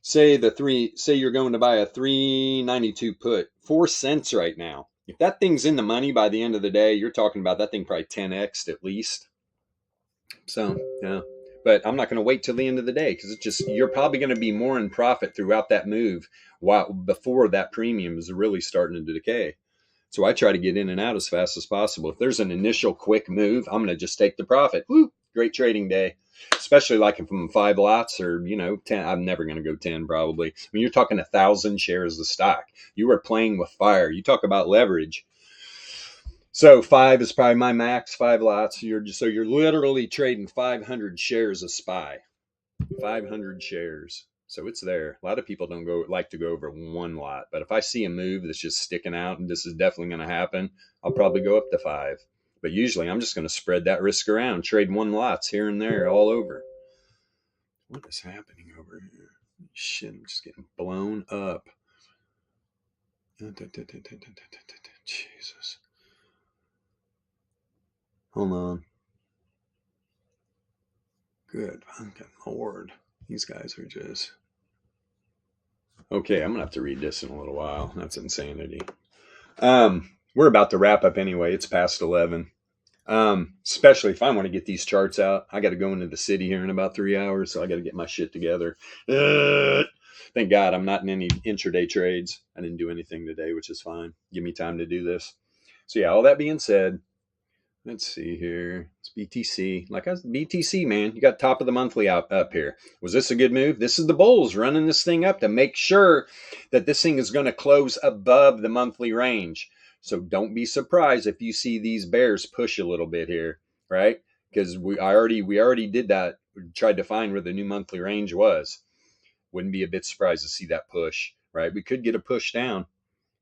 say you're going to buy a 392 put, 4 cents right now. If that thing's in the money by the end of the day, you're talking about that thing probably 10x at least. So yeah, but I'm not going to wait till the end of the day, because you're probably going to be more in profit throughout that move before that premium is really starting to decay. So I try to get in and out as fast as possible. If there's an initial quick move, I'm going to just take the profit. Woo! Great trading day. Especially like if I'm 5 lots or 10. I'm never going to go 10 probably. When you're talking 1,000 shares of stock, you are playing with fire. You talk about leverage. So 5 is probably my max. 5 lots. You're literally trading 500 shares of SPY. 500 shares. So it's there. A lot of people don't like to go over 1 lot, but if I see a move that's just sticking out and this is definitely going to happen, I'll probably go up to 5. But usually I'm just going to spread that risk around, trade 1 lots here and there all over. What is happening shit, I'm just getting blown up. Jesus. Hold on. Good fucking Lord. These guys are just... Okay, I'm going to have to read this in a little while. That's insanity. We're about to wrap up anyway. It's past 11. Especially if I want to get these charts out. I got to go into the city here in about 3 hours, so I got to get my shit together. Thank God I'm not in any intraday trades. I didn't do anything today, which is fine. Give me time to do this. So yeah, all that being said, let's see here. It's BTC. Like I was, BTC, man, you got top of the monthly up here. Was this a good move? This is the bulls running this thing up to make sure that this thing is going to close above the monthly range. So don't be surprised if you see these bears push a little bit here, right? Because we already did that. We tried to find where the new monthly range was. Wouldn't be a bit surprised to see that push, right? We could get a push down.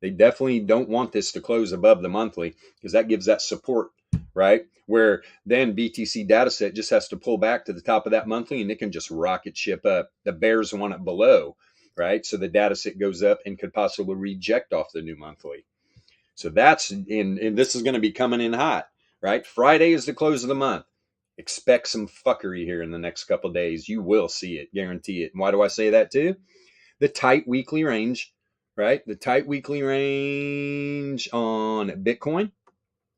They definitely don't want this to close above the monthly because that gives that support, right? Where then BTC dataset just has to pull back to the top of that monthly and it can just rocket ship up. The bears want it below, right? So the dataset goes up and could possibly reject off the new monthly. So that's and this is going to be coming in hot, right? Friday is the close of the month. Expect some fuckery here in the next couple of days. You will see it, guarantee it. And why do I say that too? The tight weekly range, right? The tight weekly range on Bitcoin,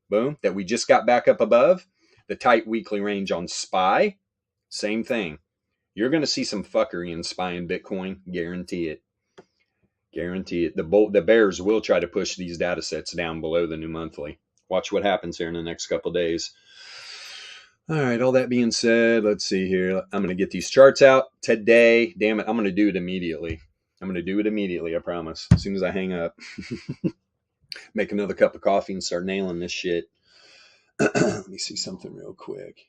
boom, that we just got back up above. The tight weekly range on SPY, same thing. You're going to see some fuckery in SPY and Bitcoin, guarantee it. Guarantee it. The bears will try to push these data sets down below the new monthly. Watch what happens here in the next couple of days. All right, all that being said, let's see here. I'm going to get these charts out today. Damn it, I'm going to do it immediately. I promise. As soon as I hang up. Make another cup of coffee and start nailing this shit. Let me see something real quick.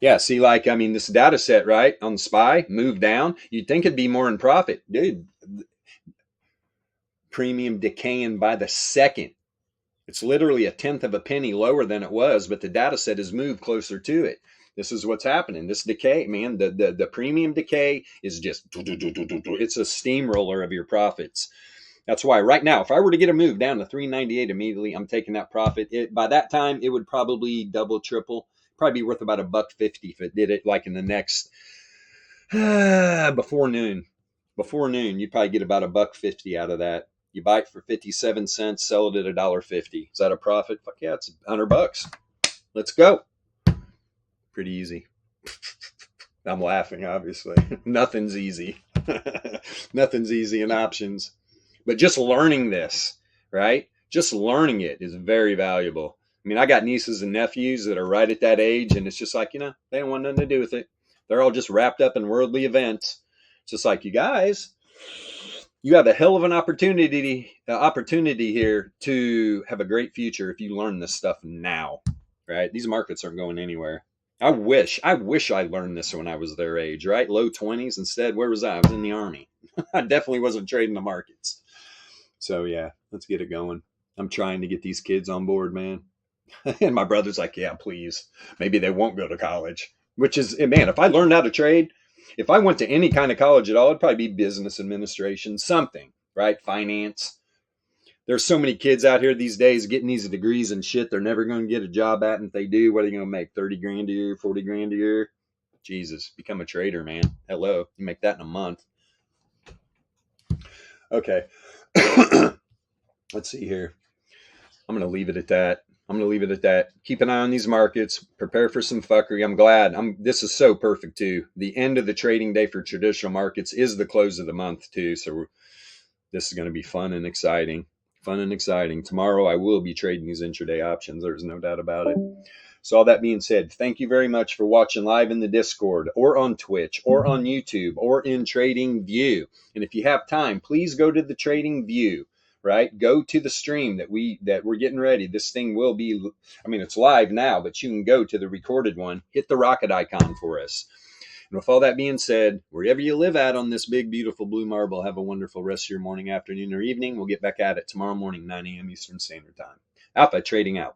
Yeah, see, like, I mean, this data set, right, on the SPY, moved down. You'd think it'd be more in profit. Dude, premium decaying by the second. It's literally 1/10 of a penny lower than it was, but the data set has moved closer to it. This is what's happening. This decay, man, the premium decay is just, it's a steamroller of your profits. That's why right now, if I were to get a move down to 398 immediately, I'm taking that profit. By that time, it would probably double, triple, probably be worth about $1.50 if it did it like in the next, before noon. Before noon, you'd probably get about $1.50 out of that. You buy it for 57 cents, sell it at $1.50. Is that a profit? Fuck yeah, it's $100. Let's go. Pretty easy. I'm laughing, obviously. Nothing's easy. Nothing's easy in options. But just learning this, right? Just learning it is very valuable. I mean, I got nieces and nephews that are right at that age, and it's just like, they don't want nothing to do with it. They're all just wrapped up in worldly events. It's just like, you guys, you have a hell of an opportunity here to have a great future if you learn this stuff now, right? These markets aren't going anywhere. I wish I learned this when I was their age, right? Low 20s. Instead, where was I? I was in the Army. I definitely wasn't trading the markets. So yeah, let's get it going. I'm trying to get these kids on board, man. And my brother's like, yeah, please. Maybe they won't go to college, which is, man, if I learned how to trade, if I went to any kind of college at all, it'd probably be business administration, something, right? Finance. There's so many kids out here these days getting these degrees and shit they're never going to get a job at. And if they do, what are they going to make? 30 grand a year, 40 grand a year? Jesus, become a trader, man. Hello. You make that in a month. Okay. Let's see here. I'm going to leave it at that. Keep an eye on these markets. Prepare for some fuckery. I'm glad. This is so perfect too. The end of the trading day for traditional markets is the close of the month too. So this is going to be fun and exciting. Tomorrow I will be trading these intraday options. There's no doubt about it. So all that being said, thank you very much for watching live in the Discord or on Twitch or on YouTube or in Trading View. And if you have time, please go to the Trading View, right? Go to the stream that we're getting ready. This thing will be, it's live now, but you can go to the recorded one. Hit the rocket icon for us. And with all that being said, wherever you live at on this big, beautiful blue marble, have a wonderful rest of your morning, afternoon, or evening. We'll get back at it tomorrow morning, 9 a.m. Eastern Standard Time. Alpha Trading out.